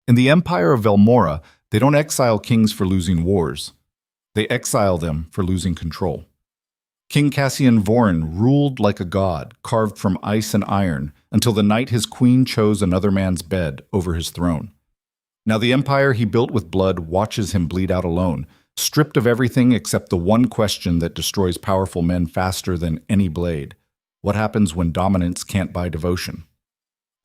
In the Empire of Velmora, they don't exile kings for losing wars. They exile them for losing control. King Cassian Vorin ruled like a god, carved from ice and iron, until the night his queen chose another man's bed over his throne. Now the empire he built with blood watches him bleed out alone, stripped of everything except the one question that destroys powerful men faster than any blade. What happens when dominance can't buy devotion?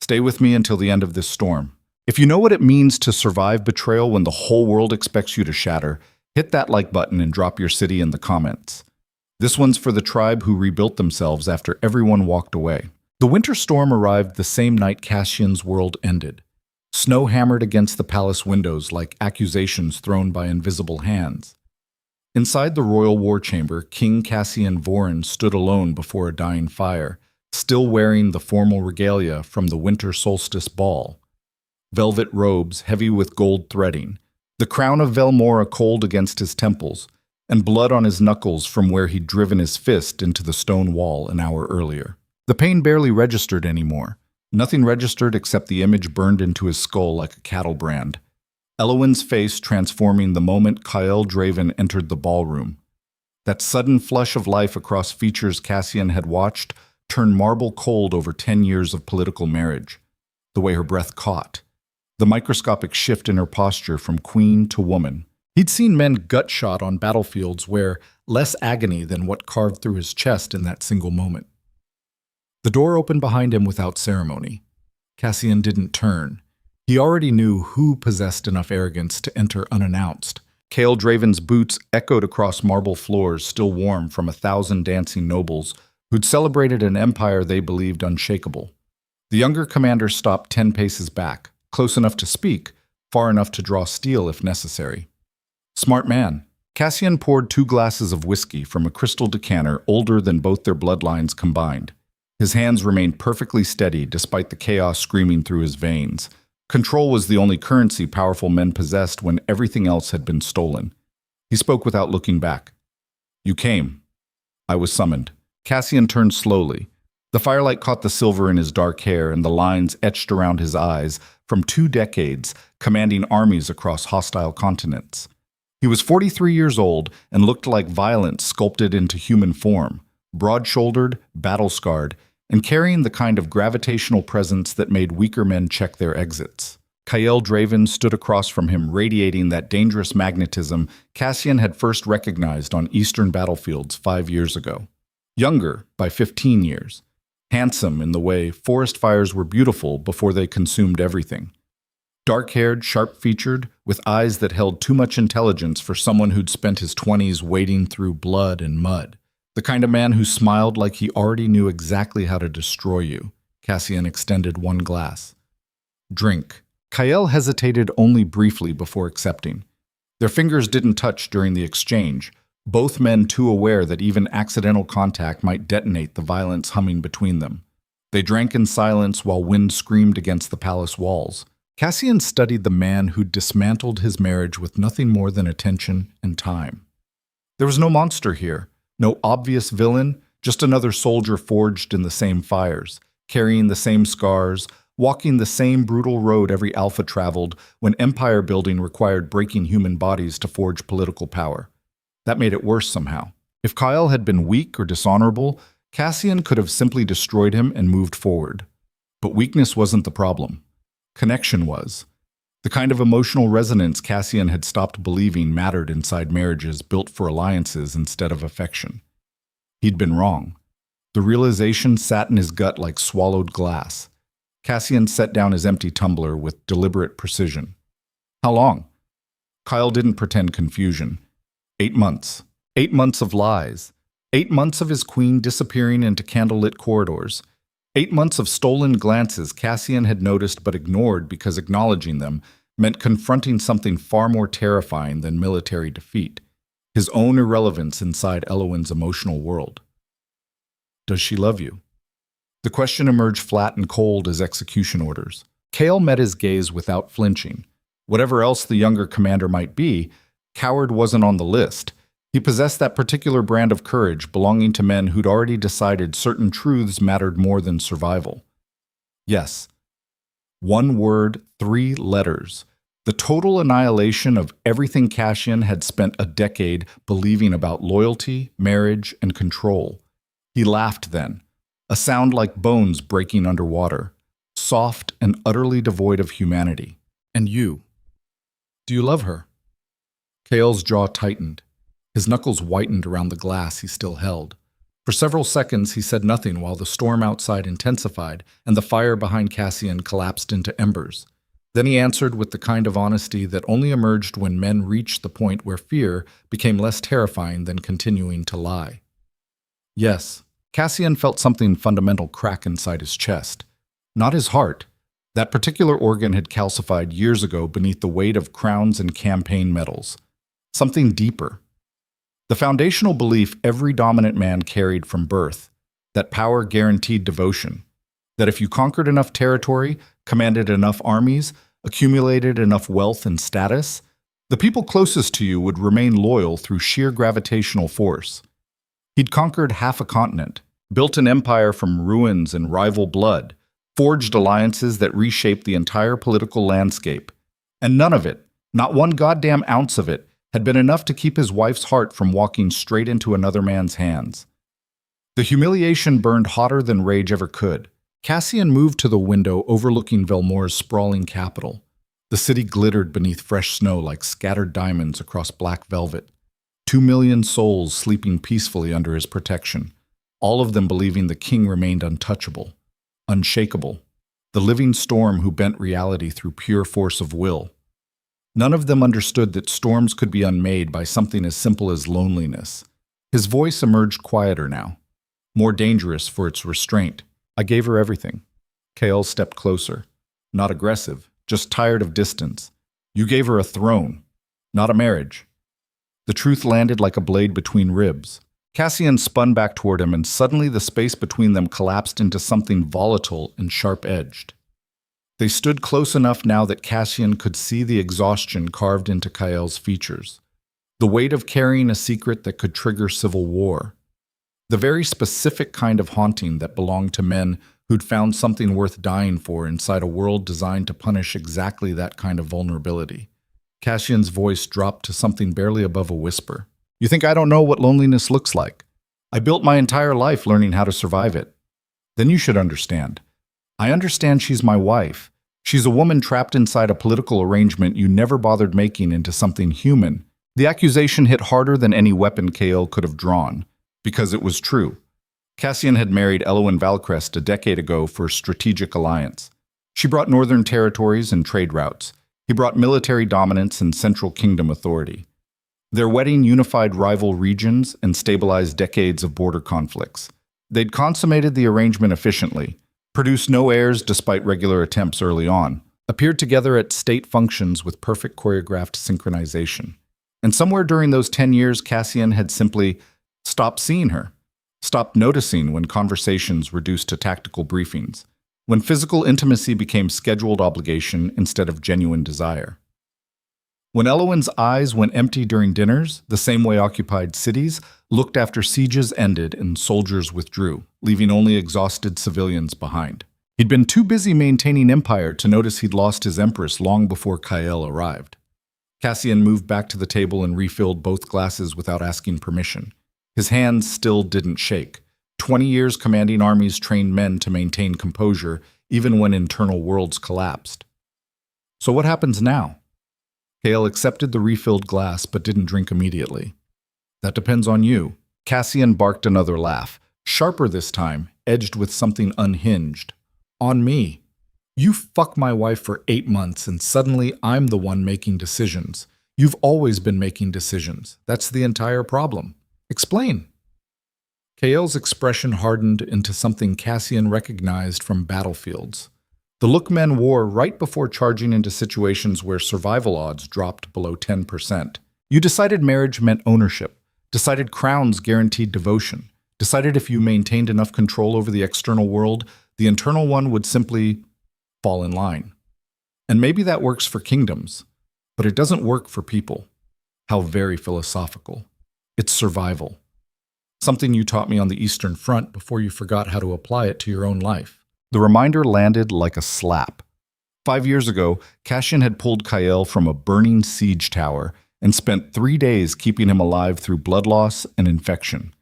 Stay with me until the end of this storm. If you know what it means to survive betrayal when the whole world expects you to shatter, hit that like button and drop your city in the comments. This one's for the tribe who rebuilt themselves after everyone walked away. The winter storm arrived the same night Cassian's world ended. Snow hammered against the palace windows like accusations thrown by invisible hands. Inside the royal war chamber, King Cassian Vorin stood alone before a dying fire, still wearing the formal regalia from the winter solstice ball. Velvet robes heavy with gold threading, the crown of Velmora cold against his temples, and blood on his knuckles from where he'd driven his fist into the stone wall an hour earlier. The pain barely registered anymore. Nothing registered except the image burned into his skull like a cattle brand. Elowyn's face transforming the moment King Draven entered the ballroom. That sudden flush of life across features Cassian had watched turned marble cold over 10 years of political marriage. The way her breath caught. The microscopic shift in her posture from queen to woman. He'd seen men gut-shot on battlefields where less agony than what carved through his chest in that single moment. The door opened behind him without ceremony. Cassian didn't turn. He already knew who possessed enough arrogance to enter unannounced. King Draven's boots echoed across marble floors still warm from 1,000 dancing nobles who'd celebrated an empire they believed unshakable. The younger commander stopped 10 paces back, close enough to speak, far enough to draw steel if necessary. Smart man. Cassian poured 2 glasses of whiskey from a crystal decanter older than both their bloodlines combined. His hands remained perfectly steady despite the chaos screaming through his veins. Control was the only currency powerful men possessed when everything else had been stolen. He spoke without looking back. You came. I was summoned. Cassian turned slowly. The firelight caught the silver in his dark hair and the lines etched around his eyes from 2 decades, commanding armies across hostile continents. He was 43 years old and looked like violence sculpted into human form, broad-shouldered, battle-scarred, and carrying the kind of gravitational presence that made weaker men check their exits. King Draven stood across from him, radiating that dangerous magnetism Cassian had first recognized on eastern battlefields 5 years ago. Younger by 15 years. Handsome in the way forest fires were beautiful before they consumed everything. Dark-haired, sharp-featured, with eyes that held too much intelligence for someone who'd spent his 20s wading through blood and mud. The kind of man who smiled like he already knew exactly how to destroy you. Cassian extended 1 glass. Drink. King hesitated only briefly before accepting. Their fingers didn't touch during the exchange, both men too aware that even accidental contact might detonate the violence humming between them. They drank in silence while wind screamed against the palace walls. Cassian studied the man who'd dismantled his marriage with nothing more than attention and time. There was no monster here. No obvious villain, just another soldier forged in the same fires, carrying the same scars, walking the same brutal road every alpha traveled when empire building required breaking human bodies to forge political power. That made it worse somehow. If King had been weak or dishonorable, Cassian could have simply destroyed him and moved forward. But weakness wasn't the problem. Connection was. The kind of emotional resonance Cassian had stopped believing mattered inside marriages built for alliances instead of affection. He'd been wrong. The realization sat in his gut like swallowed glass. Cassian set down his empty tumbler with deliberate precision. How long? King didn't pretend confusion. 8 months. 8 months of lies. 8 months of his queen disappearing into candlelit corridors. 8 months of stolen glances Cassian had noticed but ignored because acknowledging them meant confronting something far more terrifying than military defeat, his own irrelevance inside Elowyn's emotional world. Does she love you? The question emerged flat and cold as execution orders. King met his gaze without flinching. Whatever else the younger commander might be, coward wasn't on the list. He possessed that particular brand of courage belonging to men who'd already decided certain truths mattered more than survival. Yes. 1 word, 3 letters. The total annihilation of everything Cassian had spent a decade believing about loyalty, marriage, and control. He laughed then, a sound like bones breaking underwater, soft and utterly devoid of humanity. And you? Do you love her? Kael's jaw tightened. His knuckles whitened around the glass he still held. For several seconds he said nothing while the storm outside intensified and the fire behind Cassian collapsed into embers. Then he answered with the kind of honesty that only emerged when men reached the point where fear became less terrifying than continuing to lie. Yes, Cassian felt something fundamental crack inside his chest. Not his heart. That particular organ had calcified years ago beneath the weight of crowns and campaign medals. Something deeper. The foundational belief every dominant man carried from birth, that power guaranteed devotion, that if you conquered enough territory, commanded enough armies, accumulated enough wealth and status, the people closest to you would remain loyal through sheer gravitational force. He'd conquered half a continent, built an empire from ruins and rival blood, forged alliances that reshaped the entire political landscape. And none of it, not one goddamn ounce of it, had been enough to keep his wife's heart from walking straight into another man's hands. The humiliation burned hotter than rage ever could. Cassian moved to the window overlooking Velmor's sprawling capital. The city glittered beneath fresh snow like scattered diamonds across black velvet. 2 million souls sleeping peacefully under his protection, all of them believing the king remained untouchable, unshakable, the living storm who bent reality through pure force of will. None of them understood that storms could be unmade by something as simple as loneliness. His voice emerged quieter now, more dangerous for its restraint. I gave her everything. Kael stepped closer. Not aggressive, just tired of distance. You gave her a throne, not a marriage. The truth landed like a blade between ribs. Cassian spun back toward him, and suddenly the space between them collapsed into something volatile and sharp-edged. They stood close enough now that Cassian could see the exhaustion carved into Kael's features, the weight of carrying a secret that could trigger civil war, the very specific kind of haunting that belonged to men who'd found something worth dying for inside a world designed to punish exactly that kind of vulnerability. Cassian's voice dropped to something barely above a whisper. You think I don't know what loneliness looks like? I built my entire life learning how to survive it. Then you should understand. I understand she's my wife. She's a woman trapped inside a political arrangement you never bothered making into something human. The accusation hit harder than any weapon Kael could have drawn, because it was true. Cassian had married Elwyn Valcrest a decade ago for a strategic alliance. She brought northern territories and trade routes. He brought military dominance and central kingdom authority. Their wedding unified rival regions and stabilized decades of border conflicts. They'd consummated the arrangement efficiently, produced no heirs despite regular attempts early on, appeared together at state functions with perfect choreographed synchronization. And somewhere during those 10 years, Cassian had simply stopped seeing her, stopped noticing when conversations reduced to tactical briefings, when physical intimacy became scheduled obligation instead of genuine desire. When Elwyn's eyes went empty during dinners, the same way occupied cities looked after sieges ended and soldiers withdrew, leaving only exhausted civilians behind. He'd been too busy maintaining empire to notice he'd lost his empress long before Kael arrived. Cassian moved back to the table and refilled both glasses without asking permission. His hands still didn't shake. 20 years commanding armies trained men to maintain composure even when internal worlds collapsed. So what happens now? Kael accepted the refilled glass but didn't drink immediately. That depends on you. Cassian barked another laugh, sharper this time, edged with something unhinged. On me. You fuck my wife for 8 months and suddenly I'm the one making decisions. You've always been making decisions. That's the entire problem. Explain. Kael's expression hardened into something Cassian recognized from battlefields. The look men wore right before charging into situations where survival odds dropped below 10%. You decided marriage meant ownership, decided crowns guaranteed devotion, decided if you maintained enough control over the external world, the internal one would simply fall in line. And maybe that works for kingdoms, but it doesn't work for people. How very philosophical. It's survival. Something you taught me on the Eastern Front before you forgot how to apply it to your own life. The reminder landed like a slap. 5 years ago, Cassian had pulled Kael from a burning siege tower and spent 3 days keeping him alive through blood loss and infection.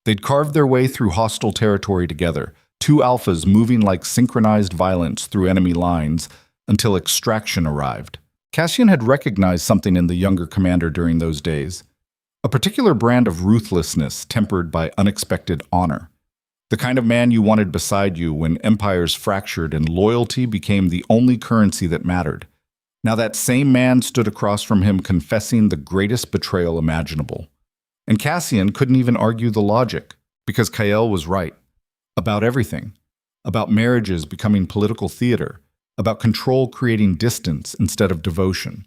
They'd carved their way through hostile territory together, two alphas moving like synchronized violence through enemy lines until extraction arrived. Cassian had recognized something in the younger commander during those days, a particular brand of ruthlessness tempered by unexpected honor. The kind of man you wanted beside you when empires fractured and loyalty became the only currency that mattered. Now that same man stood across from him confessing the greatest betrayal imaginable. And Cassian couldn't even argue the logic, because Kael was right. About everything. About marriages becoming political theater. About control creating distance instead of devotion.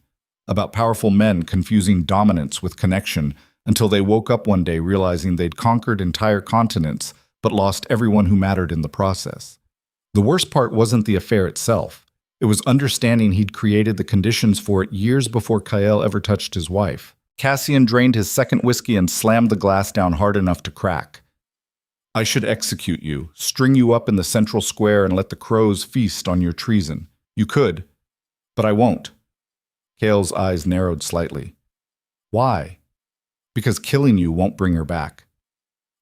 About powerful men confusing dominance with connection until they woke up one day realizing they'd conquered entire continents but lost everyone who mattered in the process. The worst part wasn't the affair itself. It was understanding he'd created the conditions for it years before Kael ever touched his wife. Cassian drained his second whiskey and slammed the glass down hard enough to crack. I should execute you, string you up in the central square and let the crows feast on your treason. You could, but I won't. Kael's eyes narrowed slightly. Why? Because killing you won't bring her back.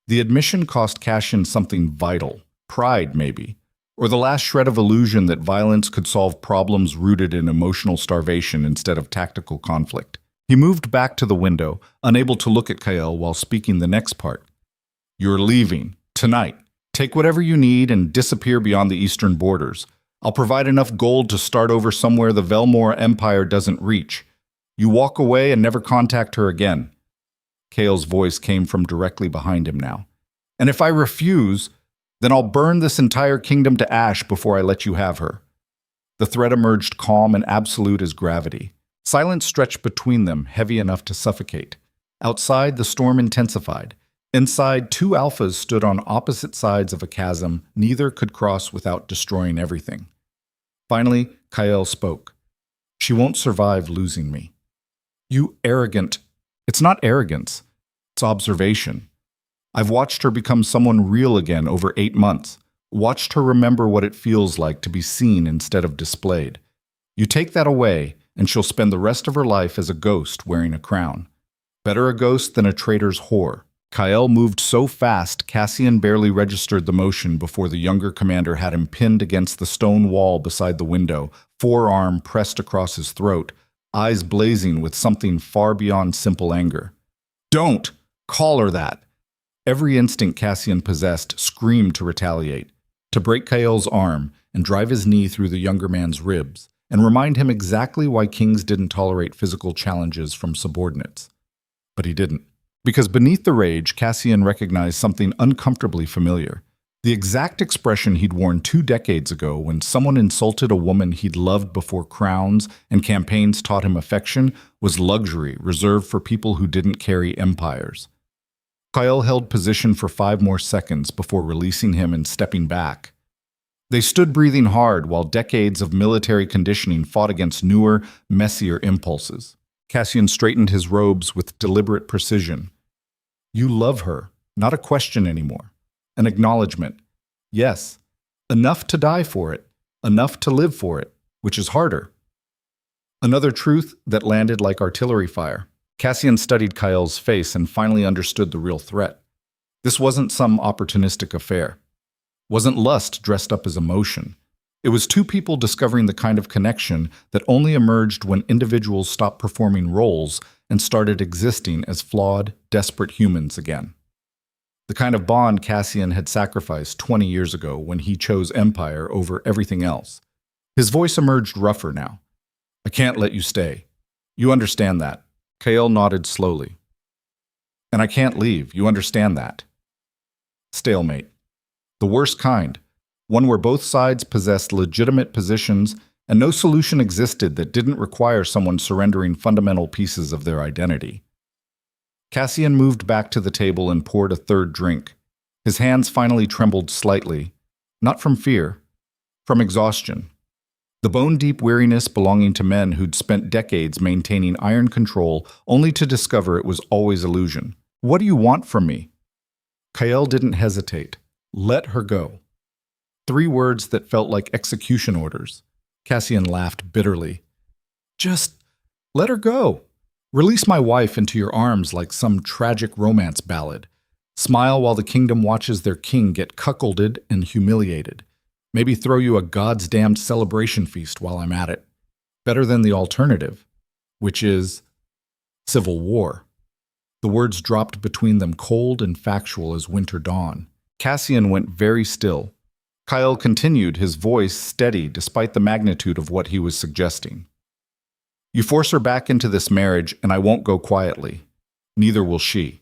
The admission cost Cassian something vital, pride maybe, or the last shred of illusion that violence could solve problems rooted in emotional starvation instead of tactical conflict. He moved back to the window, unable to look at Kael while speaking the next part. You're leaving, tonight. Take whatever you need and disappear beyond the eastern borders. I'll provide enough gold to start over somewhere the Velmore Empire doesn't reach. You walk away and never contact her again. Kael's voice came from directly behind him now. And if I refuse, then I'll burn this entire kingdom to ash before I let you have her. The threat emerged calm and absolute as gravity. Silence stretched between them, heavy enough to suffocate. Outside, the storm intensified. Inside, two alphas stood on opposite sides of a chasm neither could cross without destroying everything. Finally, Kael spoke. She won't survive losing me. You arrogant. It's not arrogance. It's observation. I've watched her become someone real again over 8 months. Watched her remember what it feels like to be seen instead of displayed. You take that away, and she'll spend the rest of her life as a ghost wearing a crown. Better a ghost than a traitor's whore. Kael moved so fast, Cassian barely registered the motion before the younger commander had him pinned against the stone wall beside the window, forearm pressed across his throat, eyes blazing with something far beyond simple anger. Don't! Call her that! Every instinct Cassian possessed screamed to retaliate, to break Kael's arm and drive his knee through the younger man's ribs, and remind him exactly why kings didn't tolerate physical challenges from subordinates. But he didn't. Because beneath the rage, Cassian recognized something uncomfortably familiar. The exact expression he'd worn 2 decades ago when someone insulted a woman he'd loved before crowns and campaigns taught him affection was luxury reserved for people who didn't carry empires. Kael held position for 5 more seconds before releasing him and stepping back. They stood breathing hard while decades of military conditioning fought against newer, messier impulses. Cassian straightened his robes with deliberate precision. You love her, not a question anymore. An acknowledgement. Yes, enough to die for it, enough to live for it, which is harder. Another truth that landed like artillery fire. Cassian studied Kael's face and finally understood the real threat. This wasn't some opportunistic affair. Wasn't lust dressed up as emotion. It was 2 people discovering the kind of connection that only emerged when individuals stopped performing roles and started existing as flawed, desperate humans again. The kind of bond Cassian had sacrificed 20 years ago when he chose empire over everything else. His voice emerged rougher now. I can't let you stay. You understand that. Kael nodded slowly. And I can't leave. You understand that. Stalemate. The worst kind. One where both sides possessed legitimate positions and no solution existed that didn't require someone surrendering fundamental pieces of their identity. Cassian moved back to the table and poured a 3rd drink. His hands finally trembled slightly, not from fear, from exhaustion. The bone-deep weariness belonging to men who'd spent decades maintaining iron control only to discover it was always illusion. What do you want from me? Kael didn't hesitate. Let her go. 3 words that felt like execution orders. Cassian laughed bitterly. Just let her go. Release my wife into your arms like some tragic romance ballad. Smile while the kingdom watches their king get cuckolded and humiliated. Maybe throw you a God's damned celebration feast while I'm at it. Better than the alternative, which is civil war. The words dropped between them cold and factual as winter dawn. Cassian went very still. Kyle continued, his voice steady despite the magnitude of what he was suggesting. You force her back into this marriage, and I won't go quietly. Neither will she.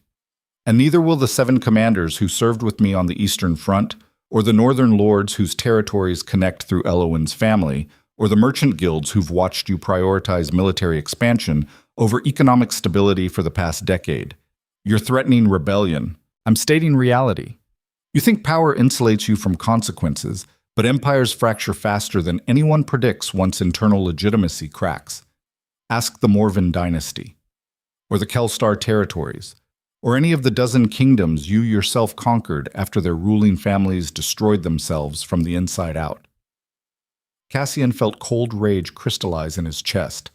And neither will the 7 commanders who served with me on the Eastern Front, or the Northern lords whose territories connect through Elowen's family, or the merchant guilds who've watched you prioritize military expansion over economic stability for the past decade. You're threatening rebellion. I'm stating reality. You think power insulates you from consequences, but empires fracture faster than anyone predicts once internal legitimacy cracks. Ask the Morven dynasty, or the Kelstar territories, or any of the dozen kingdoms you yourself conquered after their ruling families destroyed themselves from the inside out. Cassian felt cold rage crystallize in his chest.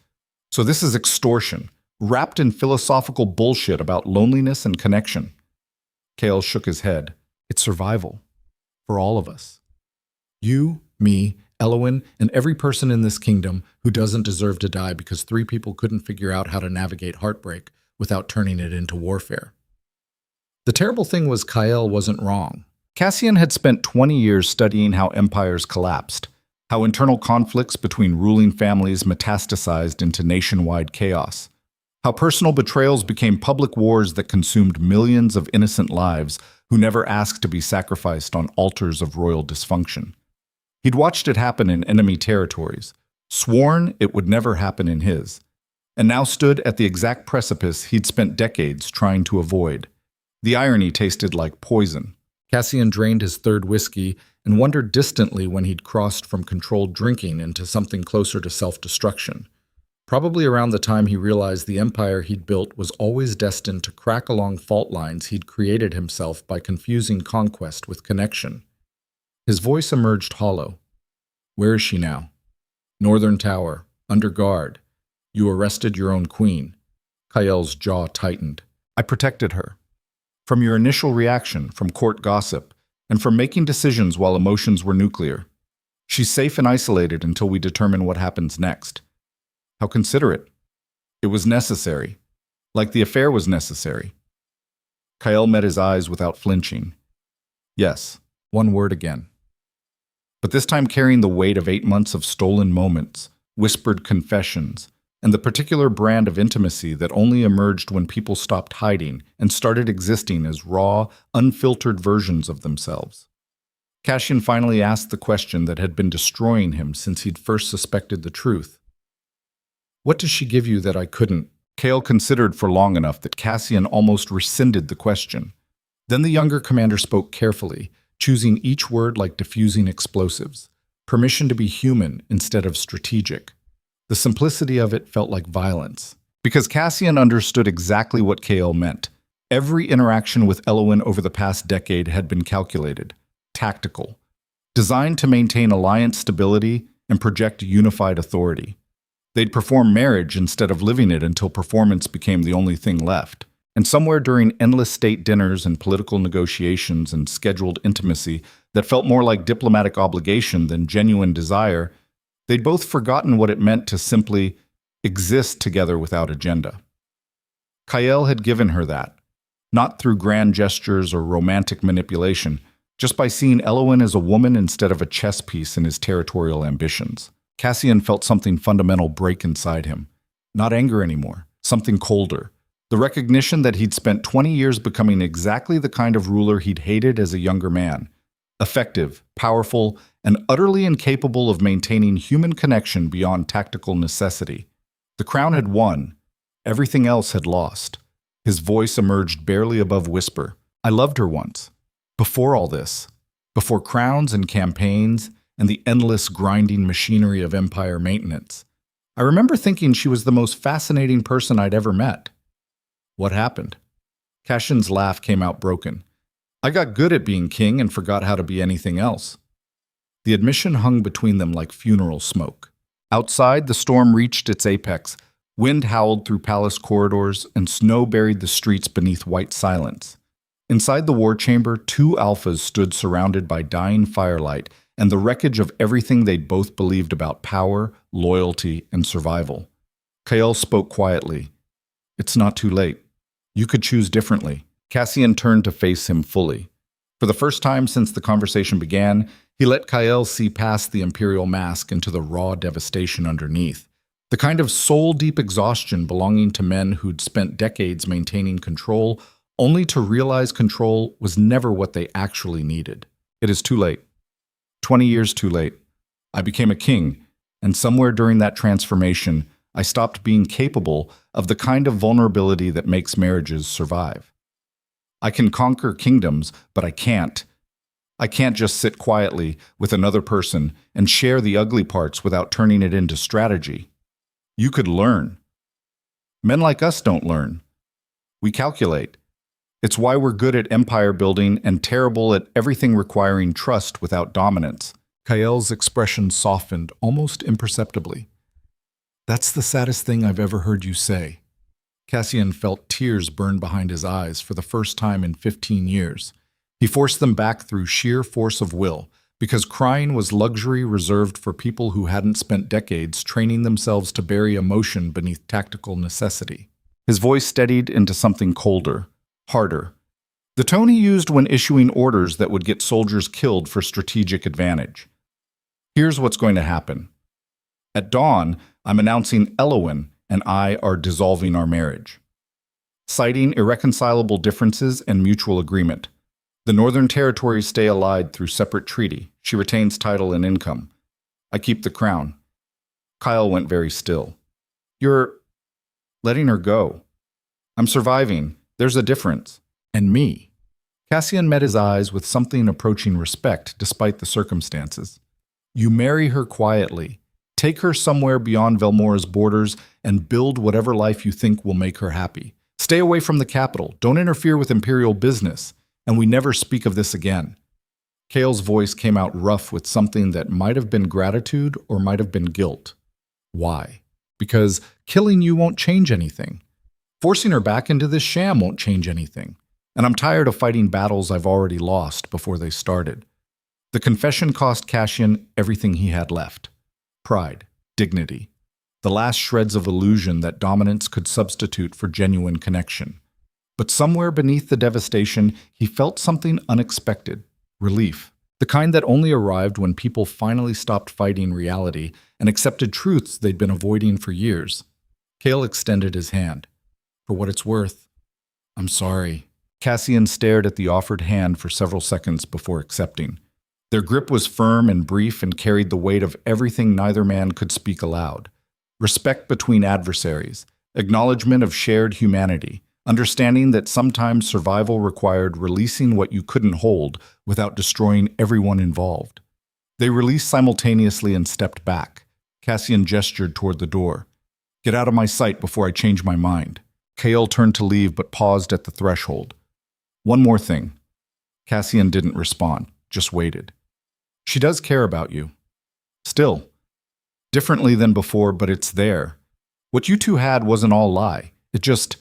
So this is extortion, wrapped in philosophical bullshit about loneliness and connection. Kale shook his head. It's survival. For all of us. You, me, Elowen, and every person in this kingdom who doesn't deserve to die because 3 people couldn't figure out how to navigate heartbreak without turning it into warfare. The terrible thing was Kyle wasn't wrong. Cassian had spent 20 years studying how empires collapsed, how internal conflicts between ruling families metastasized into nationwide chaos, how personal betrayals became public wars that consumed millions of innocent lives who never asked to be sacrificed on altars of royal dysfunction. He'd watched it happen in enemy territories, sworn it would never happen in his, and now stood at the exact precipice he'd spent decades trying to avoid. The irony tasted like poison. Cassian drained his 3rd whiskey and wondered distantly when he'd crossed from controlled drinking into something closer to self-destruction. Probably around the time he realized the empire he'd built was always destined to crack along fault lines he'd created himself by confusing conquest with connection. His voice emerged hollow. Where is she now? Northern Tower, under guard. You arrested your own queen. Kyl's jaw tightened. I protected her. From your initial reaction, from court gossip, and from making decisions while emotions were nuclear. She's safe and isolated until we determine what happens next. How considerate. It was necessary. Like the affair was necessary. Kyle met his eyes without flinching. Yes, one word again. But this time carrying the weight of 8 months of stolen moments, whispered confessions, and the particular brand of intimacy that only emerged when people stopped hiding and started existing as raw, unfiltered versions of themselves. Cassian finally asked the question that had been destroying him since he'd first suspected the truth. What does she give you that I couldn't? Kale considered for long enough that Cassian almost rescinded the question. Then the younger commander spoke carefully, choosing each word like diffusing explosives. Permission to be human instead of strategic. The simplicity of it felt like violence. Because Cassian understood exactly what Kale meant. Every interaction with Elowen over the past decade had been calculated, tactical, designed to maintain alliance stability and project unified authority. They'd perform marriage instead of living it until performance became the only thing left. And somewhere during endless state dinners and political negotiations and scheduled intimacy that felt more like diplomatic obligation than genuine desire, they'd both forgotten what it meant to simply exist together without agenda. Kyle had given her that, not through grand gestures or romantic manipulation, just by seeing Elowen as a woman instead of a chess piece in his territorial ambitions. Cassian felt something fundamental break inside him. Not anger anymore, something colder. The recognition that he'd spent 20 years becoming exactly the kind of ruler he'd hated as a younger man. Effective, powerful, and utterly incapable of maintaining human connection beyond tactical necessity. The crown had won. Everything else had lost. His voice emerged barely above whisper. I loved her once. Before all this. Before crowns and campaigns and the endless grinding machinery of empire maintenance. I remember thinking she was the most fascinating person I'd ever met. What happened? Cassian's laugh came out broken. I got good at being king and forgot how to be anything else. The admission hung between them like funeral smoke. Outside, the storm reached its apex. Wind howled through palace corridors, and snow buried the streets beneath white silence. Inside the war chamber, two alphas stood surrounded by dying firelight and the wreckage of everything they'd both believed about power, loyalty, and survival. Kael spoke quietly. "It's not too late. You could choose differently." Cassian turned to face him fully. For the first time since the conversation began, he let Kael see past the imperial mask into the raw devastation underneath. The kind of soul-deep exhaustion belonging to men who'd spent decades maintaining control, only to realize control was never what they actually needed. It is too late. 20 years too late. I became a king, and somewhere during that transformation, I stopped being capable of the kind of vulnerability that makes marriages survive. I can conquer kingdoms, but I can't. I can't just sit quietly with another person and share the ugly parts without turning it into strategy. You could learn. Men like us don't learn. We calculate. It's why we're good at empire building and terrible at everything requiring trust without dominance. Kael's expression softened almost imperceptibly. "That's the saddest thing I've ever heard you say." Cassian felt tears burn behind his eyes for the first time in 15 years. He forced them back through sheer force of will, because crying was luxury reserved for people who hadn't spent decades training themselves to bury emotion beneath tactical necessity. His voice steadied into something colder, harder. The tone he used when issuing orders that would get soldiers killed for strategic advantage. "Here's what's going to happen. At dawn, I'm announcing Elowyn and I are dissolving our marriage, citing irreconcilable differences and mutual agreement. The Northern Territories stay allied through separate treaty. She retains title and income. I keep the crown." Kyle went very still. "You're letting her go." "I'm surviving. There's a difference." "And me." Cassian met his eyes with something approaching respect despite the circumstances. "You marry her quietly. Take her somewhere beyond Velmora's borders and build whatever life you think will make her happy. Stay away from the capital. Don't interfere with imperial business. And we never speak of this again." Kael's voice came out rough with something that might have been gratitude or might have been guilt. "Why?" "Because killing you won't change anything. Forcing her back into this sham won't change anything. And I'm tired of fighting battles I've already lost before they started." The confession cost Cassian everything he had left. Pride, dignity, the last shreds of illusion that dominance could substitute for genuine connection. But somewhere beneath the devastation, he felt something unexpected, relief, the kind that only arrived when people finally stopped fighting reality and accepted truths they'd been avoiding for years. Kael extended his hand. "For what it's worth, I'm sorry." Cassian stared at the offered hand for several seconds before accepting. Their grip was firm and brief and carried the weight of everything neither man could speak aloud. Respect between adversaries, acknowledgement of shared humanity, understanding that sometimes survival required releasing what you couldn't hold without destroying everyone involved. They released simultaneously and stepped back. Cassian gestured toward the door. "Get out of my sight before I change my mind." Kael turned to leave but paused at the threshold. "One more thing." Cassian didn't respond, just waited. "She does care about you. Still. Differently than before, but it's there. What you two had wasn't all lie. It just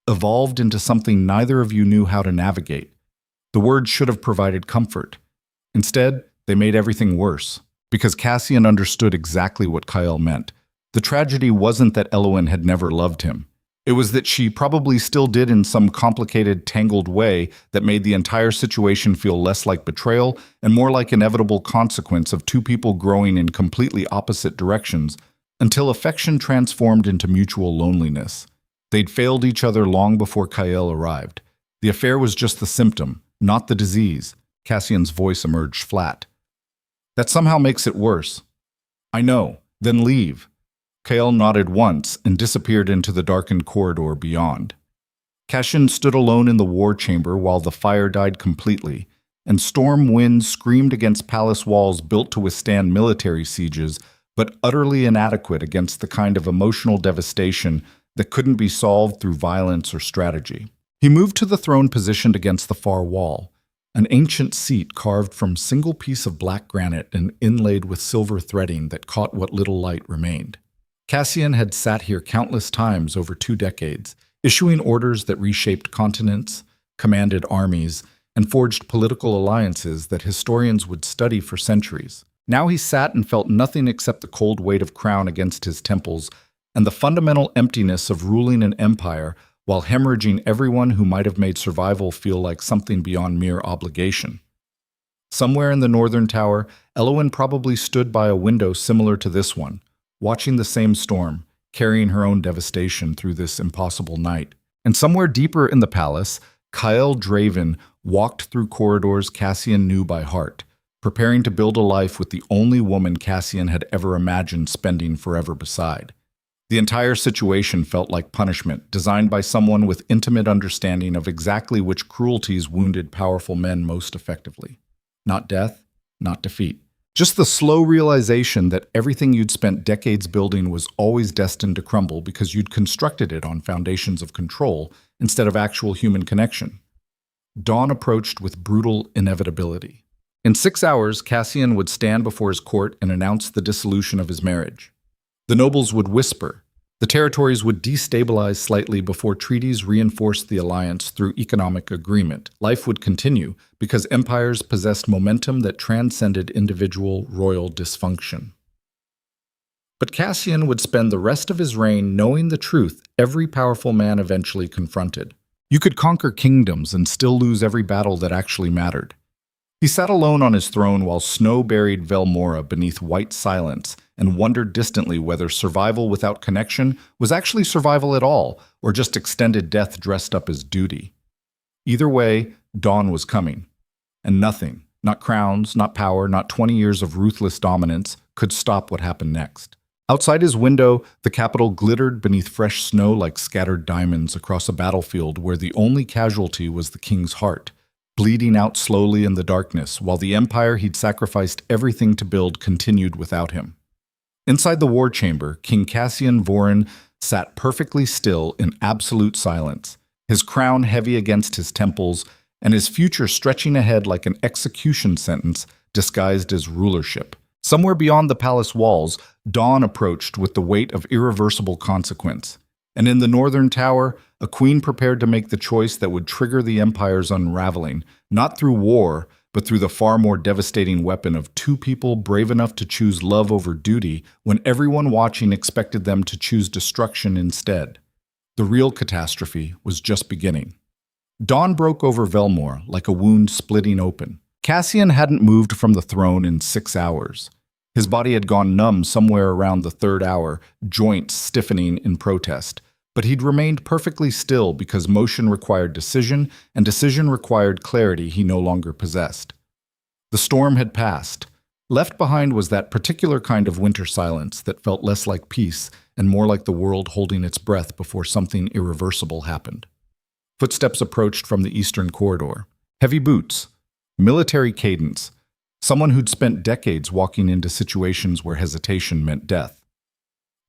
evolved into something neither of you knew how to navigate. The words should have provided comfort. Instead, they made everything worse, because Cassian understood exactly what Kael meant. The tragedy wasn't that Elowyn had never loved him. It was that she probably still did in some complicated, tangled way that made the entire situation feel less like betrayal and more like inevitable consequence of two people growing in completely opposite directions until affection transformed into mutual loneliness. They'd failed each other long before Kael arrived. The affair was just the symptom, not the disease. Cassian's voice emerged flat. "That somehow makes it worse." "I know. Then leave." Kael nodded once and disappeared into the darkened corridor beyond. Cassian stood alone in the war chamber while the fire died completely, and storm winds screamed against palace walls built to withstand military sieges, but utterly inadequate against the kind of emotional devastation that couldn't be solved through violence or strategy. He moved to the throne positioned against the far wall. an ancient seat carved from single piece of black granite and inlaid with silver threading that caught what little light remained. Cassian had sat here countless times over 2 decades, issuing orders that reshaped continents, commanded armies, and forged political alliances that historians would study for centuries. Now he sat and felt nothing except the cold weight of crown against his temples and the fundamental emptiness of ruling an empire while hemorrhaging everyone who might have made survival feel like something beyond mere obligation. Somewhere in the northern tower, Elowen probably stood by a window similar to this one, watching the same storm, carrying her own devastation through this impossible night. And somewhere deeper in the palace, King Draven walked through corridors Cassian knew by heart, preparing to build a life with the only woman Cassian had ever imagined spending forever beside. The entire situation felt like punishment, designed by someone with intimate understanding of exactly which cruelties wounded powerful men most effectively. Not death, not defeat. Just the slow realization that everything you'd spent decades building was always destined to crumble because you'd constructed it on foundations of control instead of actual human connection. Dawn approached with brutal inevitability. In 6 hours, Cassian would stand before his court and announce the dissolution of his marriage. The nobles would whisper. The territories would destabilize slightly before treaties reinforced the alliance through economic agreement. Life would continue because empires possessed momentum that transcended individual royal dysfunction. But Cassian would spend the rest of his reign knowing the truth every powerful man eventually confronted. You could conquer kingdoms and still lose every battle that actually mattered. He sat alone on his throne while snow buried Velmora beneath white silence and wondered distantly whether survival without connection was actually survival at all or just extended death dressed up as duty. Either way, dawn was coming, and nothing, not crowns, not power, not 20 years of ruthless dominance, could stop what happened next. Outside his window, the capital glittered beneath fresh snow like scattered diamonds across a battlefield where the only casualty was the king's heart, bleeding out slowly in the darkness while the empire he'd sacrificed everything to build continued without him. Inside the war chamber, King Cassian Voren sat perfectly still in absolute silence, his crown heavy against his temples and his future stretching ahead like an execution sentence disguised as rulership. Somewhere beyond the palace walls, dawn approached with the weight of irreversible consequence. And in the northern tower, a queen prepared to make the choice that would trigger the empire's unraveling, not through war, but through the far more devastating weapon of 2 people brave enough to choose love over duty when everyone watching expected them to choose destruction instead. The real catastrophe was just beginning. Dawn broke over Velmora like a wound splitting open. Cassian hadn't moved from the throne in 6 hours. His body had gone numb somewhere around the 3rd hour, joints stiffening in protest. But he'd remained perfectly still because motion required decision, and decision required clarity he no longer possessed. The storm had passed. Left behind was that particular kind of winter silence that felt less like peace and more like the world holding its breath before something irreversible happened. Footsteps approached from the eastern corridor. Heavy boots. Military cadence. Someone who'd spent decades walking into situations where hesitation meant death.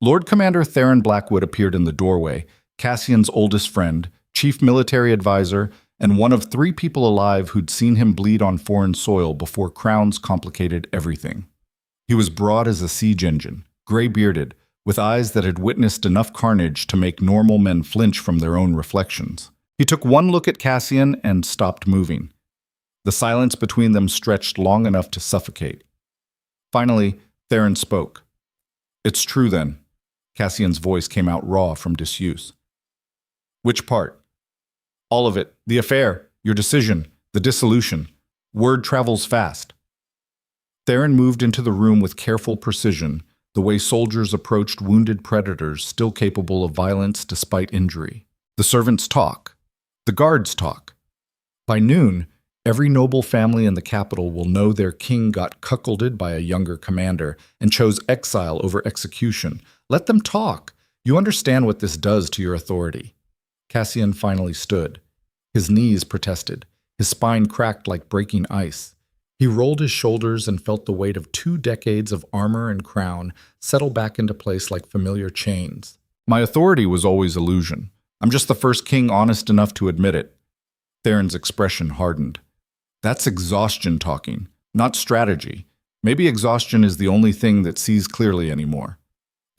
Lord Commander Theron Blackwood appeared in the doorway, Cassian's oldest friend, chief military advisor, and one of 3 people alive who'd seen him bleed on foreign soil before crowns complicated everything. He was broad as a siege engine, gray-bearded, with eyes that had witnessed enough carnage to make normal men flinch from their own reflections. He took one look at Cassian and stopped moving. The silence between them stretched long enough to suffocate. Finally, Theron spoke. "It's true, then." Cassian's voice came out raw from disuse. "Which part?" "All of it. The affair, your decision, the dissolution. Word travels fast." Theron moved into the room with careful precision, the way soldiers approached wounded predators still capable of violence despite injury. The servants talk. The guards talk. By noon, every noble family in the capital will know their king got cuckolded by a younger commander and chose exile over execution. Let them talk. You understand what this does to your authority. Cassian finally stood. His knees protested. His spine cracked like breaking ice. He rolled his shoulders and felt the weight of 2 decades of armor and crown settle back into place like familiar chains. "My authority was always illusion. I'm just the first king honest enough to admit it." Theron's expression hardened. That's exhaustion talking, not strategy. Maybe exhaustion is the only thing that sees clearly anymore.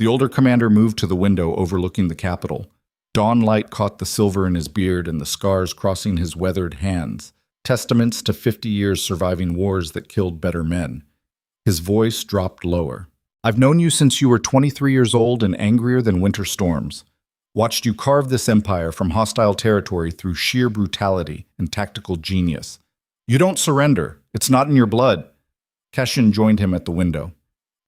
The older commander moved to the window overlooking the capital. Dawn light caught the silver in his beard and the scars crossing his weathered hands, testaments to 50 years surviving wars that killed better men. His voice dropped lower. I've known you since you were 23 years old and angrier than winter storms. Watched you carve this empire from hostile territory through sheer brutality and tactical genius. You don't surrender. It's not in your blood. Cassian joined him at the window.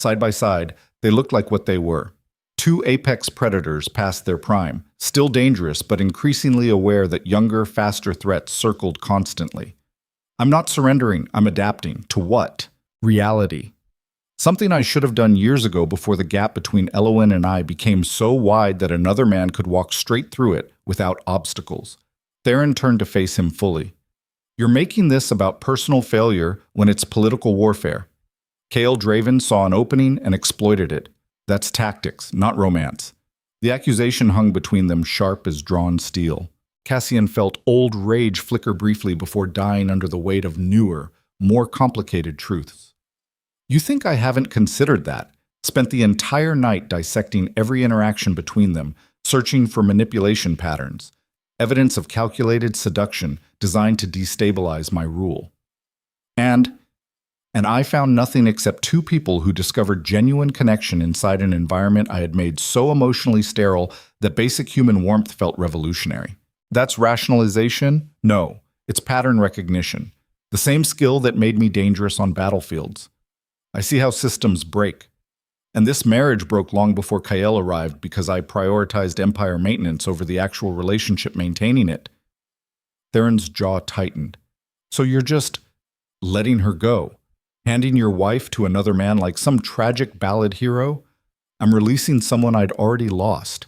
Side by side, they looked like what they were. Two apex predators past their prime, still dangerous but increasingly aware that younger, faster threats circled constantly. I'm not surrendering, I'm adapting. To what? Reality. Something I should have done years ago before the gap between Elowen and I became so wide that another man could walk straight through it without obstacles. Theron turned to face him fully. You're making this about personal failure when it's political warfare. King Draven saw an opening and exploited it. That's tactics, not romance. The accusation hung between them sharp as drawn steel. Cassian felt old rage flicker briefly before dying under the weight of newer, more complicated truths. You think I haven't considered that? Spent the entire night dissecting every interaction between them, searching for manipulation patterns, evidence of calculated seduction designed to destabilize my rule. And I found nothing except two people who discovered genuine connection inside an environment I had made so emotionally sterile that basic human warmth felt revolutionary. That's rationalization? No, it's pattern recognition. The same skill that made me dangerous on battlefields. I see how systems break. And this marriage broke long before Kael arrived because I prioritized empire maintenance over the actual relationship maintaining it. Theron's jaw tightened. So you're just letting her go? Handing your wife to another man like some tragic ballad hero? I'm releasing someone I'd already lost.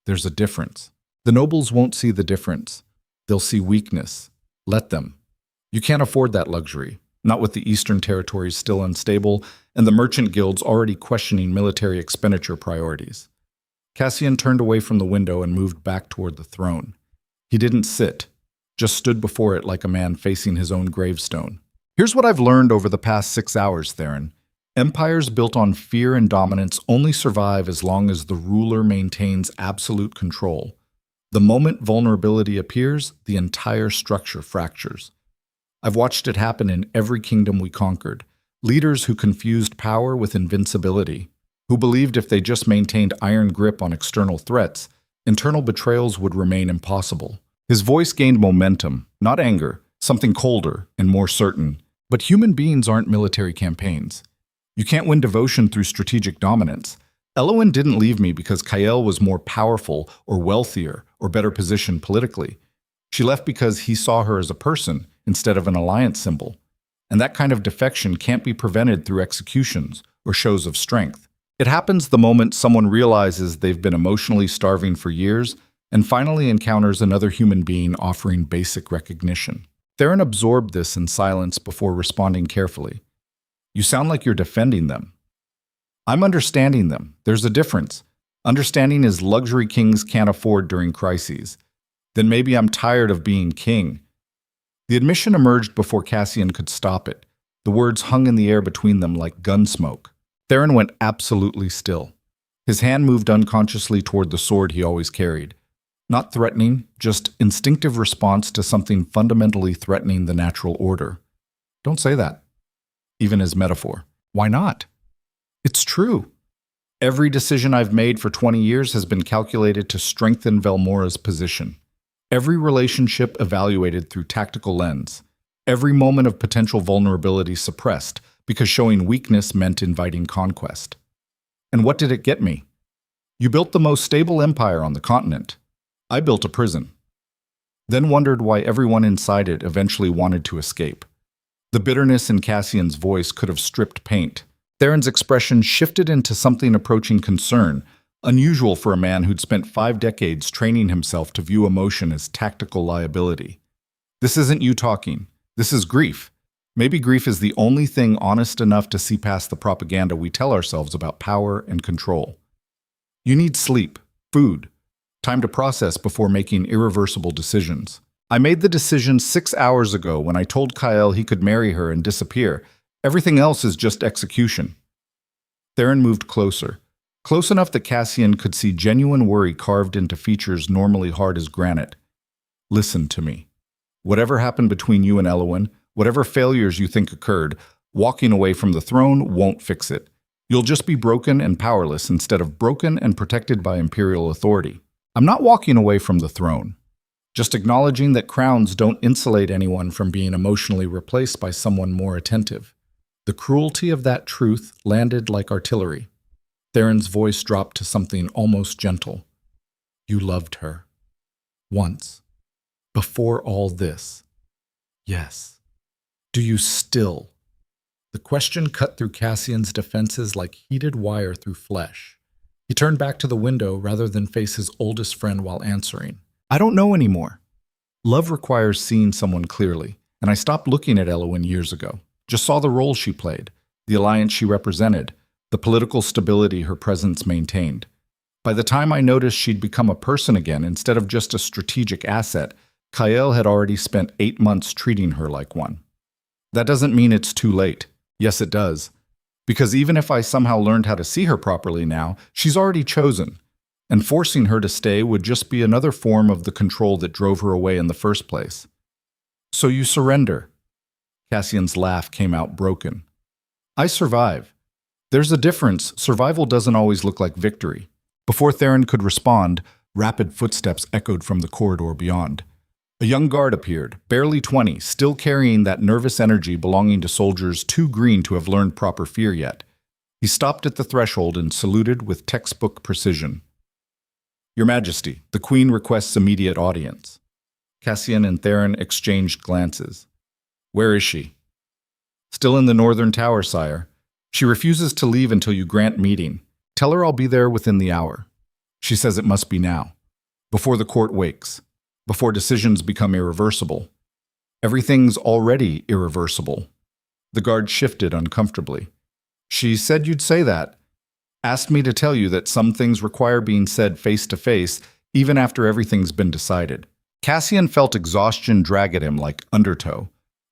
There's a difference. The nobles won't see the difference. They'll see weakness. Let them. You can't afford that luxury. Not with the Eastern territories still unstable, and the merchant guilds already questioning military expenditure priorities. Cassian turned away from the window and moved back toward the throne. He didn't sit, just stood before it like a man facing his own gravestone. Here's what I've learned over the past 6 hours, Theron. Empires built on fear and dominance only survive as long as the ruler maintains absolute control. The moment vulnerability appears, the entire structure fractures. I've watched it happen in every kingdom we conquered. Leaders who confused power with invincibility, who believed if they just maintained iron grip on external threats, internal betrayals would remain impossible. His voice gained momentum, not anger, something colder and more certain. But human beings aren't military campaigns. You can't win devotion through strategic dominance. Elowen didn't leave me because Kael was more powerful or wealthier or better positioned politically. She left because he saw her as a person instead of an alliance symbol. And that kind of defection can't be prevented through executions or shows of strength. It happens the moment someone realizes they've been emotionally starving for years and finally encounters another human being offering basic recognition. Theron absorbed this in silence before responding carefully. You sound like you're defending them. I'm understanding them. There's a difference. Understanding is luxury kings can't afford during crises. Then maybe I'm tired of being king. The admission emerged before Cassian could stop it. The words hung in the air between them like gun smoke. Theron went absolutely still. His hand moved unconsciously toward the sword he always carried. Not threatening, just instinctive response to something fundamentally threatening the natural order. Don't say that, even as metaphor. Why not? It's true. Every decision I've made for 20 years has been calculated to strengthen Velmora's position. Every relationship evaluated through tactical lens. Every moment of potential vulnerability suppressed because showing weakness meant inviting conquest. And what did it get me? You built the most stable empire on the continent. I built a prison. Then wondered why everyone inside it eventually wanted to escape. The bitterness in Cassian's voice could have stripped paint. Theron's expression shifted into something approaching concern, unusual for a man who'd spent 5 decades training himself to view emotion as tactical liability. This isn't you talking. This is grief. Maybe grief is the only thing honest enough to see past the propaganda we tell ourselves about power and control. You need sleep, food, time to process before making irreversible decisions. I made the decision 6 hours ago when I told Kyle he could marry her and disappear. Everything else is just execution. Theron moved closer, close enough that Cassian could see genuine worry carved into features normally hard as granite. Listen to me. Whatever happened between you and Eowyn, whatever failures you think occurred, walking away from the throne won't fix it. You'll just be broken and powerless instead of broken and protected by Imperial authority. I'm not walking away from the throne, just acknowledging that crowns don't insulate anyone from being emotionally replaced by someone more attentive. The cruelty of that truth landed like artillery. Theron's voice dropped to something almost gentle. You loved her. Once. Before all this. Yes. Do you still? The question cut through Cassian's defenses like heated wire through flesh. He turned back to the window rather than face his oldest friend while answering. I don't know anymore. Love requires seeing someone clearly, and I stopped looking at Eowyn years ago. Just saw the role she played, the alliance she represented, the political stability her presence maintained. By the time I noticed she'd become a person again instead of just a strategic asset, Kyle had already spent 8 months treating her like one. That doesn't mean it's too late. Yes, it does. Because even if I somehow learned how to see her properly now, she's already chosen. And forcing her to stay would just be another form of the control that drove her away in the first place. So you surrender. Cassian's laugh came out broken. I survive. There's a difference. Survival doesn't always look like victory. Before Theron could respond, rapid footsteps echoed from the corridor beyond. A young guard appeared, barely 20, still carrying that nervous energy belonging to soldiers too green to have learned proper fear yet. He stopped at the threshold and saluted with textbook precision. Your Majesty, the Queen requests immediate audience. Cassian and Theron exchanged glances. Where is she? Still in the northern tower, sire. She refuses to leave until you grant meeting. Tell her I'll be there within the hour. She says it must be now, before the court wakes. Before decisions become irreversible. Everything's already irreversible. The guard shifted uncomfortably. She said you'd say that. Asked me to tell you that some things require being said face to face, even after everything's been decided. Cassian felt exhaustion drag at him like undertow.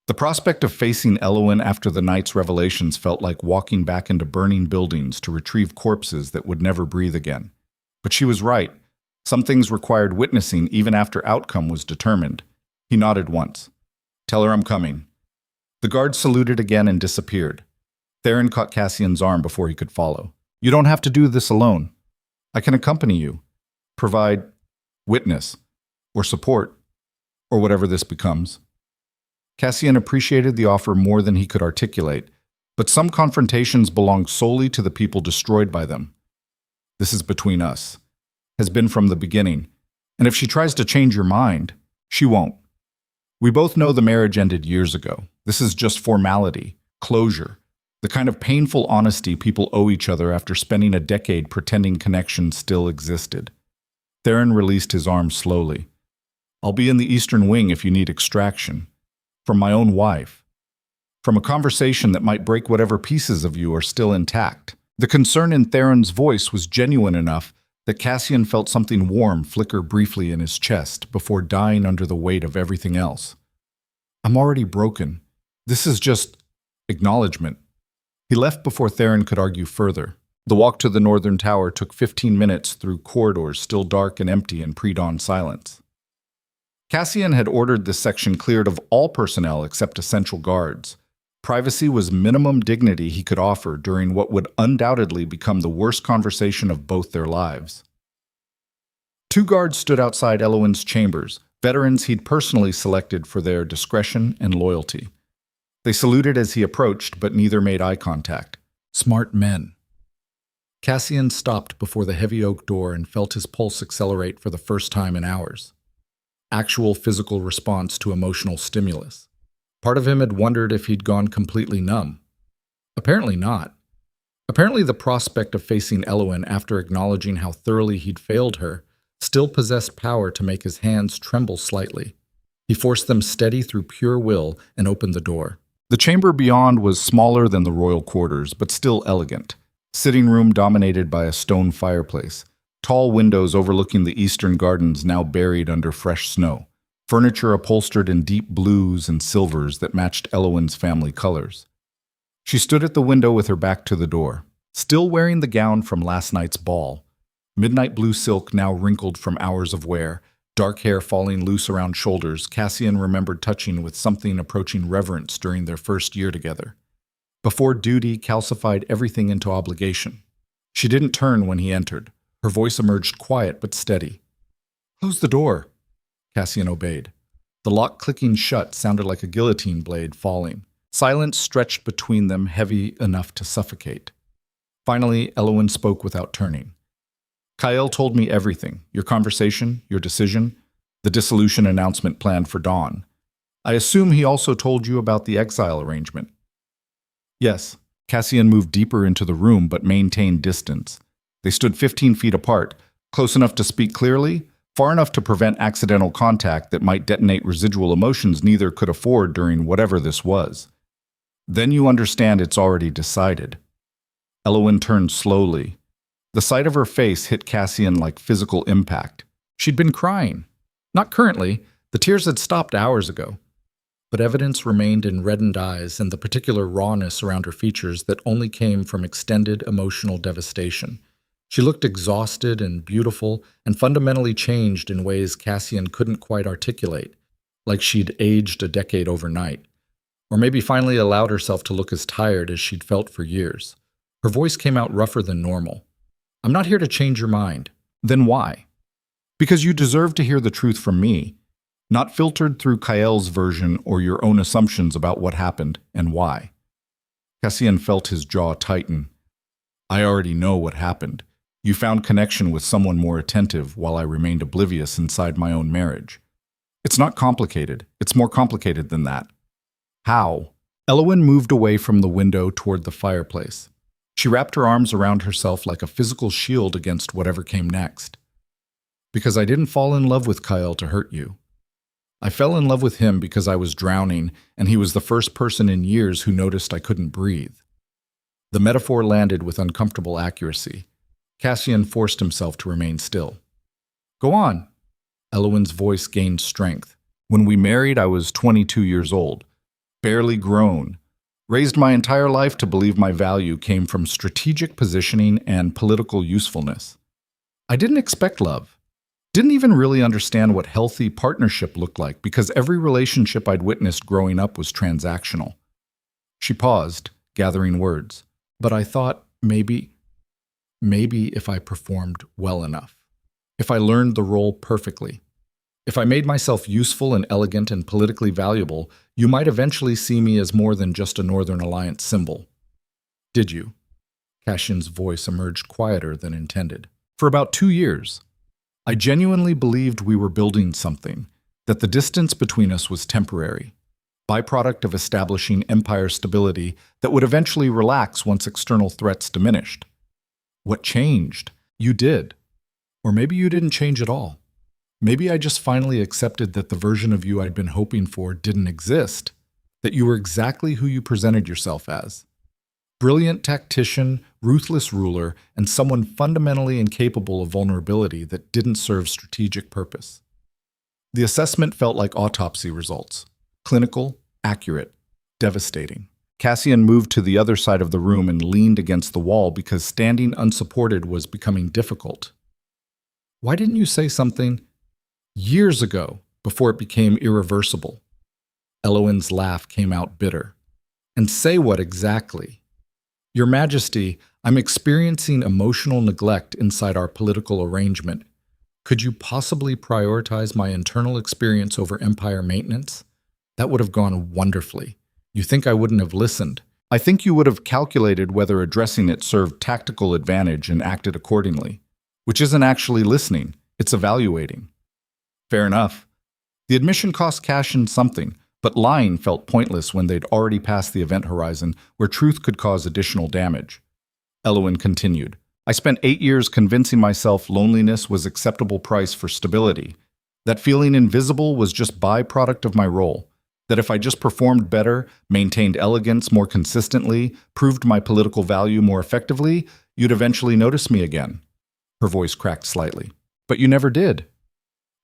The prospect of facing Eowyn after the night's revelations felt like walking back into burning buildings to retrieve corpses that would never breathe again. But she was right. Some things required witnessing even after outcome was determined. He nodded once. Tell her I'm coming. The guard saluted again and disappeared. Theron caught Cassian's arm before he could follow. You don't have to do this alone. I can accompany you, provide witness, or support, or whatever this becomes. Cassian appreciated the offer more than he could articulate, but some confrontations belong solely to the people destroyed by them. This is between us. Has been from the beginning, and if she tries to change your mind, she won't. We both know the marriage ended years ago. This is just formality, closure, the kind of painful honesty people owe each other after spending a decade pretending connection still existed. Theron released his arm slowly. I'll be in the Eastern Wing if you need extraction. From my own wife. From a conversation that might break whatever pieces of you are still intact. The concern in Theron's voice was genuine enough that Cassian felt something warm flicker briefly in his chest before dying under the weight of everything else. I'm already broken. This is just acknowledgement. He left before Theron could argue further. The walk to the northern tower took 15 minutes through corridors still dark and empty in pre-dawn silence. Cassian had ordered this section cleared of all personnel except essential guards. Privacy was minimum dignity he could offer during what would undoubtedly become the worst conversation of both their lives. 2 guards stood outside Eowyn's chambers, veterans he'd personally selected for their discretion and loyalty. They saluted as he approached, but neither made eye contact. Smart men. Cassian stopped before the heavy oak door and felt his pulse accelerate for the first time in hours. Actual physical response to emotional stimulus. Part of him had wondered if he'd gone completely numb. Apparently not. Apparently the prospect of facing Eowyn after acknowledging how thoroughly he'd failed her still possessed power to make his hands tremble slightly. He forced them steady through pure will and opened the door. The chamber beyond was smaller than the royal quarters, but still elegant. Sitting room dominated by a stone fireplace. Tall windows overlooking the eastern gardens now buried under fresh snow. furniture upholstered in deep blues and silvers that matched Elowin's family colors. She stood at the window with her back to the door, still wearing the gown from last night's ball, midnight blue silk now wrinkled from hours of wear, dark hair falling loose around shoulders. Cassian remembered touching with something approaching reverence during their first year together. Before duty calcified everything into obligation. She didn't turn when he entered. Her voice emerged quiet but steady. "Close the door." Cassian obeyed. The lock clicking shut sounded like a guillotine blade falling. Silence stretched between them, heavy enough to suffocate. Finally, Elowin spoke without turning. "Kyle told me everything. Your conversation, your decision, the dissolution announcement planned for dawn. I assume he also told you about the exile arrangement." Yes. Cassian moved deeper into the room but maintained distance. They stood 15 feet apart, close enough to speak clearly, far enough to prevent accidental contact that might detonate residual emotions neither could afford during whatever this was. "Then you understand it's already decided." Elowin turned slowly. The sight of her face hit Cassian like physical impact. She'd been crying. Not currently. The tears had stopped hours ago. But evidence remained in reddened eyes and the particular rawness around her features that only came from extended emotional devastation. She looked exhausted and beautiful and fundamentally changed in ways Cassian couldn't quite articulate, like she'd aged a decade overnight. Or maybe finally allowed herself to look as tired as she'd felt for years. Her voice came out rougher than normal. "I'm not here to change your mind." "Then why?" "Because you deserve to hear the truth from me, not filtered through Kael's version or your own assumptions about what happened and why." Cassian felt his jaw tighten. "I already know what happened. You found connection with someone more attentive while I remained oblivious inside my own marriage. It's not complicated. It's more complicated than that." "How?" Elowin moved away from the window toward the fireplace. She wrapped her arms around herself like a physical shield against whatever came next. "Because I didn't fall in love with Kyle to hurt you. I fell in love with him because I was drowning, and he was the first person in years who noticed I couldn't breathe." The metaphor landed with uncomfortable accuracy. Cassian forced himself to remain still. "Go on." Elowin's voice gained strength. "When we married, I was 22 years old, barely grown. Raised my entire life to believe my value came from strategic positioning and political usefulness. I didn't expect love. Didn't even really understand what healthy partnership looked like because every relationship I'd witnessed growing up was transactional." She paused, gathering words. "But I thought maybe if I performed well enough. If I learned the role perfectly. If I made myself useful and elegant and politically valuable, you might eventually see me as more than just a Northern Alliance symbol." "Did you?" Cassian's voice emerged quieter than intended. "For about 2 years. I genuinely believed we were building something, that the distance between us was temporary, byproduct of establishing empire stability that would eventually relax once external threats diminished. What changed? You did. Or maybe you didn't change at all. Maybe I just finally accepted that the version of you I'd been hoping for didn't exist, that you were exactly who you presented yourself as. Brilliant tactician, ruthless ruler, and someone fundamentally incapable of vulnerability that didn't serve strategic purpose." The assessment felt like autopsy results. Clinical, accurate, devastating. Cassian moved to the other side of the room and leaned against the wall because standing unsupported was becoming difficult. "Why didn't you say something years ago before it became irreversible?" Elowin's laugh came out bitter. "And say what exactly?" "Your Majesty, I'm experiencing emotional neglect inside our political arrangement. Could you possibly prioritize my internal experience over empire maintenance? That would have gone wonderfully. You think I wouldn't have listened? I think you would have calculated whether addressing it served tactical advantage and acted accordingly. Which isn't actually listening, it's evaluating." "Fair enough." The admission cost Cassian something, but lying felt pointless when they'd already passed the event horizon where truth could cause additional damage. Elowin continued, "I spent 8 years convincing myself loneliness was acceptable price for stability. That feeling invisible was just byproduct of my role. That if I just performed better, maintained elegance more consistently, proved my political value more effectively, you'd eventually notice me again." Her voice cracked slightly. "But you never did."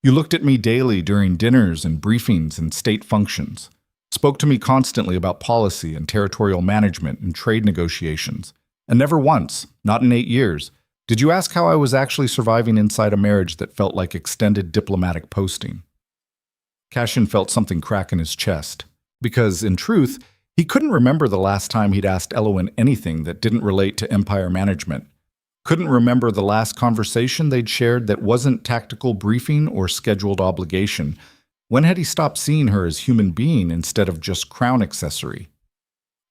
You looked at me daily during dinners and briefings and state functions, spoke to me constantly about policy and territorial management and trade negotiations, and never once, not in 8 years, did you ask how I was actually surviving inside a marriage that felt like extended diplomatic posting. Cassian felt something crack in his chest, because, in truth, he couldn't remember the last time he'd asked Elowin anything that didn't relate to empire management. Couldn't remember the last conversation they'd shared that wasn't tactical briefing or scheduled obligation. When had he stopped seeing her as human being instead of just crown accessory?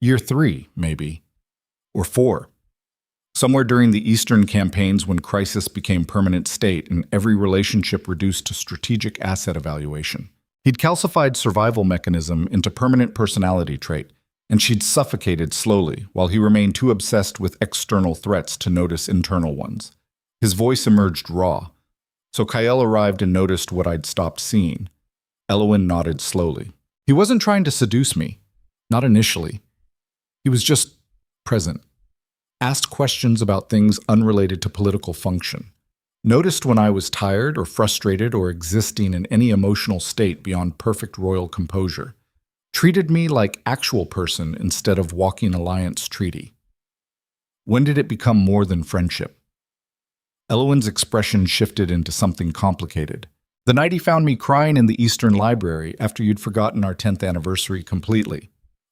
Year 3, maybe. Or 4. Somewhere during the Eastern campaigns when crisis became permanent state and every relationship reduced to strategic asset evaluation. He'd calcified survival mechanism into permanent personality trait, and she'd suffocated slowly while he remained too obsessed with external threats to notice internal ones. His voice emerged raw, so Kyle arrived and noticed what I'd stopped seeing. Elowin nodded slowly. He wasn't trying to seduce me. Not initially. He was just present. Asked questions about things unrelated to political function. Noticed when I was tired or frustrated or existing in any emotional state beyond perfect royal composure. Treated me like actual person instead of walking alliance treaty. When did it become more than friendship? Elowin's expression shifted into something complicated. The night he found me crying in the Eastern Library after you'd forgotten our 10th anniversary completely.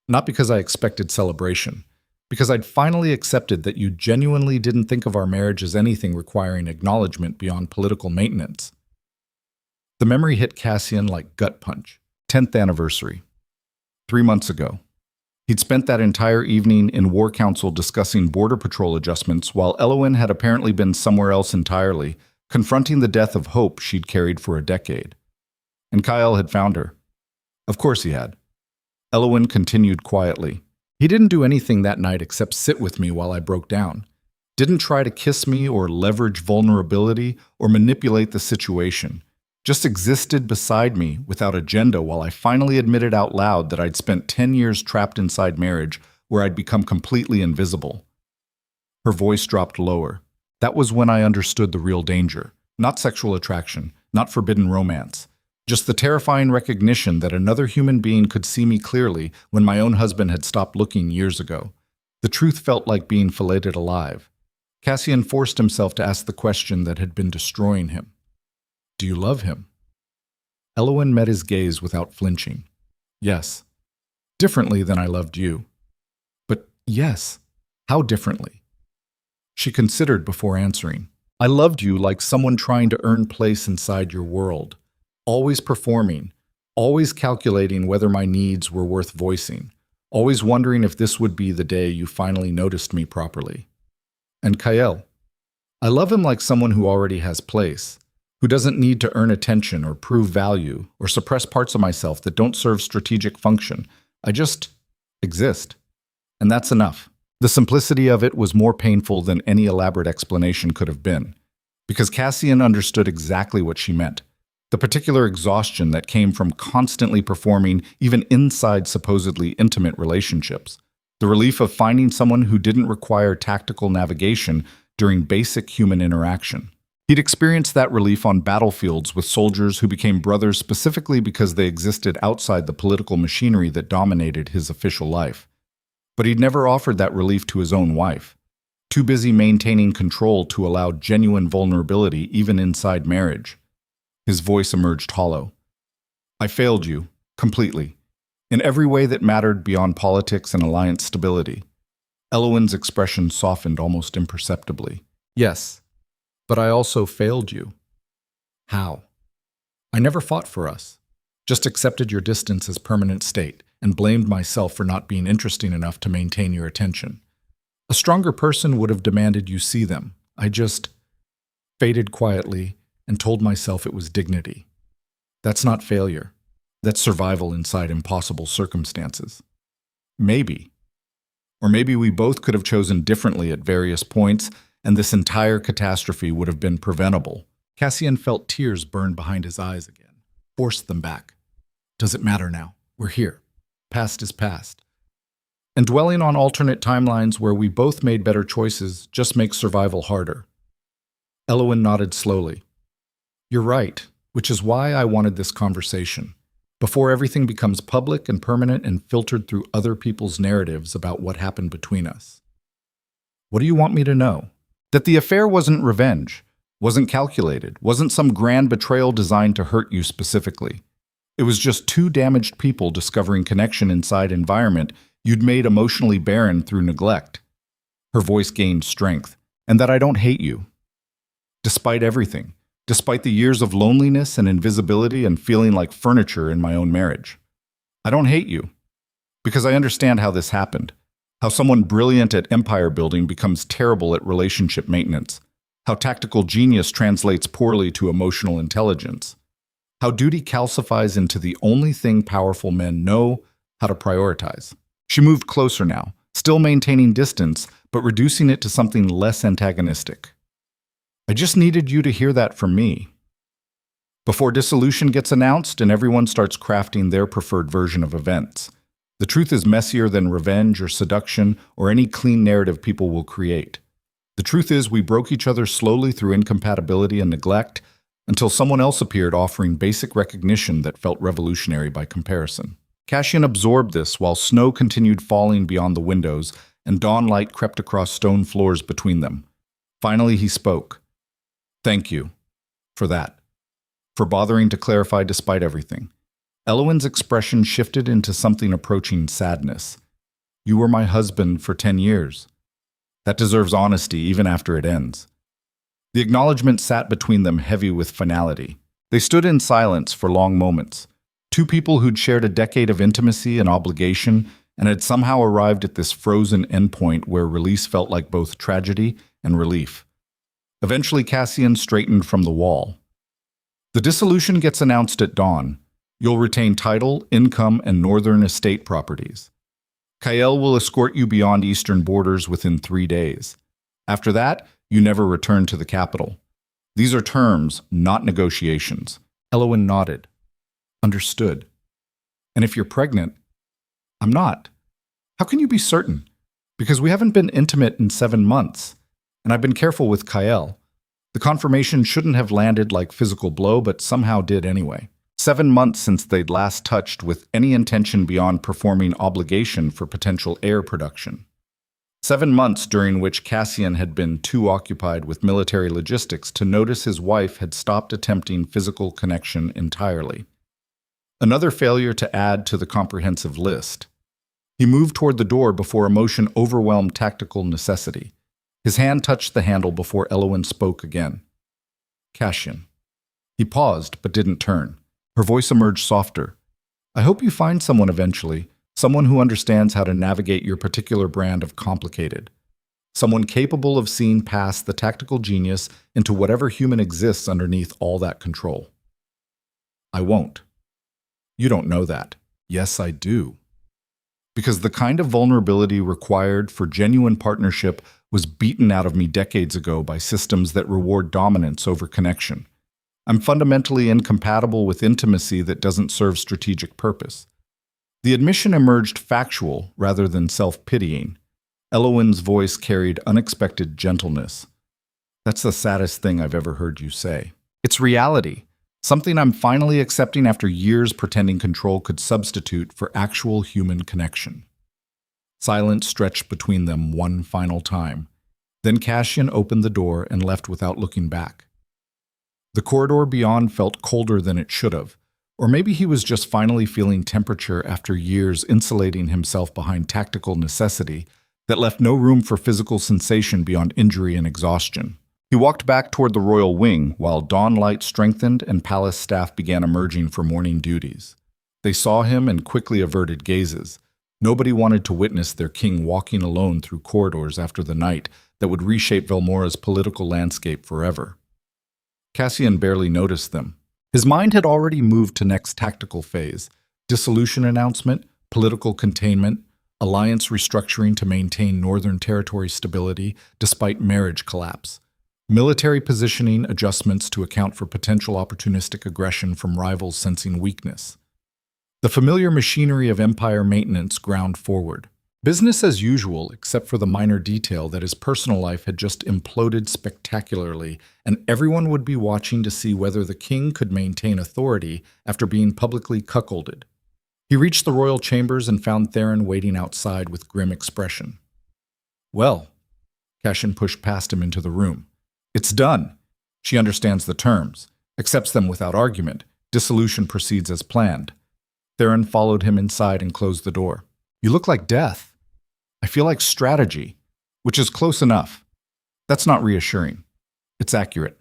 Not because I expected celebration, because I'd finally accepted that you genuinely didn't think of our marriage as anything requiring acknowledgement beyond political maintenance. The memory hit Cassian like gut punch. 10th anniversary. 3 months ago. He'd spent that entire evening in War Council discussing border patrol adjustments while Elowin had apparently been somewhere else entirely, confronting the death of hope she'd carried for a decade. And Kyle had found her. Of course he had. Elowin continued quietly. He didn't do anything that night except sit with me while I broke down. Didn't try to kiss me or leverage vulnerability or manipulate the situation. Just existed beside me without agenda while I finally admitted out loud that I'd spent 10 years trapped inside marriage where I'd become completely invisible. Her voice dropped lower. That was when I understood the real danger. Not sexual attraction, not forbidden romance. Just the terrifying recognition that another human being could see me clearly when my own husband had stopped looking years ago. The truth felt like being filleted alive. Cassian forced himself to ask the question that had been destroying him. Do you love him? Elowin met his gaze without flinching. Yes. Differently than I loved you. But yes, how differently? She considered before answering. I loved you like someone trying to earn place inside your world. Always performing, always calculating whether my needs were worth voicing, always wondering if this would be the day you finally noticed me properly. And Kyle, I love him like someone who already has place, who doesn't need to earn attention or prove value or suppress parts of myself that don't serve strategic function. I just exist. And that's enough. The simplicity of it was more painful than any elaborate explanation could have been, because Cassian understood exactly what she meant. The particular exhaustion that came from constantly performing even inside supposedly intimate relationships. The relief of finding someone who didn't require tactical navigation during basic human interaction. He'd experienced that relief on battlefields with soldiers who became brothers specifically because they existed outside the political machinery that dominated his official life. But he'd never offered that relief to his own wife. Too busy maintaining control to allow genuine vulnerability even inside marriage. His voice emerged hollow. I failed you, completely, in every way that mattered beyond politics and alliance stability. Elowin's expression softened almost imperceptibly. Yes, but I also failed you. How? I never fought for us, just accepted your distance as permanent state and blamed myself for not being interesting enough to maintain your attention. A stronger person would have demanded you see them. I just faded quietly and told myself it was dignity. That's not failure. That's survival inside impossible circumstances. Maybe. Or maybe we both could have chosen differently at various points, and this entire catastrophe would have been preventable. Cassian felt tears burn behind his eyes again. Forced them back. Does it matter now? We're here. Past is past. And dwelling on alternate timelines where we both made better choices just makes survival harder. Elowin nodded slowly. You're right. which is why I wanted this conversation. Before everything becomes public and permanent and filtered through other people's narratives about what happened between us. What do you want me to know? That the affair wasn't revenge, wasn't calculated, wasn't some grand betrayal designed to hurt you specifically. It was just two damaged people discovering connection inside environment you'd made emotionally barren through neglect. Her voice gained strength, and that I don't hate you. Despite everything, despite the years of loneliness and invisibility and feeling like furniture in my own marriage. I don't hate you, because I understand how this happened, how someone brilliant at empire building becomes terrible at relationship maintenance, how tactical genius translates poorly to emotional intelligence, how duty calcifies into the only thing powerful men know how to prioritize. She moved closer now, still maintaining distance, but reducing it to something less antagonistic. I just needed you to hear that from me. Before dissolution gets announced and everyone starts crafting their preferred version of events, the truth is messier than revenge or seduction or any clean narrative people will create. The truth is we broke each other slowly through incompatibility and neglect until someone else appeared offering basic recognition that felt revolutionary by comparison. Cassian absorbed this while snow continued falling beyond the windows and dawn light crept across stone floors between them. Finally he spoke. Thank you for that, for bothering to clarify despite everything. Elowin's expression shifted into something approaching sadness. You were my husband for 10 years. That deserves honesty even after it ends. The acknowledgement sat between them heavy with finality. They stood in silence for long moments. Two people who'd shared a decade of intimacy and obligation and had somehow arrived at this frozen endpoint where release felt like both tragedy and relief. Eventually, Cassian straightened from the wall. The dissolution gets announced at dawn. You'll retain title, income, and northern estate properties. Kael will escort you beyond eastern borders within 3 days. After that, you never return to the capital. These are terms, not negotiations. Elowin nodded. Understood. And if you're pregnant, I'm not. How can you be certain? Because we haven't been intimate in 7 months. And I've been careful with Kael. The confirmation shouldn't have landed like physical blow, but somehow did anyway. 7 months since they'd last touched with any intention beyond performing obligation for potential heir production. 7 months during which Cassian had been too occupied with military logistics to notice his wife had stopped attempting physical connection entirely. Another failure to add to the comprehensive list. He moved toward the door before emotion overwhelmed tactical necessity. His hand touched the handle before Elowin spoke again. Cassian. He paused, but didn't turn. Her voice emerged softer. I hope you find someone eventually, someone who understands how to navigate your particular brand of complicated. Someone capable of seeing past the tactical genius into whatever human exists underneath all that control. I won't. You don't know that. Yes, I do. Because the kind of vulnerability required for genuine partnership was beaten out of me decades ago by systems that reward dominance over connection. I'm fundamentally incompatible with intimacy that doesn't serve strategic purpose. The admission emerged factual rather than self-pitying. Elowin's voice carried unexpected gentleness. That's the saddest thing I've ever heard you say. It's reality. Something I'm finally accepting after years pretending control could substitute for actual human connection. Silence stretched between them one final time. Then Cassian opened the door and left without looking back. The corridor beyond felt colder than it should have, or maybe he was just finally feeling temperature after years insulating himself behind tactical necessity that left no room for physical sensation beyond injury and exhaustion. He walked back toward the royal wing while dawn light strengthened and palace staff began emerging for morning duties. They saw him and quickly averted gazes. Nobody wanted to witness their king walking alone through corridors after the night that would reshape Velmora's political landscape forever. Cassian barely noticed them. His mind had already moved to next tactical phase: dissolution announcement, political containment, alliance restructuring to maintain northern territory stability despite marriage collapse, military positioning adjustments to account for potential opportunistic aggression from rivals sensing weakness. The familiar machinery of empire maintenance ground forward. Business as usual, except for the minor detail that his personal life had just imploded spectacularly, and everyone would be watching to see whether the king could maintain authority after being publicly cuckolded. He reached the royal chambers and found Theron waiting outside with grim expression. "Well," Cashin pushed past him into the room. "It's done. She understands the terms, accepts them without argument. Dissolution proceeds as planned." Theron followed him inside and closed the door. "You look like death." "I feel like strategy, which is close enough." "That's not reassuring. It's accurate."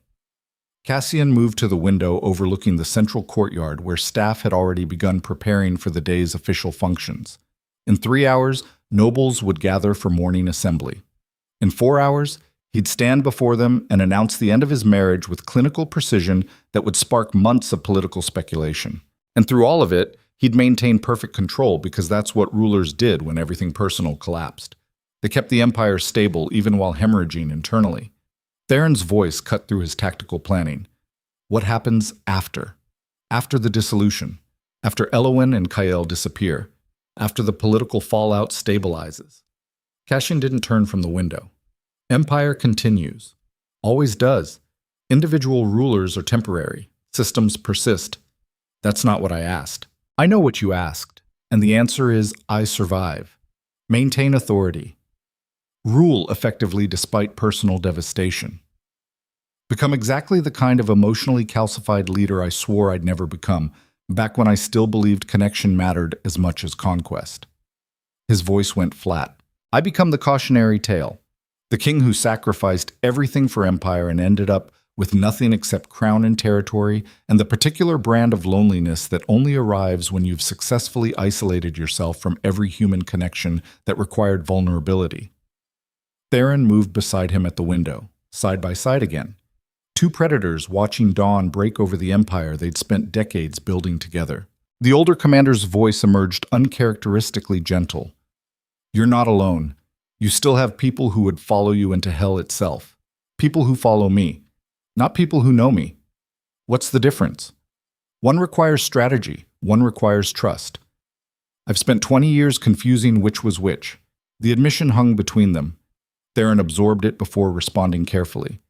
Cassian moved to the window overlooking the central courtyard where staff had already begun preparing for the day's official functions. In 3 hours, nobles would gather for morning assembly. In 4 hours, he'd stand before them and announce the end of his marriage with clinical precision that would spark months of political speculation. And through all of it, he'd maintain perfect control because that's what rulers did when everything personal collapsed. They kept the empire stable even while hemorrhaging internally. Theron's voice cut through his tactical planning. What happens after? After the dissolution? After Elowyn and Kael disappear? After the political fallout stabilizes? Cashin didn't turn from the window. Empire continues. Always does. Individual rulers are temporary. Systems persist. That's not what I asked. I know what you asked, and the answer is I survive. Maintain authority. Rule effectively despite personal devastation. Become exactly the kind of emotionally calcified leader I swore I'd never become, back when I still believed connection mattered as much as conquest. His voice went flat. I become the cautionary tale. The king who sacrificed everything for empire and ended up with nothing except crown and territory, and the particular brand of loneliness that only arrives when you've successfully isolated yourself from every human connection that required vulnerability. Theron moved beside him at the window, side by side again. Two predators watching dawn break over the empire they'd spent decades building together. The older commander's voice emerged uncharacteristically gentle. "You're not alone. You still have people who would follow you into hell itself. People who follow me. Not people who know me. What's the difference? One requires strategy, one requires trust. I've spent 20 years confusing which was which. The admission hung between them. Theron absorbed it before responding carefully.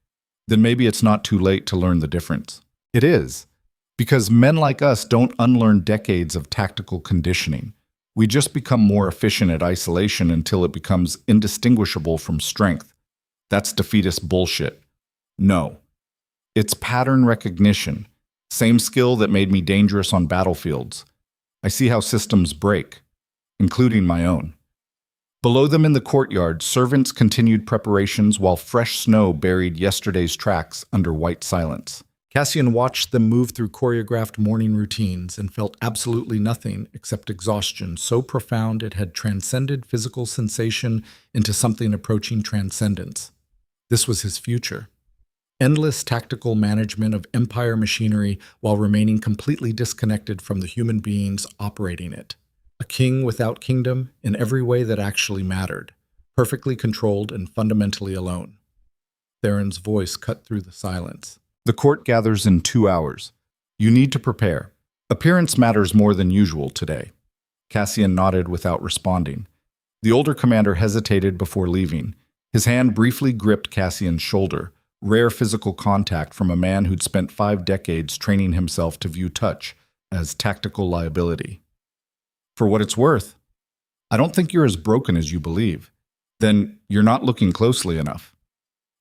Then maybe it's not too late to learn the difference. It is, because men like us don't unlearn decades of tactical conditioning. We just become more efficient at isolation until it becomes indistinguishable from strength. That's defeatist bullshit. No. It's pattern recognition, same skill that made me dangerous on battlefields. I see how systems break, including my own. Below them in the courtyard, servants continued preparations while fresh snow buried yesterday's tracks under white silence. Cassian watched them move through choreographed morning routines and felt absolutely nothing except exhaustion so profound it had transcended physical sensation into something approaching transcendence. This was his future. Endless tactical management of empire machinery while remaining completely disconnected from the human beings operating it. A king without kingdom in every way that actually mattered, perfectly controlled and fundamentally alone. Theron's voice cut through the silence. The court gathers in 2 hours. You need to prepare. Appearance matters more than usual today. Cassian nodded without responding. The older commander hesitated before leaving. His hand briefly gripped Cassian's shoulder, rare physical contact from a man who'd spent 5 decades training himself to view touch as tactical liability. For what it's worth, I don't think you're as broken as you believe. Then you're not looking closely enough.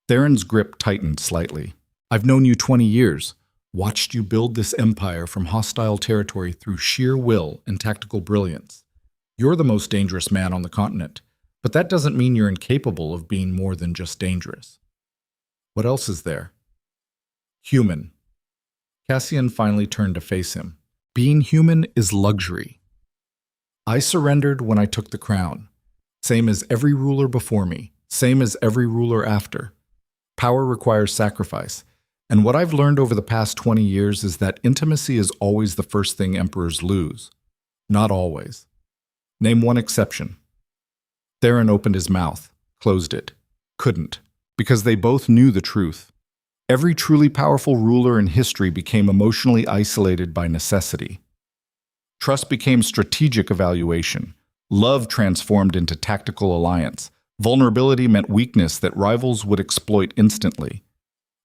Theron's grip tightened slightly. I've known you 20 years, watched you build this empire from hostile territory through sheer will and tactical brilliance. You're the most dangerous man on the continent, but that doesn't mean you're incapable of being more than just dangerous. What else is there? Human. Cassian finally turned to face him. Being human is luxury. I surrendered when I took the crown. Same as every ruler before me. Same as every ruler after. Power requires sacrifice. And what I've learned over the past 20 years is that intimacy is always the first thing emperors lose. Not always. Name one exception. Theron opened his mouth, closed it. Couldn't. Because they both knew the truth. Every truly powerful ruler in history became emotionally isolated by necessity. Trust became strategic evaluation. Love transformed into tactical alliance. Vulnerability meant weakness that rivals would exploit instantly.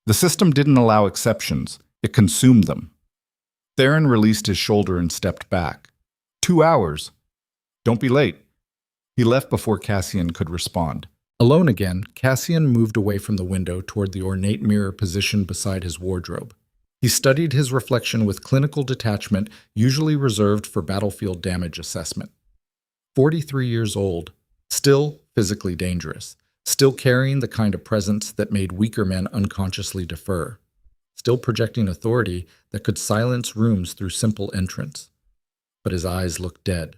The system didn't allow exceptions, it consumed them. Theron released his shoulder and stepped back. 2 hours. Don't be late. He left before Cassian could respond. Alone again, Cassian moved away from the window toward the ornate mirror positioned beside his wardrobe. He studied his reflection with clinical detachment usually reserved for battlefield damage assessment. 43 years old, still physically dangerous, still carrying the kind of presence that made weaker men unconsciously defer, still projecting authority that could silence rooms through simple entrance. But his eyes looked dead,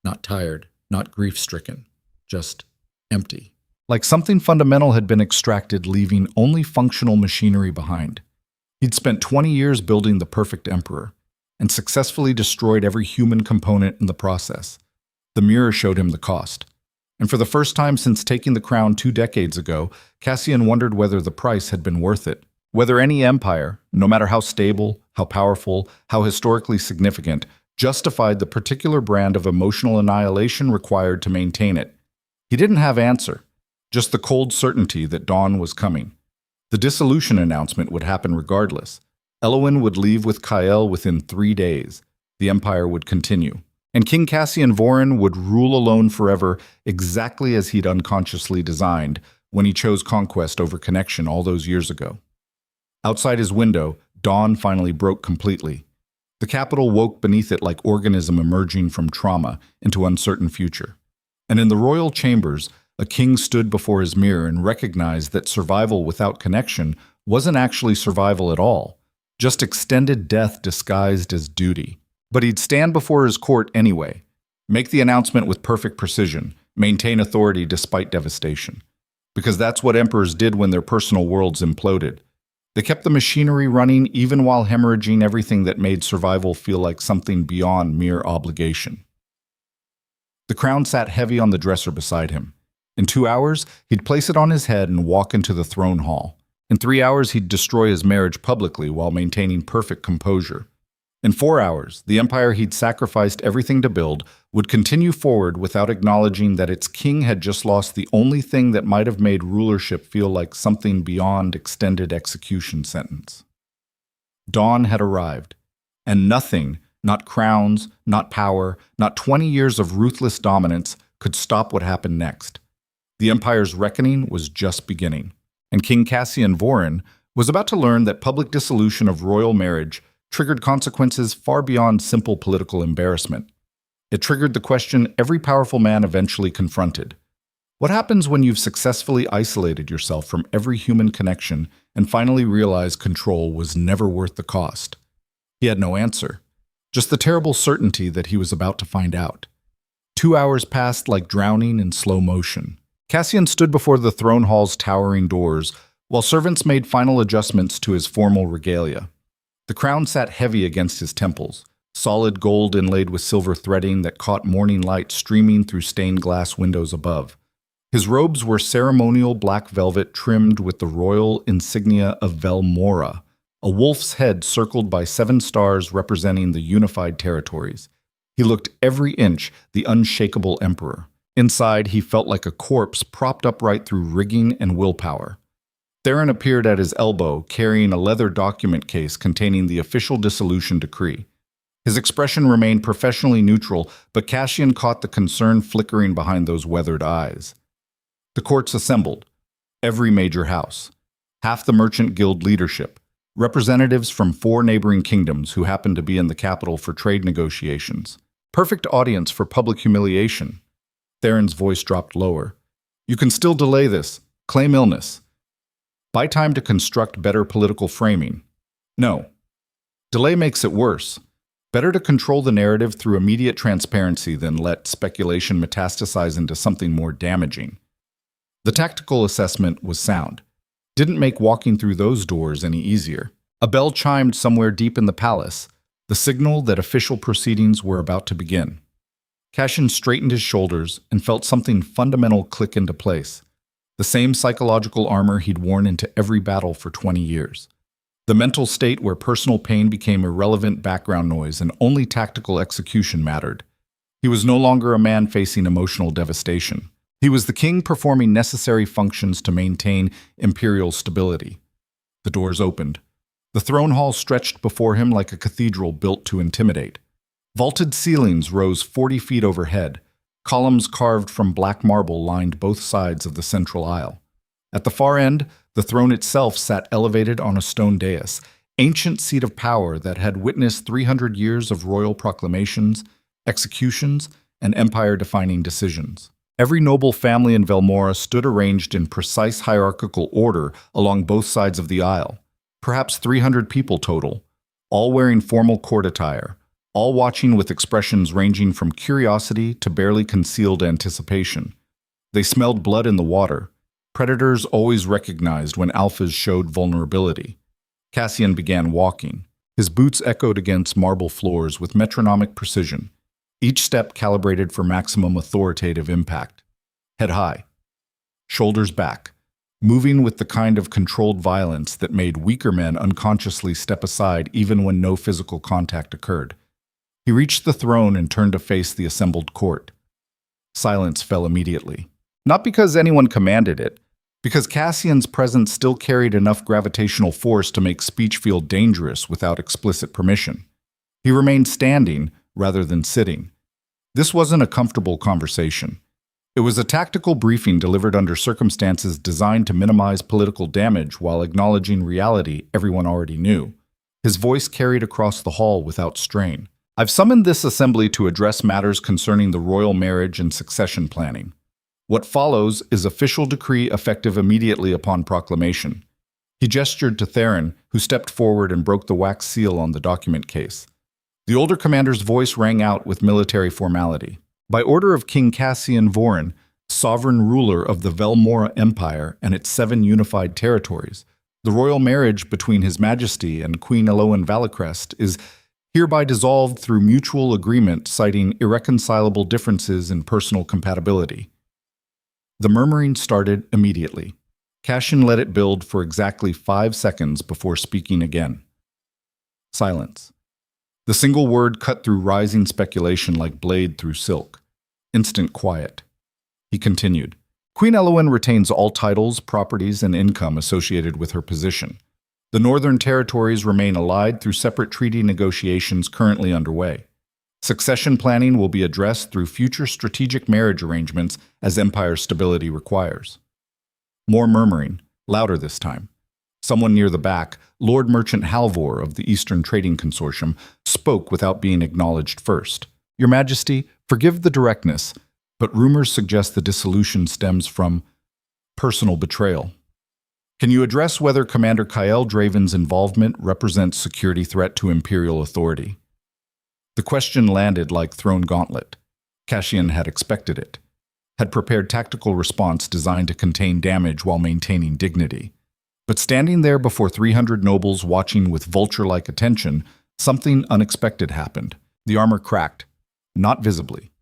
not tired, not grief-stricken, just empty. Like something fundamental had been extracted, leaving only functional machinery behind. He'd spent 20 years building the perfect emperor, and successfully destroyed every human component in the process. The mirror showed him the cost. And for the first time since taking the crown 2 decades ago, Cassian wondered whether the price had been worth it. Whether any empire, no matter how stable, how powerful, how historically significant, justified the particular brand of emotional annihilation required to maintain it. He didn't have answer, just the cold certainty that dawn was coming. The dissolution announcement would happen regardless. Elowyn would leave with Kael within 3 days. The empire would continue. And King Cassian Voren would rule alone forever, exactly as he'd unconsciously designed when he chose conquest over connection all those years ago. Outside his window, dawn finally broke completely. The capital woke beneath it like organism emerging from trauma into uncertain future. And in the royal chambers, a king stood before his mirror and recognized that survival without connection wasn't actually survival at all, just extended death disguised as duty. But he'd stand before his court anyway, make the announcement with perfect precision, maintain authority despite devastation. Because that's what emperors did when their personal worlds imploded. They kept the machinery running even while hemorrhaging everything that made survival feel like something beyond mere obligation. The crown sat heavy on the dresser beside him. In 2 hours, he'd place it on his head and walk into the throne hall. In 3 hours, he'd destroy his marriage publicly while maintaining perfect composure. In 4 hours, the empire he'd sacrificed everything to build would continue forward without acknowledging that its king had just lost the only thing that might have made rulership feel like something beyond extended execution sentence. Dawn had arrived, and nothing, not crowns, not power, not 20 years of ruthless dominance, could stop what happened next. The empire's reckoning was just beginning, and King Cassian Voren was about to learn that public dissolution of royal marriage triggered consequences far beyond simple political embarrassment. It triggered the question every powerful man eventually confronted. What happens when you've successfully isolated yourself from every human connection and finally realized control was never worth the cost? He had no answer, just the terrible certainty that he was about to find out. 2 hours passed like drowning in slow motion. Cassian stood before the throne hall's towering doors while servants made final adjustments to his formal regalia. The crown sat heavy against his temples, solid gold inlaid with silver threading that caught morning light streaming through stained glass windows above. His robes were ceremonial black velvet trimmed with the royal insignia of Velmora, a wolf's head circled by 7 stars representing the unified territories. He looked every inch the unshakable emperor. Inside, he felt like a corpse propped upright through rigging and willpower. Theron appeared at his elbow, carrying a leather document case containing the official dissolution decree. His expression remained professionally neutral, but Cassian caught the concern flickering behind those weathered eyes. The courts assembled, every major house, half the merchant guild leadership, representatives from 4 neighboring kingdoms who happened to be in the capital for trade negotiations. Perfect audience for public humiliation. Theron's voice dropped lower. You can still delay this. Claim illness. Buy time to construct better political framing. No. Delay makes it worse. Better to control the narrative through immediate transparency than let speculation metastasize into something more damaging. The tactical assessment was sound. Didn't make walking through those doors any easier. A bell chimed somewhere deep in the palace, the signal that official proceedings were about to begin. Cassian straightened his shoulders and felt something fundamental click into place. The same psychological armor he'd worn into every battle for 20 years. The mental state where personal pain became irrelevant background noise and only tactical execution mattered. He was no longer a man facing emotional devastation. He was the king performing necessary functions to maintain imperial stability. The doors opened. The throne hall stretched before him like a cathedral built to intimidate. Vaulted ceilings rose 40 feet overhead. Columns carved from black marble lined both sides of the central aisle. At the far end, the throne itself sat elevated on a stone dais, ancient seat of power that had witnessed 300 years of royal proclamations, executions, and empire-defining decisions. Every noble family in Velmora stood arranged in precise hierarchical order along both sides of the aisle, perhaps 300 people total, all wearing formal court attire, all watching with expressions ranging from curiosity to barely concealed anticipation. They smelled blood in the water. Predators always recognized when alphas showed vulnerability. Cassian began walking. His boots echoed against marble floors with metronomic precision, each step calibrated for maximum authoritative impact. Head high, shoulders back, moving with the kind of controlled violence that made weaker men unconsciously step aside even when no physical contact occurred. He reached the throne and turned to face the assembled court. Silence fell immediately. Not because anyone commanded it, because Cassian's presence still carried enough gravitational force to make speech feel dangerous without explicit permission. He remained standing rather than sitting. This wasn't a comfortable conversation. It was a tactical briefing delivered under circumstances designed to minimize political damage while acknowledging reality everyone already knew. His voice carried across the hall without strain. I've summoned this assembly to address matters concerning the royal marriage and succession planning. What follows is official decree effective immediately upon proclamation. He gestured to Theron, who stepped forward and broke the wax seal on the document case. The older commander's voice rang out with military formality. By order of King Draven Thorne, sovereign ruler of the Velmora Empire and its 7 unified territories, the royal marriage between His Majesty and Queen Elowen Valicrest is hereby dissolved through mutual agreement citing irreconcilable differences in personal compatibility. The murmuring started immediately. Cassian let it build for exactly 5 seconds before speaking again. Silence. The single word cut through rising speculation like blade through silk. Instant quiet. He continued. Queen Elowen retains all titles, properties, and income associated with her position. The Northern Territories remain allied through separate treaty negotiations currently underway. Succession planning will be addressed through future strategic marriage arrangements as empire stability requires. More murmuring, louder this time. Someone near the back, Lord Merchant Halvor of the Eastern Trading Consortium, spoke without being acknowledged first. Your Majesty, forgive the directness, but rumors suggest the dissolution stems from personal betrayal. Can you address whether Commander King Draven's involvement represents security threat to imperial authority? The question landed like thrown gauntlet. Cassian had expected it, had prepared tactical response designed to contain damage while maintaining dignity. But standing there before 300 nobles watching with vulture-like attention, something unexpected happened. The armor cracked, not visibly.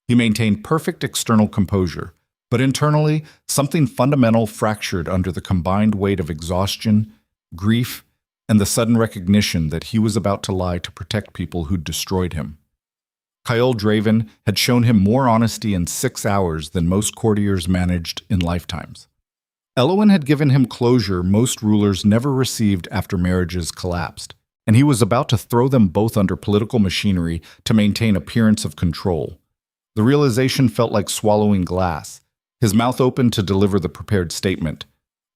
He maintained perfect external composure, but internally, something fundamental fractured under the combined weight of exhaustion, grief, and the sudden recognition that he was about to lie to protect people who'd destroyed him. King Draven had shown him more honesty in 6 hours than most courtiers managed in lifetimes. Elowen had given him closure most rulers never received after marriages collapsed, and he was about to throw them both under political machinery to maintain appearance of control. The realization felt like swallowing glass. His mouth opened to deliver the prepared statement.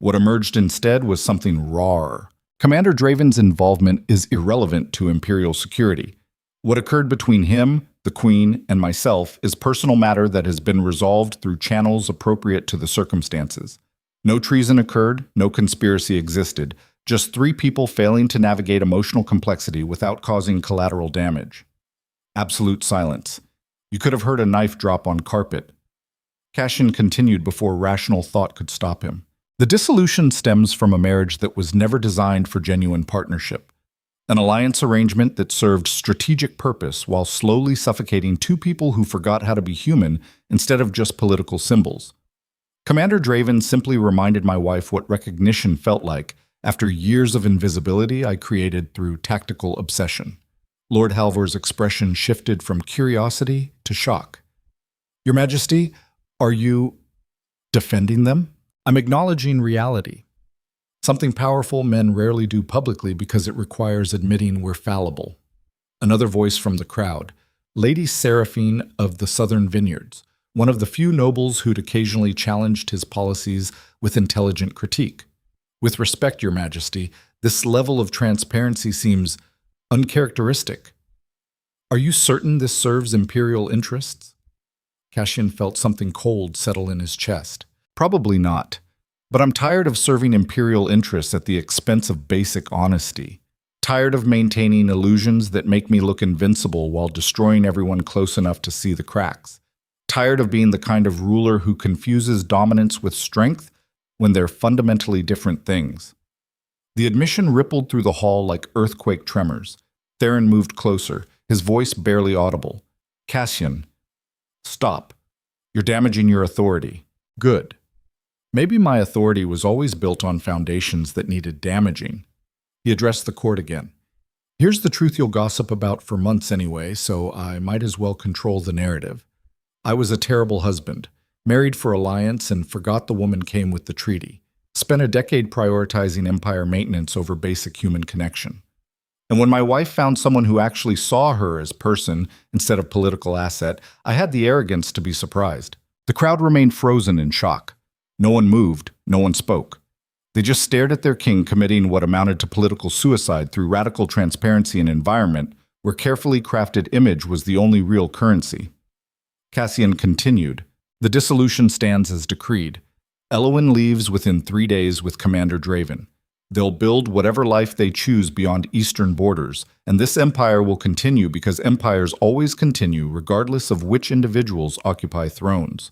What emerged instead was something rawer. Commander Draven's involvement is irrelevant to imperial security. What occurred between him, the Queen, and myself is personal matter that has been resolved through channels appropriate to the circumstances. No treason occurred, no conspiracy existed, just 3 people failing to navigate emotional complexity without causing collateral damage. Absolute silence. You could have heard a knife drop on carpet. Cassian continued before rational thought could stop him. The dissolution stems from a marriage that was never designed for genuine partnership. An alliance arrangement that served strategic purpose while slowly suffocating 2 people who forgot how to be human instead of just political symbols. Commander Draven simply reminded my wife what recognition felt like after years of invisibility I created through tactical obsession. Lord Halvor's expression shifted from curiosity to shock. Your Majesty, are you defending them? I'm acknowledging reality. Something powerful men rarely do publicly because it requires admitting we're fallible. Another voice from the crowd. Lady Seraphina of the Southern Vineyards, one of the few nobles who'd occasionally challenged his policies with intelligent critique. With respect, Your Majesty, this level of transparency seems uncharacteristic. Are you certain this serves imperial interests? Cassian felt something cold settle in his chest. Probably not, but I'm tired of serving imperial interests at the expense of basic honesty. Tired of maintaining illusions that make me look invincible while destroying everyone close enough to see the cracks. Tired of being the kind of ruler who confuses dominance with strength when they're fundamentally different things. The admission rippled through the hall like earthquake tremors. Theron moved closer, his voice barely audible. Cassian, stop. You're damaging your authority. Good. Maybe my authority was always built on foundations that needed damaging. He addressed the court again. Here's the truth you'll gossip about for months anyway, so I might as well control the narrative. I was a terrible husband, married for alliance and forgot the woman came with the treaty. Spent a decade prioritizing empire maintenance over basic human connection. And when my wife found someone who actually saw her as person instead of political asset, I had the arrogance to be surprised. The crowd remained frozen in shock. No one moved, no one spoke. They just stared at their king committing what amounted to political suicide through radical transparency in an environment where carefully crafted image was the only real currency. Cassian continued, the dissolution stands as decreed. Elowyn leaves within 3 days with Commander Draven. They'll build whatever life they choose beyond eastern borders, and this empire will continue because empires always continue regardless of which individuals occupy thrones.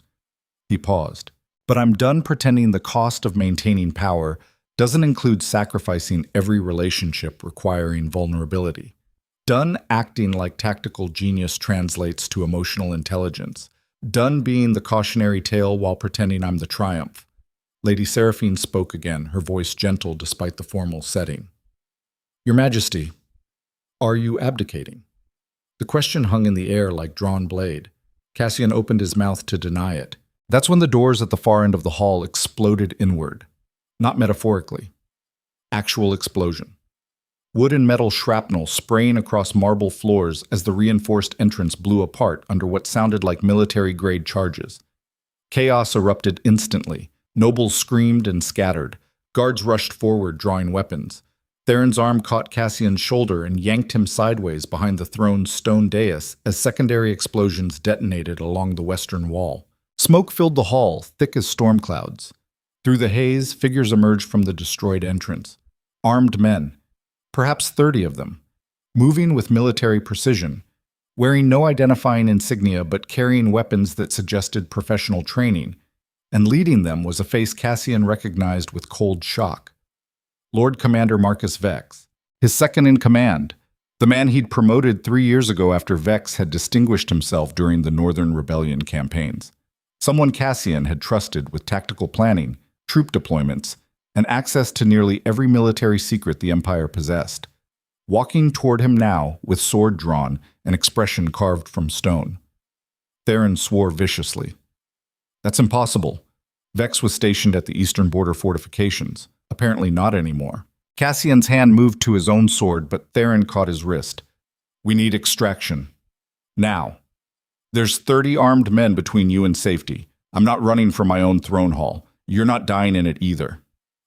He paused. But I'm done pretending the cost of maintaining power doesn't include sacrificing every relationship requiring vulnerability. Done acting like tactical genius translates to emotional intelligence. Done being the cautionary tale while pretending I'm the triumph. Lady Seraphina spoke again, her voice gentle despite the formal setting. Your Majesty, are you abdicating? The question hung in the air like drawn blade. Cassian opened his mouth to deny it. That's when the doors at the far end of the hall exploded inward. Not metaphorically. Actual explosion. Wood and metal shrapnel spraying across marble floors as the reinforced entrance blew apart under what sounded like military-grade charges. Chaos erupted instantly. Nobles screamed and scattered. Guards rushed forward, drawing weapons. Theron's arm caught Cassian's shoulder and yanked him sideways behind the throne's stone dais as secondary explosions detonated along the western wall. Smoke filled the hall, thick as storm clouds. Through the haze, figures emerged from the destroyed entrance. Armed men, perhaps 30 of them, moving with military precision, wearing no identifying insignia but carrying weapons that suggested professional training, and leading them was a face Cassian recognized with cold shock. Lord Commander Marcus Vex, his second-in-command, the man he'd promoted 3 years ago after Vex had distinguished himself during the Northern Rebellion campaigns. Someone Cassian had trusted with tactical planning, troop deployments, and access to nearly every military secret the Empire possessed. Walking toward him now, with sword drawn, an expression carved from stone. Theron swore viciously. That's impossible. Vex was stationed at the eastern border fortifications. Apparently not anymore. Cassian's hand moved to his own sword, but Theron caught his wrist. We need extraction. Now. There's 30 armed men between you and safety. I'm not running for my own throne hall. You're not dying in it either.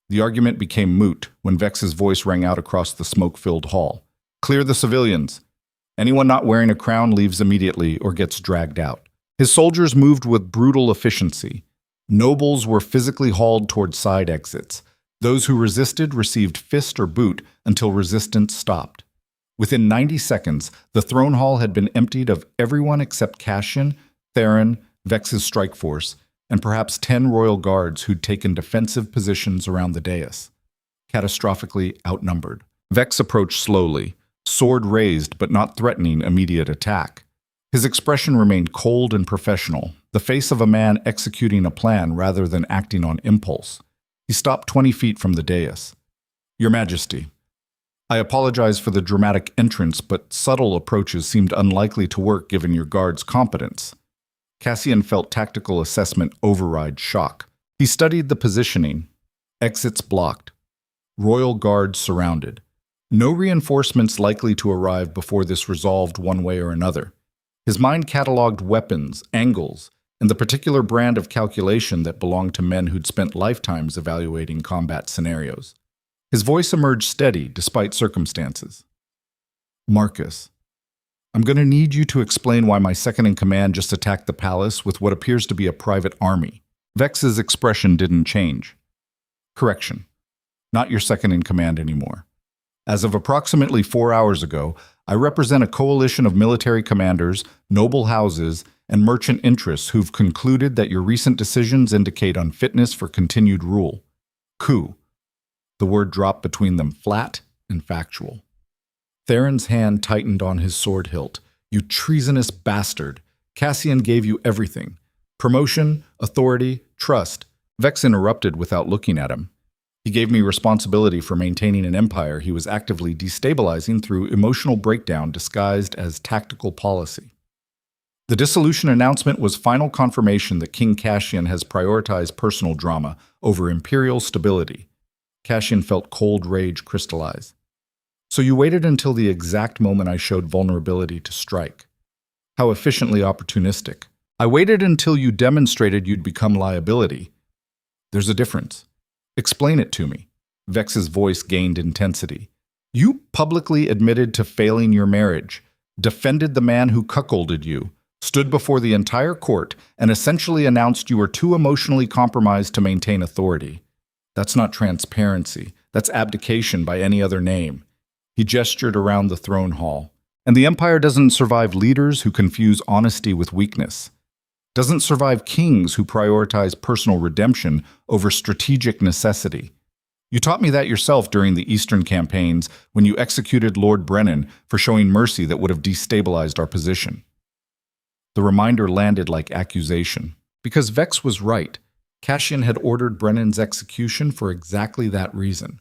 The argument became moot when Vex's voice rang out across the smoke-filled hall. Clear the civilians. Anyone not wearing a crown leaves immediately or gets dragged out. His soldiers moved with brutal efficiency. Nobles were physically hauled toward side exits. Those who resisted received fist or boot until resistance stopped. Within 90 seconds, the throne hall had been emptied of everyone except Cassian, Theron, Vex's strike force, and perhaps 10 royal guards who'd taken defensive positions around the dais. Catastrophically outnumbered. Vex approached slowly, sword raised but not threatening immediate attack. His expression remained cold and professional, the face of a man executing a plan rather than acting on impulse. He stopped 20 feet from the dais. Your Majesty, I apologize for the dramatic entrance, but subtle approaches seemed unlikely to work given your guard's competence. Cassian felt tactical assessment override shock. He studied the positioning. Exits blocked. Royal guards surrounded. No reinforcements likely to arrive before this resolved one way or another. His mind cataloged weapons, angles, and the particular brand of calculation that belonged to men who'd spent lifetimes evaluating combat scenarios. His voice emerged steady despite circumstances. Marcus, I'm going to need you to explain why my second-in-command just attacked the palace with what appears to be a private army. Vex's expression didn't change. Correction. Not your second-in-command anymore. As of approximately 4 hours ago, I represent a coalition of military commanders, noble houses, and merchant interests who've concluded that your recent decisions indicate unfitness for continued rule. Coup. The word dropped between them, flat and factual. Theron's hand tightened on his sword hilt. You treasonous bastard. Cassian gave you everything. Promotion, authority, trust. Vex interrupted without looking at him. He gave me responsibility for maintaining an empire he was actively destabilizing through emotional breakdown disguised as tactical policy. The dissolution announcement was final confirmation that King Cassian has prioritized personal drama over imperial stability. Cassian felt cold rage crystallize. So you waited until the exact moment I showed vulnerability to strike. How efficiently opportunistic. I waited until you demonstrated you'd become liability. There's a difference. Explain it to me. Vex's voice gained intensity. You publicly admitted to failing your marriage, defended the man who cuckolded you, stood before the entire court, and essentially announced you were too emotionally compromised to maintain authority. That's not transparency. That's abdication by any other name. He gestured around the throne hall. And the empire doesn't survive leaders who confuse honesty with weakness. Doesn't survive kings who prioritize personal redemption over strategic necessity. You taught me that yourself during the Eastern campaigns when you executed Lord Brennan for showing mercy that would have destabilized our position. The reminder landed like accusation. Because Vex was right. Cassian had ordered Brennan's execution for exactly that reason.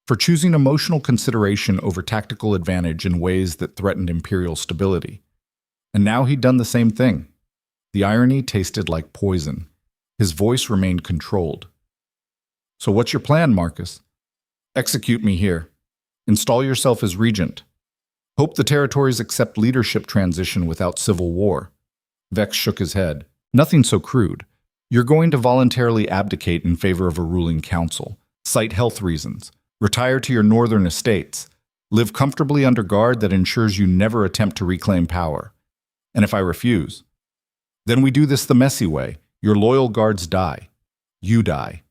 For choosing emotional consideration over tactical advantage in ways that threatened imperial stability. And now he'd done the same thing. The irony tasted like poison. His voice remained controlled. So what's your plan, Marcus? Execute me here. Install yourself as regent. Hope the territories accept leadership transition without civil war. Vex shook his head. Nothing so crude. You're going to voluntarily abdicate in favor of a ruling council, cite health reasons, retire to your northern estates, live comfortably under guard that ensures you never attempt to reclaim power. And if I refuse, then we do this the messy way. Your loyal guards die. You die.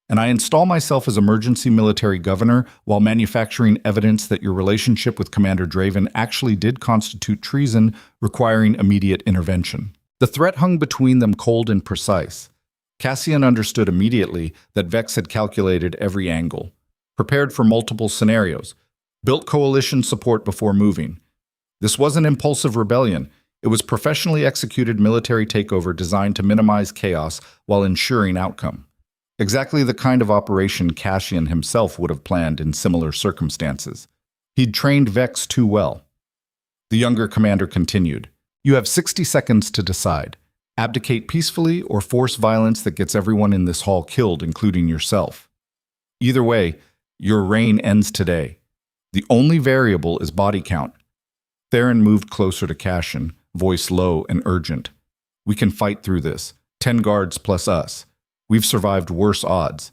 And I install myself as emergency military governor while manufacturing evidence that your relationship with Commander Draven actually did constitute treason requiring immediate intervention. The threat hung between them cold and precise. Cassian understood immediately that Vex had calculated every angle, prepared for multiple scenarios, built coalition support before moving. This wasn't impulsive rebellion. It was professionally executed military takeover designed to minimize chaos while ensuring outcome. Exactly the kind of operation Cassian himself would have planned in similar circumstances. He'd trained Vex too well. The younger commander continued. You have 60 seconds to decide. Abdicate peacefully or force violence that gets everyone in this hall killed, including yourself. Either way, your reign ends today. The only variable is body count. Theron moved closer to Cassian, voice low and urgent. We can fight through this. 10 guards plus us. We've survived worse odds.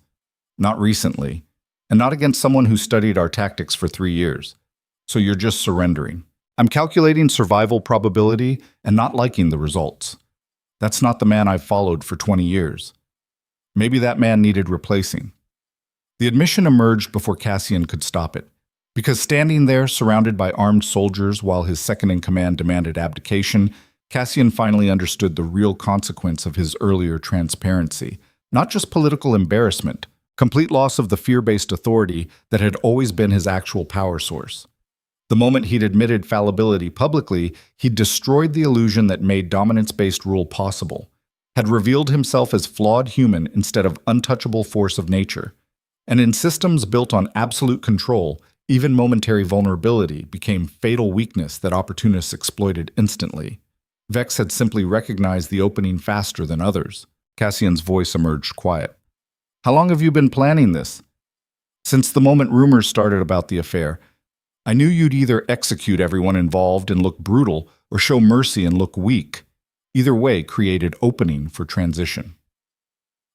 Not recently, and not against someone who studied our tactics for 3 years. So you're just surrendering. I'm calculating survival probability and not liking the results. That's not the man I've followed for 20 years. Maybe that man needed replacing. The admission emerged before Cassian could stop it. Because standing there, surrounded by armed soldiers while his second-in-command demanded abdication, Cassian finally understood the real consequence of his earlier transparency. Not just political embarrassment, complete loss of the fear-based authority that had always been his actual power source. The moment he'd admitted fallibility publicly, he'd destroyed the illusion that made dominance-based rule possible, had revealed himself as flawed human instead of untouchable force of nature. And in systems built on absolute control, Even momentary vulnerability became fatal weakness that opportunists exploited instantly. Vex had simply recognized the opening faster than others. Cassian's voice emerged quiet. "How long have you been planning this?" "Since the moment rumors started about the affair. I knew you'd either execute everyone involved and look brutal, or show mercy and look weak. Either way created opening for transition.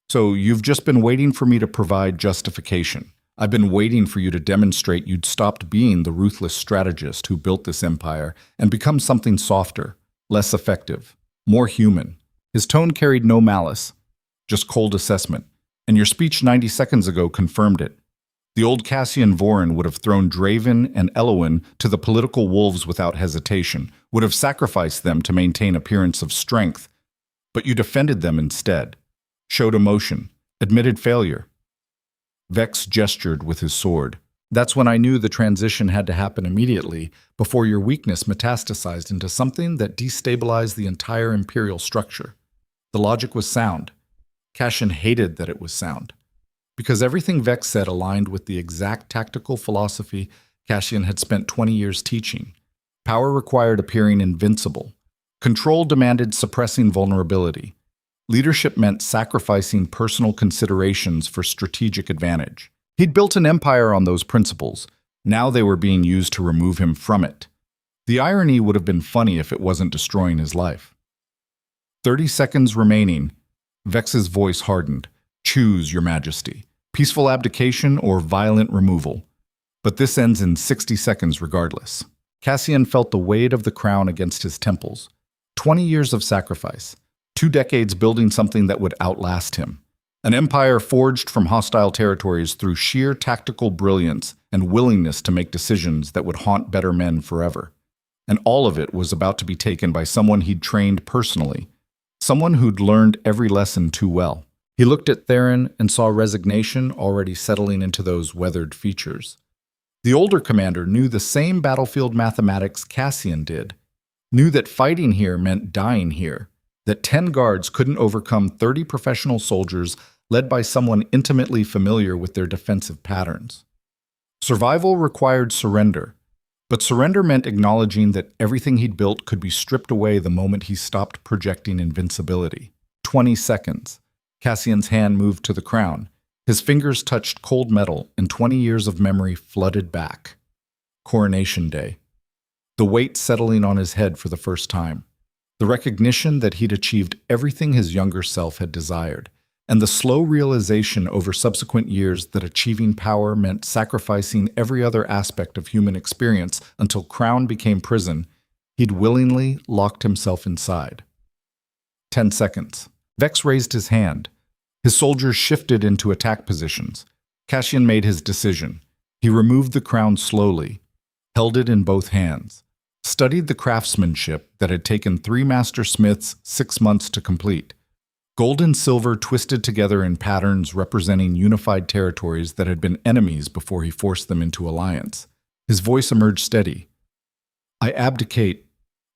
So you've just been waiting for me to provide justification. I've been waiting for you to demonstrate you'd stopped being the ruthless strategist who built this empire and become something softer, less effective, more human." His tone carried no malice, just cold assessment, and your speech 90 seconds ago confirmed it. The old Cassian Voren would have thrown Draven and Elowin to the political wolves without hesitation, would have sacrificed them to maintain appearance of strength, but you defended them instead, showed emotion, admitted failure. Vex gestured with his sword. "That's when I knew the transition had to happen immediately, before your weakness metastasized into something that destabilized the entire imperial structure. The logic was sound. Cassian hated that it was sound, because everything Vex said aligned with the exact tactical philosophy Cassian had spent 20 years teaching. Power required appearing invincible. Control demanded suppressing vulnerability. Leadership meant sacrificing personal considerations for strategic advantage. He'd built an empire on those principles. Now they were being used to remove him from it. The irony would have been funny if it wasn't destroying his life. 30 seconds remaining. Vex's voice hardened. "Choose, Your Majesty. Peaceful abdication or violent removal. But this ends in 60 seconds regardless." Cassian felt the weight of the crown against his temples. 20 years of sacrifice. 2 decades building something that would outlast him. An empire forged from hostile territories through sheer tactical brilliance and willingness to make decisions that would haunt better men forever. And all of it was about to be taken by someone he'd trained personally, someone who'd learned every lesson too well. He looked at Theron and saw resignation already settling into those weathered features. The older commander knew the same battlefield mathematics Cassian did, knew that fighting here meant dying here, that 10 guards couldn't overcome 30 professional soldiers led by someone intimately familiar with their defensive patterns. Survival required surrender, but surrender meant acknowledging that everything he'd built could be stripped away the moment he stopped projecting invincibility. 20 seconds. Cassian's hand moved to the crown. His fingers touched cold metal, and 20 years of memory flooded back. Coronation Day. The weight settling on his head for the first time. The recognition that he'd achieved everything his younger self had desired, and the slow realization over subsequent years that achieving power meant sacrificing every other aspect of human experience until crown became prison, he'd willingly locked himself inside. 10 seconds. Vex raised his hand. His soldiers shifted into attack positions. Cassian made his decision. He removed the crown slowly, held it in both hands, studied the craftsmanship that had taken 3 master smiths 6 months to complete. Gold and silver twisted together in patterns representing unified territories that had been enemies before he forced them into alliance. His voice emerged steady. "I abdicate."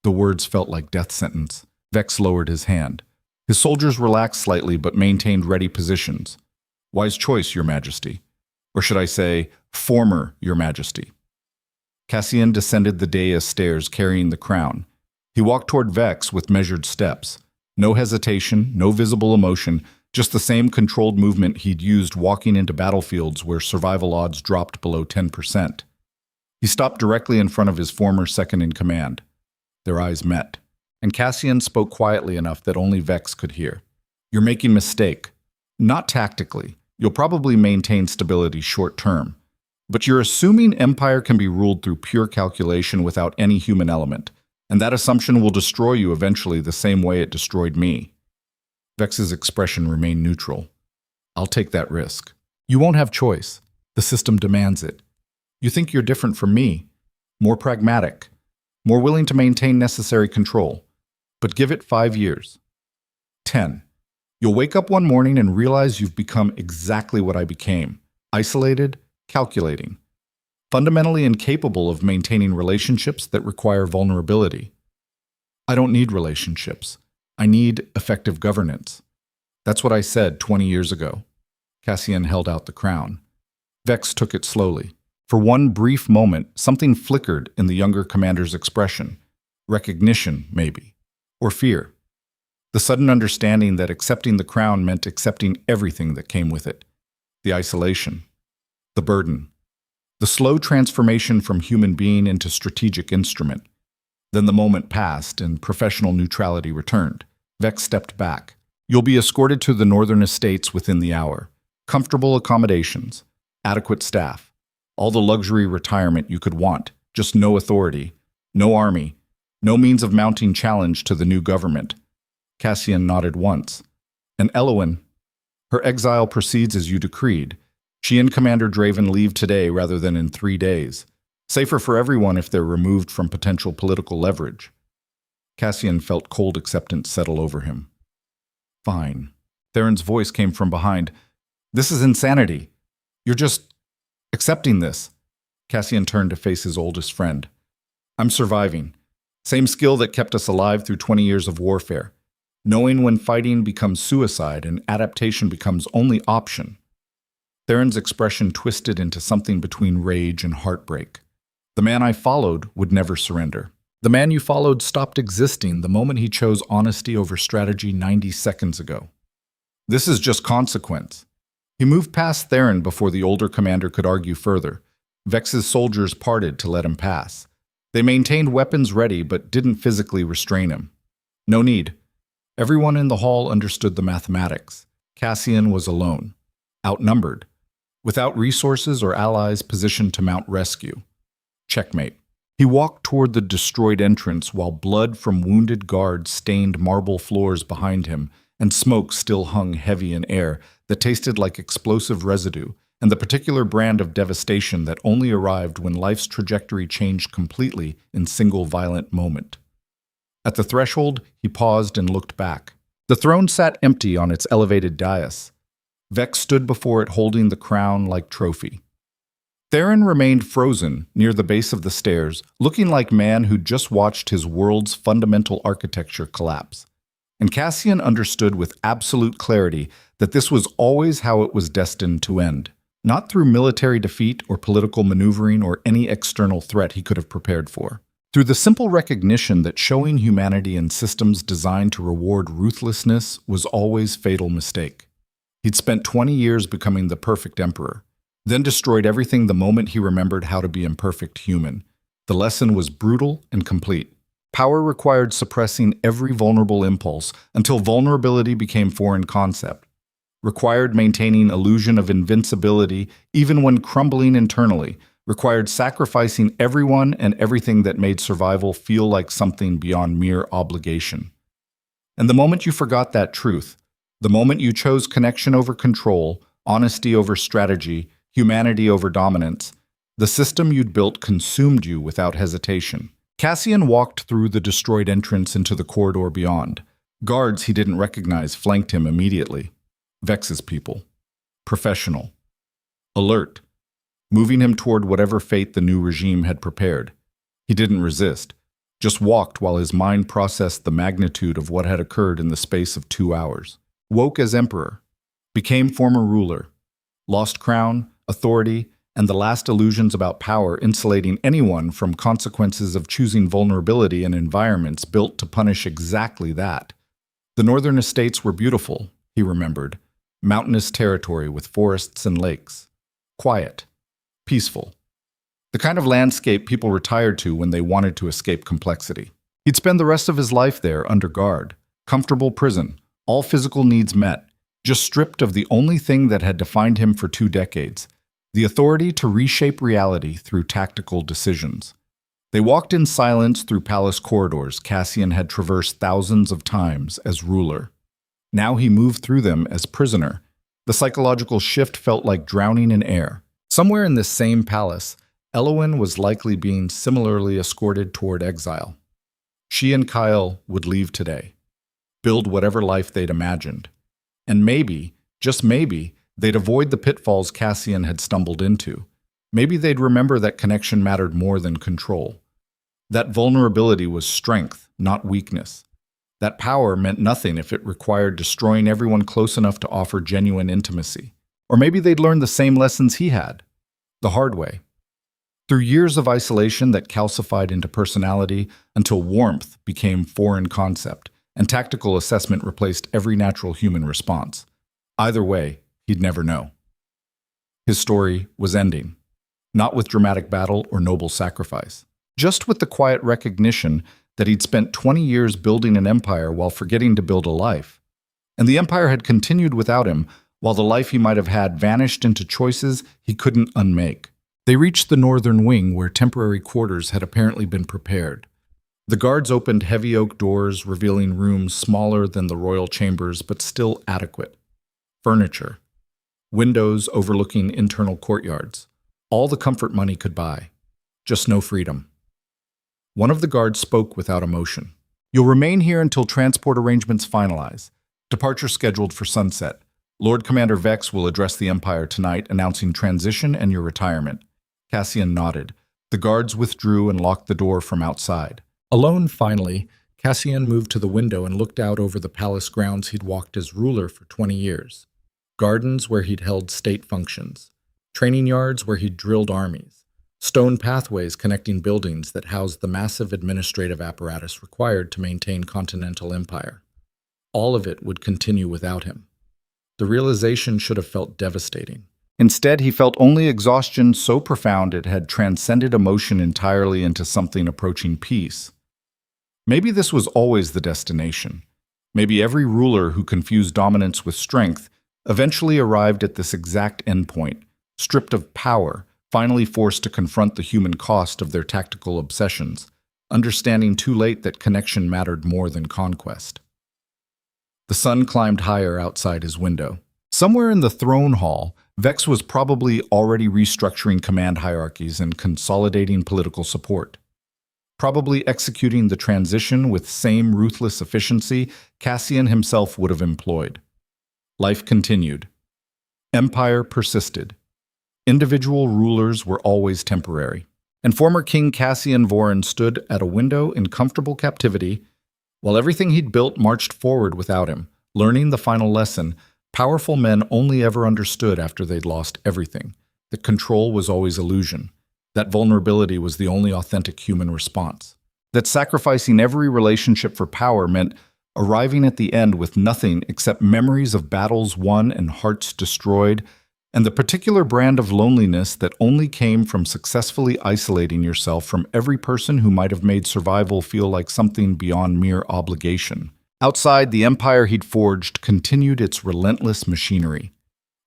The words felt like death sentence. Vex lowered his hand. His soldiers relaxed slightly but maintained ready positions. "Wise choice, Your Majesty." Or should I say, former Your Majesty. Cassian descended the dais stairs carrying the crown. He walked toward Vex with measured steps. No hesitation, no visible emotion, just the same controlled movement he'd used walking into battlefields where survival odds dropped below 10%. He stopped directly in front of his former second-in-command. Their eyes met, and Cassian spoke quietly enough that only Vex could hear. "You're making a mistake. Not tactically. You'll probably maintain stability short-term. But you're assuming empire can be ruled through pure calculation without any human element, and that assumption will destroy you eventually the same way it destroyed me." Vex's expression remained neutral. "I'll take that risk. You won't have choice. The system demands it. You think you're different from me, more pragmatic, more willing to maintain necessary control. But give it 5 years. 10. You'll wake up one morning and realize you've become exactly what I became. Isolated, calculating. Fundamentally incapable of maintaining relationships that require vulnerability. I don't need relationships. I need effective governance. That's what I said 20 years ago." Cassian held out the crown. Vex took it slowly. For one brief moment, something flickered in the younger commander's expression. Recognition, maybe. Or fear. The sudden understanding that accepting the crown meant accepting everything that came with it. The isolation. The burden. The slow transformation from human being into strategic instrument. Then the moment passed and professional neutrality returned. Vex stepped back. You'll be escorted to the northern estates within the hour. Comfortable accommodations. Adequate staff. All the luxury retirement you could want. Just no authority. No army. No means of mounting challenge to the new government. Cassian nodded once. And Elowen, her exile proceeds as you decreed. She and Commander Draven leave today rather than in 3 days. Safer for everyone if they're removed from potential political leverage. Cassian felt cold acceptance settle over him. Fine. Theron's voice came from behind. This is insanity. You're just accepting this. Cassian turned to face his oldest friend. I'm surviving. Same skill that kept us alive through 20 years of warfare. Knowing when fighting becomes suicide and adaptation becomes only option. Theron's expression twisted into something between rage and heartbreak. The man I followed would never surrender. The man you followed stopped existing the moment he chose honesty over strategy 90 seconds ago. This is just consequence. He moved past Theron before the older commander could argue further. Vex's soldiers parted to let him pass. They maintained weapons ready but didn't physically restrain him. No need. Everyone in the hall understood the mathematics. Cassian was alone, outnumbered, without resources or allies positioned to mount rescue. Checkmate. He walked toward the destroyed entrance while blood from wounded guards stained marble floors behind him and smoke still hung heavy in air that tasted like explosive residue and the particular brand of devastation that only arrived when life's trajectory changed completely in single violent moment. At the threshold, he paused and looked back. The throne sat empty on its elevated dais. Vex stood before it holding the crown like trophy. Theron remained frozen near the base of the stairs, looking like man who'd just watched his world's fundamental architecture collapse. And Cassian understood with absolute clarity that this was always how it was destined to end, not through military defeat or political maneuvering or any external threat he could have prepared for. Through the simple recognition that showing humanity in systems designed to reward ruthlessness was always a fatal mistake. He'd spent 20 years becoming the perfect emperor, then destroyed everything the moment he remembered how to be imperfect human. The lesson was brutal and complete. Power required suppressing every vulnerable impulse until vulnerability became foreign concept. Required maintaining illusion of invincibility even when crumbling internally. Required sacrificing everyone and everything that made survival feel like something beyond mere obligation. And the moment you forgot that truth, the moment you chose connection over control, honesty over strategy, humanity over dominance, the system you'd built consumed you without hesitation. Cassian walked through the destroyed entrance into the corridor beyond. Guards he didn't recognize flanked him immediately. Vex's people. Professional. Alert. Moving him toward whatever fate the new regime had prepared. He didn't resist, just walked while his mind processed the magnitude of what had occurred in the space of 2 hours. Woke as emperor, became former ruler, lost crown, authority, and the last illusions about power insulating anyone from consequences of choosing vulnerability in environments built to punish exactly that. The northern estates were beautiful, he remembered, mountainous territory with forests and lakes. Quiet. Peaceful. The kind of landscape people retired to when they wanted to escape complexity. He'd spend the rest of his life there under guard. Comfortable prison. All physical needs met. Just stripped of the only thing that had defined him for 2 decades. The authority to reshape reality through tactical decisions. They walked in silence through palace corridors Cassian had traversed thousands of times as ruler. Now he moved through them as prisoner. The psychological shift felt like drowning in air. Somewhere in this same palace, Elowen was likely being similarly escorted toward exile. She and Kyle would leave today, build whatever life they'd imagined. And maybe, just maybe, they'd avoid the pitfalls Cassian had stumbled into. Maybe they'd remember that connection mattered more than control. That vulnerability was strength, not weakness. That power meant nothing if it required destroying everyone close enough to offer genuine intimacy. Or maybe they'd learn the same lessons he had, the hard way. Through years of isolation that calcified into personality until warmth became foreign concept and tactical assessment replaced every natural human response. Either way, he'd never know. His story was ending, not with dramatic battle or noble sacrifice, just with the quiet recognition that he'd spent 20 years building an empire while forgetting to build a life. And the empire had continued without him, while the life he might have had vanished into choices he couldn't unmake. They reached the northern wing where temporary quarters had apparently been prepared. The guards opened heavy oak doors, revealing rooms smaller than the royal chambers but still adequate. Furniture, windows overlooking internal courtyards, all the comfort money could buy, just no freedom. One of the guards spoke without emotion. "You'll remain here until transport arrangements finalize. Departure scheduled for sunset. Lord Commander Vex will address the Empire tonight, announcing transition and your retirement." Cassian nodded. The guards withdrew and locked the door from outside. Alone, finally, Cassian moved to the window and looked out over the palace grounds he'd walked as ruler for 20 years. Gardens where he'd held state functions. Training yards where he'd drilled armies. Stone pathways connecting buildings that housed the massive administrative apparatus required to maintain continental empire. All of it would continue without him. The realization should have felt devastating. Instead, he felt only exhaustion so profound it had transcended emotion entirely into something approaching peace. Maybe this was always the destination. Maybe every ruler who confused dominance with strength eventually arrived at this exact endpoint, stripped of power, finally forced to confront the human cost of their tactical obsessions, understanding too late that connection mattered more than conquest. The sun climbed higher outside his window. Somewhere in the throne hall, Vex was probably already restructuring command hierarchies and consolidating political support. Probably executing the transition with same ruthless efficiency Cassian himself would have employed. Life continued. Empire persisted. Individual rulers were always temporary. And former King Cassian Voren stood at a window in comfortable captivity, while everything he'd built marched forward without him, learning the final lesson powerful men only ever understood after they'd lost everything, that control was always illusion, that vulnerability was the only authentic human response, that sacrificing every relationship for power meant arriving at the end with nothing except memories of battles won and hearts destroyed, and the particular brand of loneliness that only came from successfully isolating yourself from every person who might have made survival feel like something beyond mere obligation. Outside, the empire he'd forged continued its relentless machinery.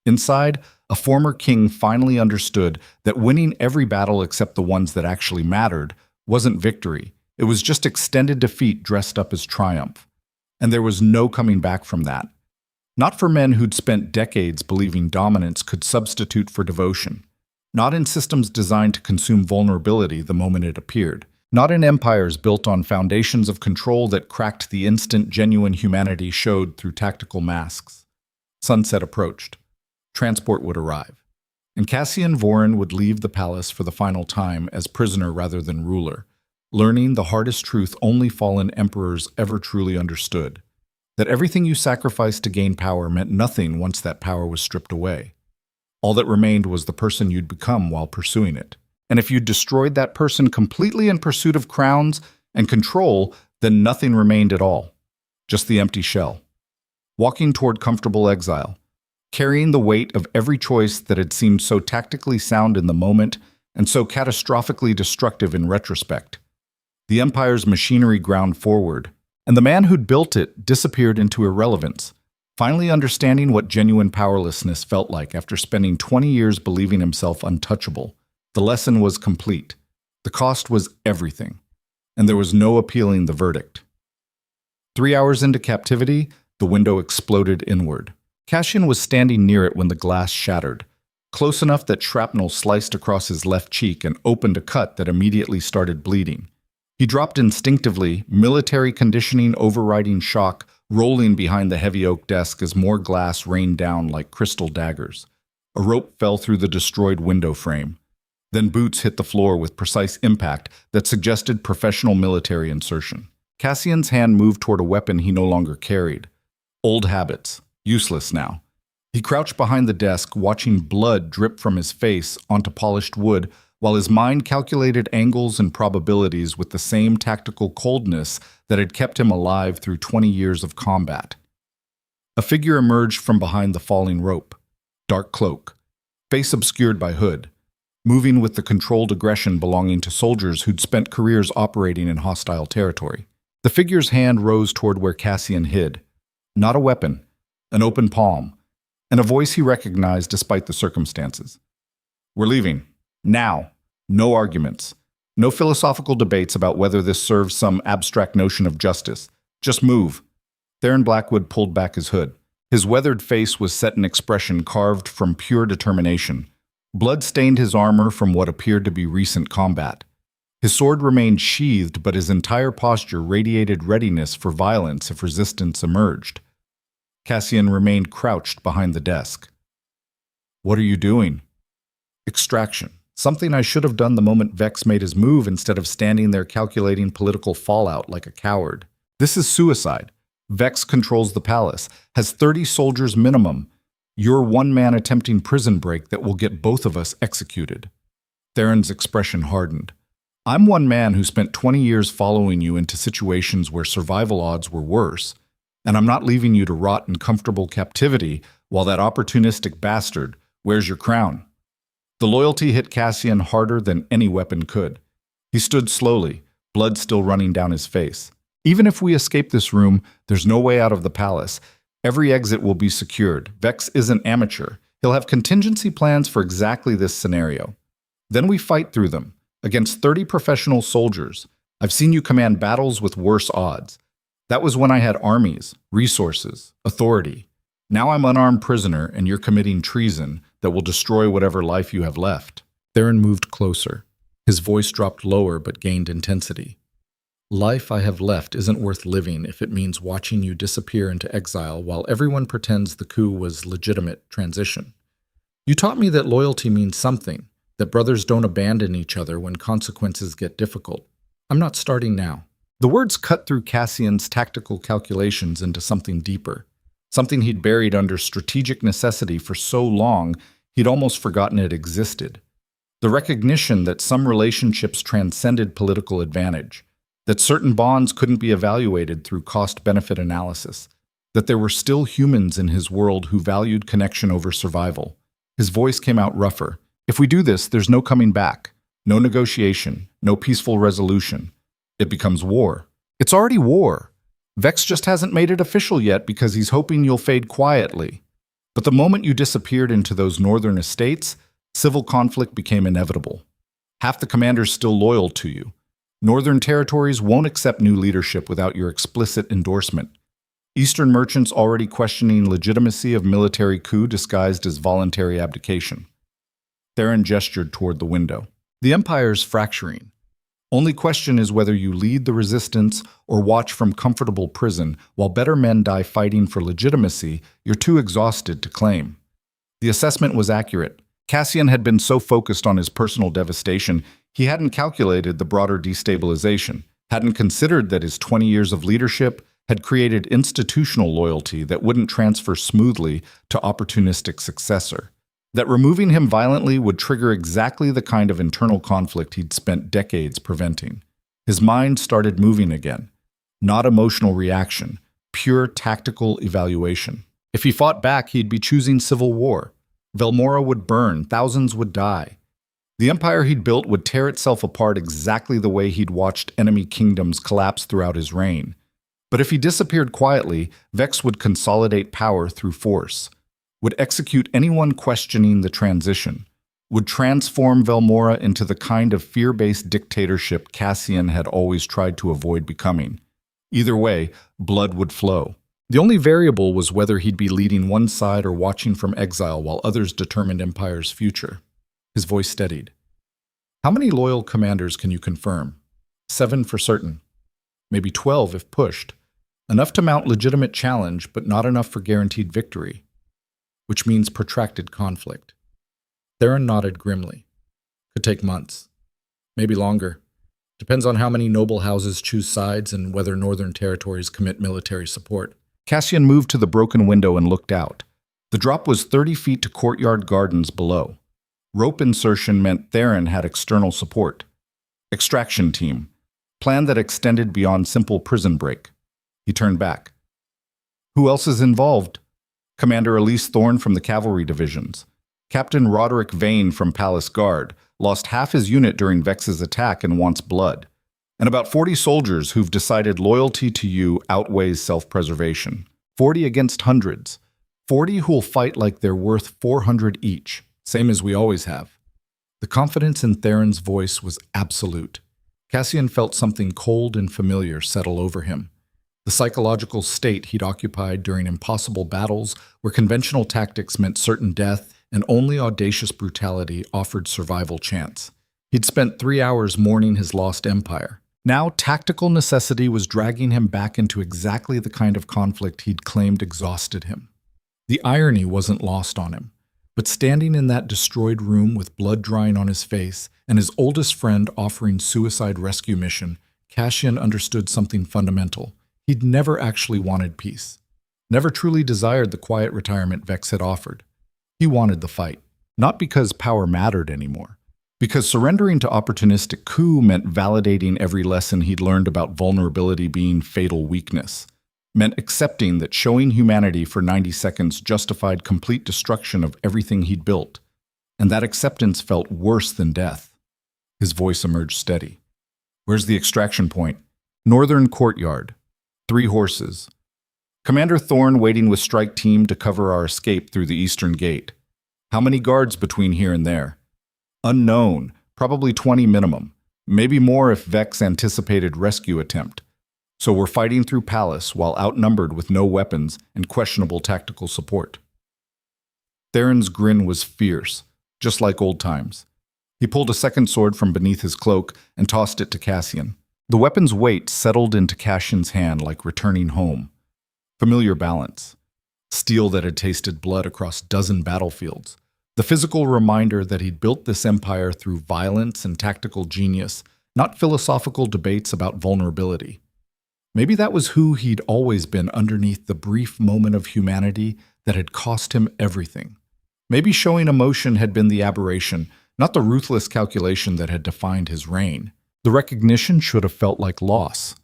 Inside, a former king finally understood that winning every battle except the ones that actually mattered wasn't victory. It was just extended defeat dressed up as triumph. And there was no coming back from that. Not for men who'd spent decades believing dominance could substitute for devotion. Not in systems designed to consume vulnerability the moment it appeared. Not in empires built on foundations of control that cracked the instant genuine humanity showed through tactical masks. Sunset approached. Transport would arrive. And Cassian Voren would leave the palace for the final time as prisoner rather than ruler, learning the hardest truth only fallen emperors ever truly understood. That everything you sacrificed to gain power meant nothing once that power was stripped away. All that remained was the person you'd become while pursuing it. And if you destroyed that person completely in pursuit of crowns and control, then nothing remained at all. Just the empty shell. Walking toward comfortable exile, carrying the weight of every choice that had seemed so tactically sound in the moment and so catastrophically destructive in retrospect. The Empire's machinery ground forward, and the man who'd built it disappeared into irrelevance, finally understanding what genuine powerlessness felt like after spending 20 years believing himself untouchable. The lesson was complete. The cost was everything, and there was no appealing the verdict. 3 hours into captivity, the window exploded inward. Cassian was standing near it when the glass shattered, close enough that shrapnel sliced across his left cheek and opened a cut that immediately started bleeding. He dropped instinctively, military conditioning overriding shock, rolling behind the heavy oak desk as more glass rained down like crystal daggers. A rope fell through the destroyed window frame. Then boots hit the floor with precise impact that suggested professional military insertion. Cassian's hand moved toward a weapon he no longer carried. Old habits, useless now. He crouched behind the desk, watching blood drip from his face onto polished wood while his mind calculated angles and probabilities with the same tactical coldness that had kept him alive through 20 years of combat. A figure emerged from behind the falling rope, dark cloak, face obscured by hood, moving with the controlled aggression belonging to soldiers who'd spent careers operating in hostile territory. The figure's hand rose toward where Cassian hid. Not a weapon, an open palm, and a voice he recognized despite the circumstances. "We're leaving. Now. No arguments. No philosophical debates about whether this serves some abstract notion of justice. Just move." Theron Blackwood pulled back his hood. His weathered face was set in expression carved from pure determination. Blood stained his armor from what appeared to be recent combat. His sword remained sheathed, but his entire posture radiated readiness for violence if resistance emerged. Cassian remained crouched behind the desk. "What are you doing?" "Extraction. Something I should have done the moment Vex made his move instead of standing there calculating political fallout like a coward. This is suicide. Vex controls the palace, has 30 soldiers minimum. You're one man attempting prison break that will get both of us executed." Theron's expression hardened. "I'm one man who spent 20 years following you into situations where survival odds were worse, and I'm not leaving you to rot in comfortable captivity while that opportunistic bastard wears your crown." The loyalty hit Cassian harder than any weapon could. He stood slowly, blood still running down his face. "Even if we escape this room, there's no way out of the palace. Every exit will be secured. Vex isn't amateur. He'll have contingency plans for exactly this scenario. Then we fight through them, against 30 professional soldiers. I've seen you command battles with worse odds. That was when I had armies, resources, authority. Now I'm unarmed prisoner, and you're committing treason that will destroy whatever life you have left." Theron moved closer. His voice dropped lower but gained intensity. "Life I have left isn't worth living if it means watching you disappear into exile while everyone pretends the coup was legitimate transition. You taught me that loyalty means something, that brothers don't abandon each other when consequences get difficult. I'm not starting now." The words cut through Cassian's tactical calculations into something deeper, something he'd buried under strategic necessity for so long he'd almost forgotten it existed. The recognition that some relationships transcended political advantage, that certain bonds couldn't be evaluated through cost-benefit analysis, that there were still humans in his world who valued connection over survival. His voice came out rougher. "If we do this, there's no coming back, no negotiation, no peaceful resolution. It becomes war. It's already war. Vex just hasn't made it official yet because he's hoping you'll fade quietly. But the moment you disappeared into those northern estates, civil conflict became inevitable. Half the commanders still loyal to you. Northern territories won't accept new leadership without your explicit endorsement. Eastern merchants already questioning legitimacy of military coup disguised as voluntary abdication." Theron gestured toward the window. "The Empire's fracturing. Only question is whether you lead the resistance or watch from comfortable prison while better men die fighting for legitimacy you're too exhausted to claim." The assessment was accurate. Cassian had been so focused on his personal devastation, he hadn't calculated the broader destabilization, hadn't considered that his 20 years of leadership had created institutional loyalty that wouldn't transfer smoothly to opportunistic successor, that removing him violently would trigger exactly the kind of internal conflict he'd spent decades preventing. His mind started moving again. Not emotional reaction, pure tactical evaluation. If he fought back, he'd be choosing civil war. Velmora would burn, thousands would die. The empire he'd built would tear itself apart exactly the way he'd watched enemy kingdoms collapse throughout his reign. But if he disappeared quietly, Vex would consolidate power through force, would execute anyone questioning the transition, would transform Velmora into the kind of fear-based dictatorship Cassian had always tried to avoid becoming. Either way, blood would flow. The only variable was whether he'd be leading one side or watching from exile while others determined Empire's future. His voice steadied. "How many loyal commanders can you confirm?" 7 for certain. Maybe 12 if pushed. Enough to mount legitimate challenge, but not enough for guaranteed victory. Which means protracted conflict. Theron nodded grimly. Could take months. Maybe longer. Depends on how many noble houses choose sides and whether northern territories commit military support. Cassian moved to the broken window and looked out. The drop was 30 feet to courtyard gardens below. Rope insertion meant Theron had external support. Extraction team. Plan that extended beyond simple prison break. He turned back. Who else is involved? Commander Elise Thorne from the cavalry divisions. Captain Roderick Vane from Palace Guard lost half his unit during Vex's attack and wants blood. And about 40 soldiers who've decided loyalty to you outweighs self-preservation. 40 against hundreds. 40 who'll fight like they're worth 400 each, same as we always have. The confidence in Theron's voice was absolute. Cassian felt something cold and familiar settle over him. The psychological state he'd occupied during impossible battles where conventional tactics meant certain death and only audacious brutality offered survival chance. He'd spent 3 hours mourning his lost empire. Now tactical necessity was dragging him back into exactly the kind of conflict he'd claimed exhausted him. The irony wasn't lost on him, but standing in that destroyed room with blood drying on his face and his oldest friend offering suicide rescue mission, Cassian understood something fundamental. He'd never actually wanted peace, never truly desired the quiet retirement Vex had offered. He wanted the fight, not because power mattered anymore, because surrendering to opportunistic coup meant validating every lesson he'd learned about vulnerability being fatal weakness, meant accepting that showing humanity for 90 seconds justified complete destruction of everything he'd built, and that acceptance felt worse than death. His voice emerged steady. Where's the extraction point? Northern courtyard. 3 horses. Commander Thorne waiting with strike team to cover our escape through the eastern gate. How many guards between here and there? Unknown, probably 20 minimum. Maybe more if Vex anticipated rescue attempt. So we're fighting through Palace while outnumbered with no weapons and questionable tactical support. Theron's grin was fierce, just like old times. He pulled a second sword from beneath his cloak and tossed it to Cassian. The weapon's weight settled into Cassian's hand like returning home. Familiar balance. Steel that had tasted blood across dozen battlefields. The physical reminder that he'd built this empire through violence and tactical genius, not philosophical debates about vulnerability. Maybe that was who he'd always been underneath the brief moment of humanity that had cost him everything. Maybe showing emotion had been the aberration, not the ruthless calculation that had defined his reign. The recognition should have felt like loss.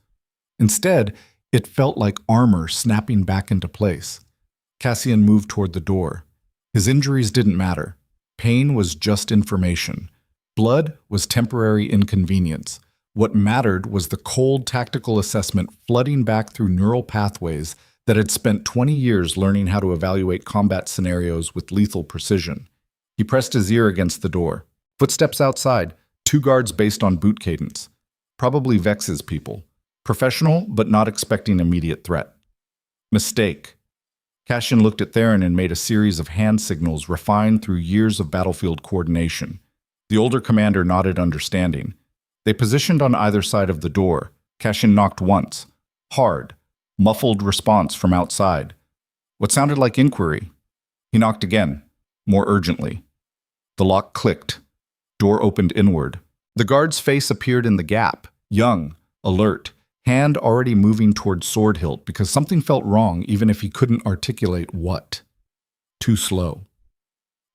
Instead, it felt like armor snapping back into place. Cassian moved toward the door. His injuries didn't matter. Pain was just information. Blood was temporary inconvenience. What mattered was the cold tactical assessment flooding back through neural pathways that had spent 20 years learning how to evaluate combat scenarios with lethal precision. He pressed his ear against the door. Footsteps outside. 2 guards based on boot cadence. Probably Vex's people. Professional, but not expecting immediate threat. Mistake. Cassian looked at Theron and made a series of hand signals refined through years of battlefield coordination. The older commander nodded understanding. They positioned on either side of the door. Cassian knocked once. Hard. Muffled response from outside. What sounded like inquiry. He knocked again, more urgently. The lock clicked. Door opened inward. The guard's face appeared in the gap, young, alert, hand already moving toward sword hilt because something felt wrong even if he couldn't articulate what. Too slow.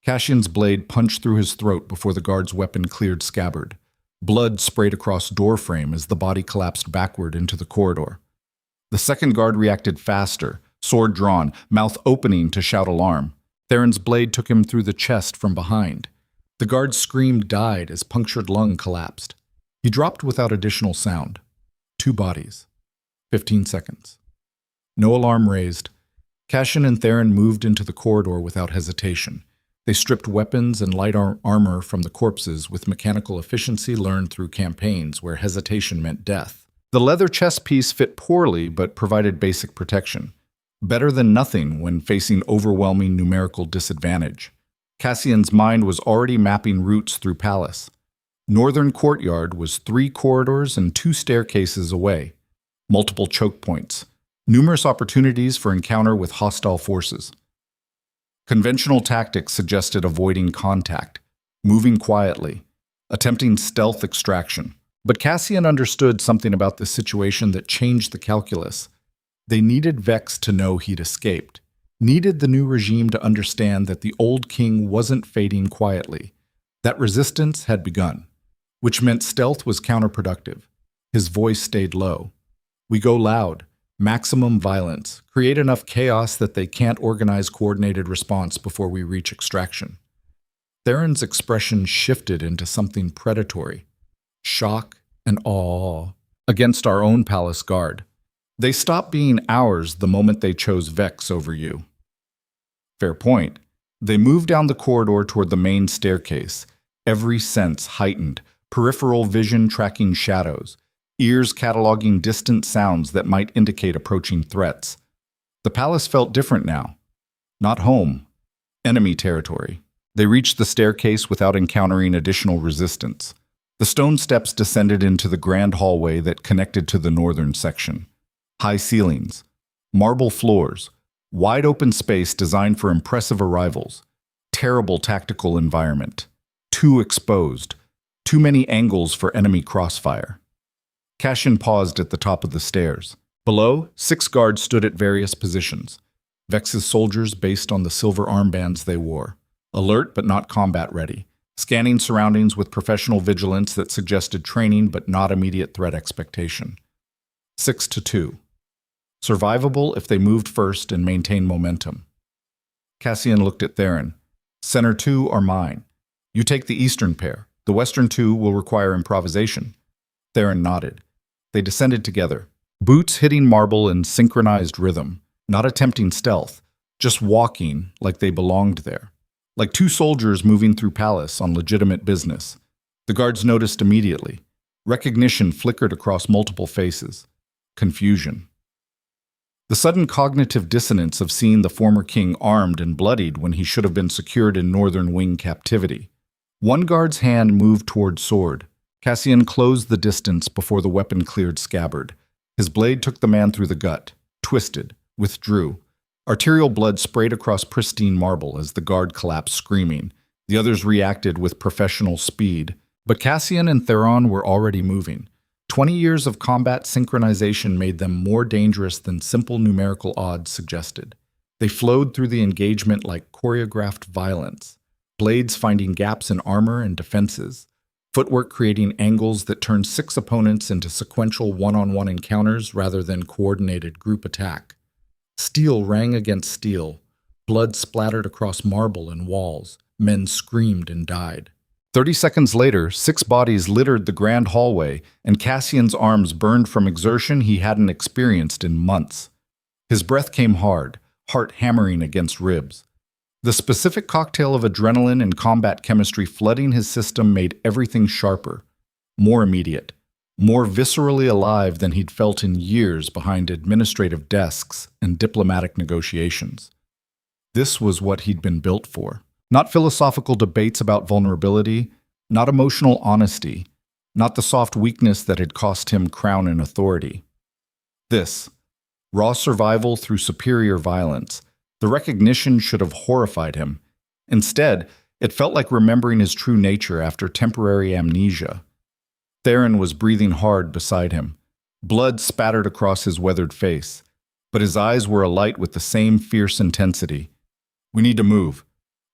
Cassian's blade punched through his throat before the guard's weapon cleared scabbard. Blood sprayed across doorframe as the body collapsed backward into the corridor. The second guard reacted faster, sword drawn, mouth opening to shout alarm. Theron's blade took him through the chest from behind. The guard's scream died as punctured lung collapsed. He dropped without additional sound. 2 bodies. 15 seconds. No alarm raised. Cassian and Theron moved into the corridor without hesitation. They stripped weapons and light armor from the corpses with mechanical efficiency learned through campaigns where hesitation meant death. The leather chest piece fit poorly but provided basic protection. Better than nothing when facing overwhelming numerical disadvantage. Cassian's mind was already mapping routes through Palace. Northern courtyard was 3 corridors and 2 staircases away. Multiple choke points. Numerous opportunities for encounter with hostile forces. Conventional tactics suggested avoiding contact, moving quietly, attempting stealth extraction. But Cassian understood something about the situation that changed the calculus. They needed Vex to know he'd escaped. Needed the new regime to understand that the old king wasn't fading quietly. That resistance had begun, which meant stealth was counterproductive. His voice stayed low. We go loud, maximum violence, create enough chaos that they can't organize coordinated response before we reach extraction. Theron's expression shifted into something predatory, shock and awe against our own palace guard. They stopped being ours the moment they chose Vex over you. Fair point. They moved down the corridor toward the main staircase, every sense heightened, peripheral vision tracking shadows, ears cataloging distant sounds that might indicate approaching threats. The palace felt different now. Not home, enemy territory. They reached the staircase without encountering additional resistance. The stone steps descended into the grand hallway that connected to the northern section. High ceilings, marble floors, wide open space designed for impressive arrivals. Terrible tactical environment. Too exposed. Too many angles for enemy crossfire. Cassian paused at the top of the stairs. Below, 6 guards stood at various positions. Vex's soldiers based on the silver armbands they wore. Alert but not combat ready. Scanning surroundings with professional vigilance that suggested training but not immediate threat expectation. 6-2. Survivable if they moved first and maintained momentum. Cassian looked at Theron. Center 2 are mine. You take the eastern pair. The western 2 will require improvisation. Theron nodded. They descended together, boots hitting marble in synchronized rhythm, not attempting stealth, just walking like they belonged there. Like 2 soldiers moving through palace on legitimate business. The guards noticed immediately. Recognition flickered across multiple faces. Confusion. The sudden cognitive dissonance of seeing the former king armed and bloodied when he should have been secured in northern wing captivity. One guard's hand moved toward sword. Cassian closed the distance before the weapon cleared scabbard. His blade took the man through the gut, twisted, withdrew. Arterial blood sprayed across pristine marble as the guard collapsed screaming. The others reacted with professional speed. But Cassian and Theron were already moving. 20 years of combat synchronization made them more dangerous than simple numerical odds suggested. They flowed through the engagement like choreographed violence, blades finding gaps in armor and defenses, footwork creating angles that turned 6 opponents into sequential one-on-one encounters rather than coordinated group attack. Steel rang against steel, blood splattered across marble and walls, men screamed and died. 30 seconds later, 6 bodies littered the grand hallway, and Cassian's arms burned from exertion he hadn't experienced in months. His breath came hard, heart hammering against ribs. The specific cocktail of adrenaline and combat chemistry flooding his system made everything sharper, more immediate, more viscerally alive than he'd felt in years behind administrative desks and diplomatic negotiations. This was what he'd been built for. Not philosophical debates about vulnerability, not emotional honesty, not the soft weakness that had cost him crown and authority. This, raw survival through superior violence. The recognition should have horrified him. Instead, it felt like remembering his true nature after temporary amnesia. Theron was breathing hard beside him. Blood spattered across his weathered face, but his eyes were alight with the same fierce intensity. We need to move.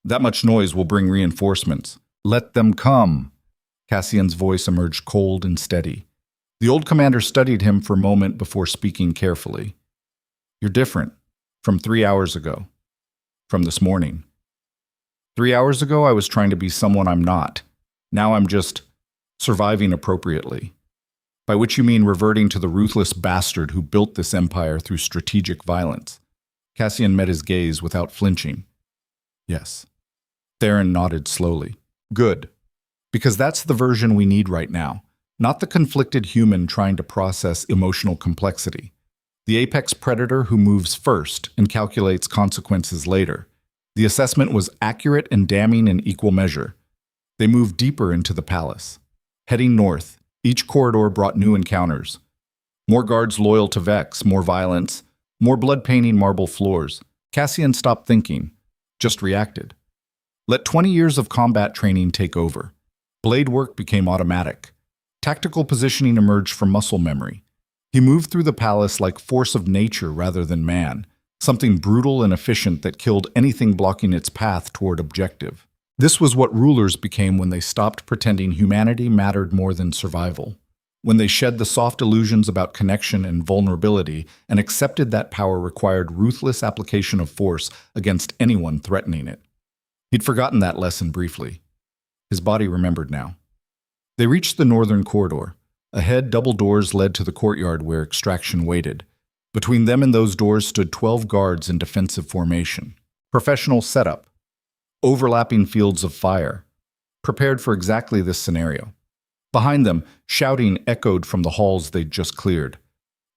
That much noise will bring reinforcements. Let them come. Cassian's voice emerged cold and steady. The old commander studied him for a moment before speaking carefully. You're different. From 3 hours ago. From this morning. 3 hours ago, I was trying to be someone I'm not. Now I'm just surviving appropriately. By which you mean reverting to the ruthless bastard who built this empire through strategic violence. Cassian met his gaze without flinching. Yes. Theron nodded slowly. Good. Because that's the version we need right now. Not the conflicted human trying to process emotional complexity. The apex predator who moves first and calculates consequences later. The assessment was accurate and damning in equal measure. They moved deeper into the palace. Heading north, each corridor brought new encounters. More guards loyal to Vex, more violence, more blood-painting marble floors. Cassian stopped thinking, just reacted. Let 20 years of combat training take over. Blade work became automatic. Tactical positioning emerged from muscle memory. He moved through the palace like force of nature rather than man, something brutal and efficient that killed anything blocking its path toward objective. This was what rulers became when they stopped pretending humanity mattered more than survival, when they shed the soft illusions about connection and vulnerability and accepted that power required ruthless application of force against anyone threatening it. He'd forgotten that lesson briefly. His body remembered now. They reached the northern corridor. Ahead, double doors led to the courtyard where extraction waited. Between them and those doors stood 12 guards in defensive formation. Professional setup. Overlapping fields of fire. Prepared for exactly this scenario. Behind them, shouting echoed from the halls they'd just cleared.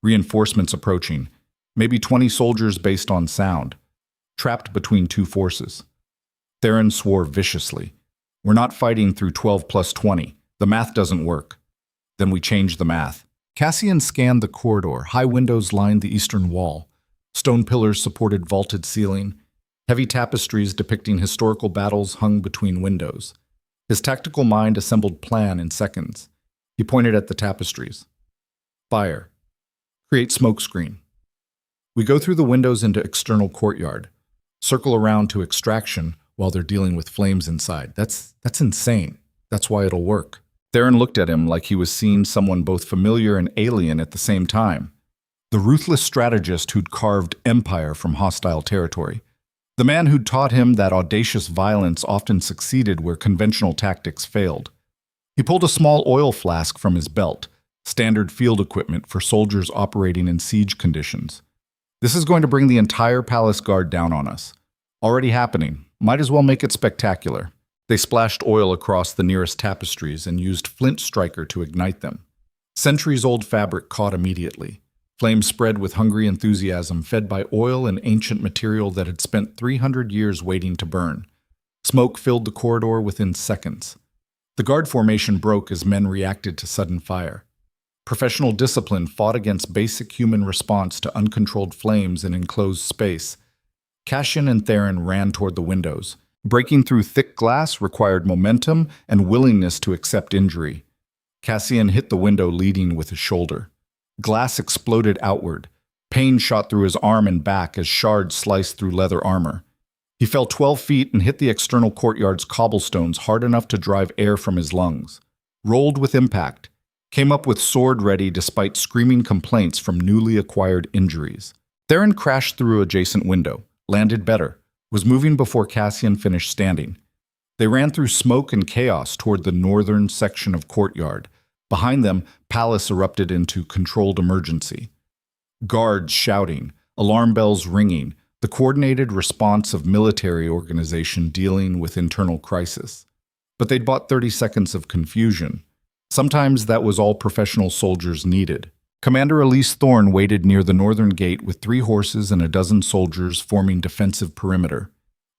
Reinforcements approaching. Maybe 20 soldiers based on sound. Trapped between two forces. Theron swore viciously. We're not fighting through 12 plus 20. The math doesn't work. Then we changed the math. Cassian scanned the corridor. High windows lined the eastern wall. Stone pillars supported vaulted ceiling. Heavy tapestries depicting historical battles hung between windows. His tactical mind assembled plan in seconds. He pointed at the tapestries. Fire. Create smoke screen. We go through the windows into external courtyard. Circle around to extraction while they're dealing with flames inside. That's insane. That's why it'll work. Theron looked at him like he was seeing someone both familiar and alien at the same time. The ruthless strategist who'd carved empire from hostile territory. The man who'd taught him that audacious violence often succeeded where conventional tactics failed. He pulled a small oil flask from his belt, standard field equipment for soldiers operating in siege conditions. This is going to bring the entire palace guard down on us. Already happening. Might as well make it spectacular. They splashed oil across the nearest tapestries and used flint striker to ignite them. Centuries-old fabric caught immediately. Flames spread with hungry enthusiasm, fed by oil and ancient material that had spent 300 years waiting to burn. Smoke filled the corridor within seconds. The guard formation broke as men reacted to sudden fire. Professional discipline fought against basic human response to uncontrolled flames in enclosed space. Cassian and Theron ran toward the windows. Breaking through thick glass required momentum and willingness to accept injury. Cassian hit the window leading with his shoulder. Glass exploded outward. Pain shot through his arm and back as shards sliced through leather armor. He fell 12 feet and hit the external courtyard's cobblestones hard enough to drive air from his lungs. Rolled with impact. Came up with sword ready despite screaming complaints from newly acquired injuries. Theron crashed through adjacent window. Landed better. Was moving before Cassian finished standing. They ran through smoke and chaos toward the northern section of courtyard. Behind them, palace erupted into controlled emergency. Guards shouting, alarm bells ringing, the coordinated response of military organization dealing with internal crisis. But they'd bought 30 seconds of confusion. Sometimes that was all professional soldiers needed. Commander Elise Thorne waited near the northern gate with 3 horses and a dozen soldiers forming defensive perimeter.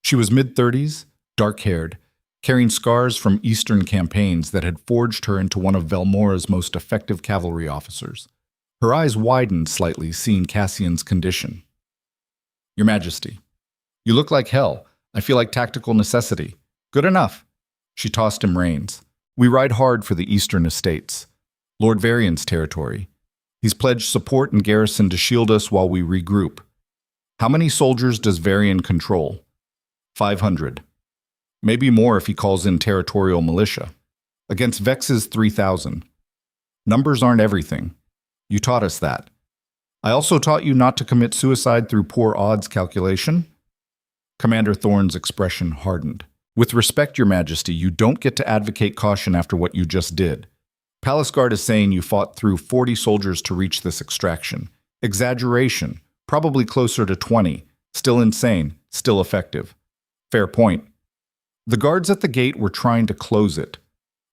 She was mid-30s, dark-haired, carrying scars from eastern campaigns that had forged her into one of Velmora's most effective cavalry officers. Her eyes widened slightly, seeing Cassian's condition. Your Majesty, you look like hell. I feel like tactical necessity. Good enough. She tossed him reins. We ride hard for the eastern estates. Lord Varian's territory. He's pledged support and garrison to shield us while we regroup. How many soldiers does Varian control? 500. Maybe more if he calls in territorial militia. Against Vex's 3,000. Numbers aren't everything. You taught us that. I also taught you not to commit suicide through poor odds calculation. Commander Thorne's expression hardened. With respect, Your Majesty, you don't get to advocate caution after what you just did. Palace Guard is saying you fought through 40 soldiers to reach this extraction. Exaggeration. Probably closer to 20. Still insane. Still effective. Fair point. The guards at the gate were trying to close it.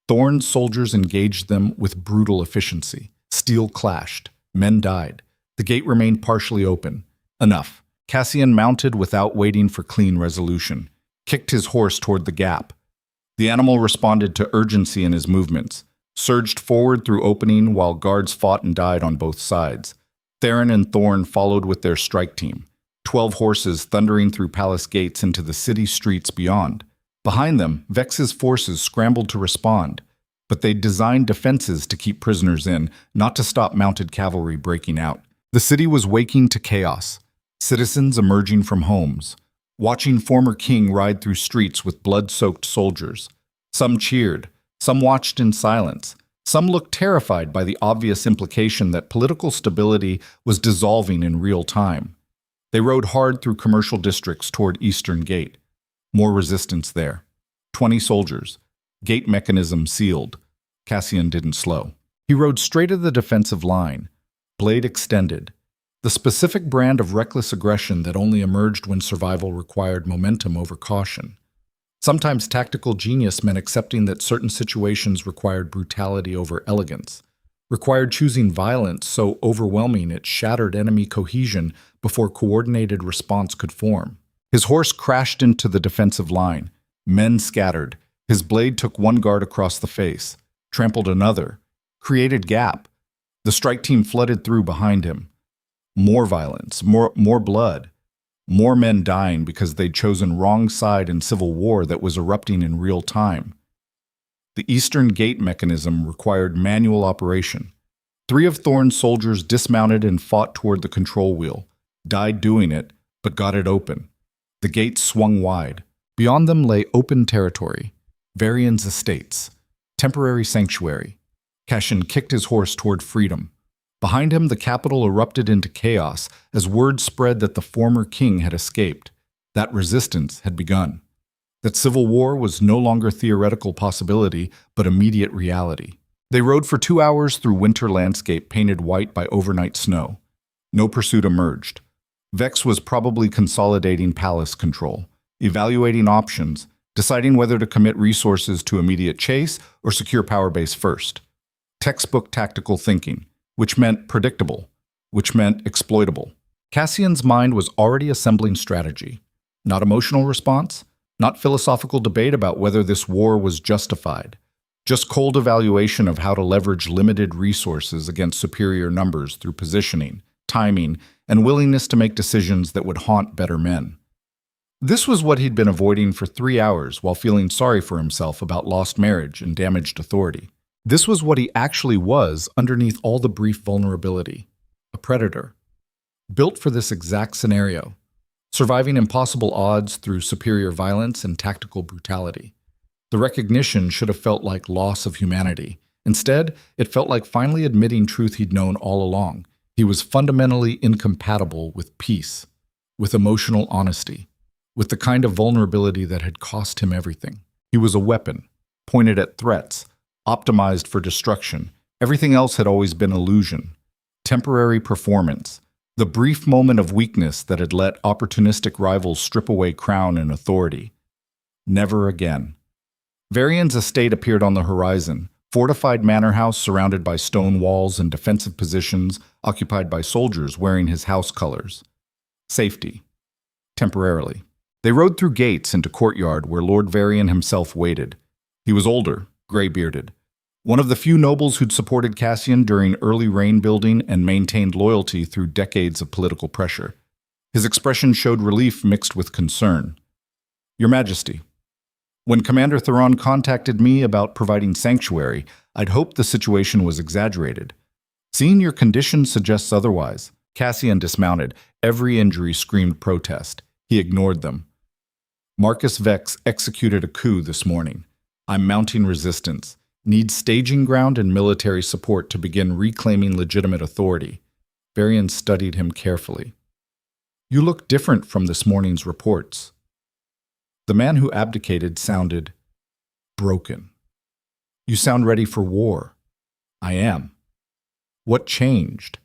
Thorne's soldiers engaged them with brutal efficiency. Steel clashed. Men died. The gate remained partially open. Enough. Cassian mounted without waiting for clean resolution. Kicked his horse toward the gap. The animal responded to urgency in his movements. Surged forward through opening while guards fought and died on both sides. Theron and Thorne followed with their strike team. 12 horses thundering through palace gates into the city streets beyond. Behind them, Vex's forces scrambled to respond, but they'd designed defenses to keep prisoners in, not to stop mounted cavalry breaking out. The city was waking to chaos. Citizens emerging from homes. watching former king ride through streets with blood-soaked soldiers. Some cheered, some watched in silence, some looked terrified by the obvious implication that political stability was dissolving in real time. They rode hard through commercial districts toward Eastern Gate. More resistance there. 20 soldiers. Gate mechanism sealed. Cassian didn't slow. He rode straight to the defensive line, blade extended. The specific brand of reckless aggression that only emerged when survival required momentum over caution. Sometimes tactical genius meant accepting that certain situations required brutality over elegance, required choosing violence so overwhelming it shattered enemy cohesion before coordinated response could form. His horse crashed into the defensive line. Men scattered. His blade took one guard across the face, trampled another, created gap. The strike team flooded through behind him. More violence, more blood. More men dying because they'd chosen wrong side in civil war that was erupting in real time. The Eastern Gate mechanism required manual operation. 3 of Thorne's soldiers dismounted and fought toward the control wheel, died doing it, but got it open. The gate swung wide. Beyond them lay open territory, Varian's estates, temporary sanctuary. Cassian kicked his horse toward freedom. Behind him, the capital erupted into chaos as word spread that the former king had escaped, that resistance had begun, that civil war was no longer theoretical possibility, but immediate reality. They rode for 2 hours through winter landscape painted white by overnight snow. No pursuit emerged. Vex was probably consolidating palace control, evaluating options, deciding whether to commit resources to immediate chase or secure power base first. Textbook tactical thinking, which meant predictable, which meant exploitable. Cassian's mind was already assembling strategy, not emotional response, not philosophical debate about whether this war was justified, just cold evaluation of how to leverage limited resources against superior numbers through positioning, timing, and willingness to make decisions that would haunt better men. This was what he'd been avoiding for 3 hours while feeling sorry for himself about lost marriage and damaged authority. This was what he actually was underneath all the brief vulnerability. A predator. Built for this exact scenario. Surviving impossible odds through superior violence and tactical brutality. The recognition should have felt like loss of humanity. Instead, it felt like finally admitting truth he'd known all along. He was fundamentally incompatible with peace, with emotional honesty, with the kind of vulnerability that had cost him everything. He was a weapon, pointed at threats, optimized for destruction. Everything else had always been illusion, temporary performance, the brief moment of weakness that had let opportunistic rivals strip away crown and authority. Never again. Varian's estate appeared on the horizon, fortified manor house surrounded by stone walls and defensive positions occupied by soldiers wearing his house colors. Safety. Temporarily. They rode through gates into courtyard where Lord Varian himself waited. He was older, gray-bearded. One of the few nobles who'd supported Cassian during early reign building and maintained loyalty through decades of political pressure. His expression showed relief mixed with concern. Your Majesty, when Commander Thorne contacted me about providing sanctuary, I'd hoped the situation was exaggerated. Seeing your condition suggests otherwise. Cassian dismounted. Every injury screamed protest. He ignored them. Marcus Vex executed a coup this morning. I'm mounting resistance. Need staging ground and military support to begin reclaiming legitimate authority. Varian studied him carefully. You look different from this morning's reports. The man who abdicated sounded broken. You sound ready for war. I am. What changed?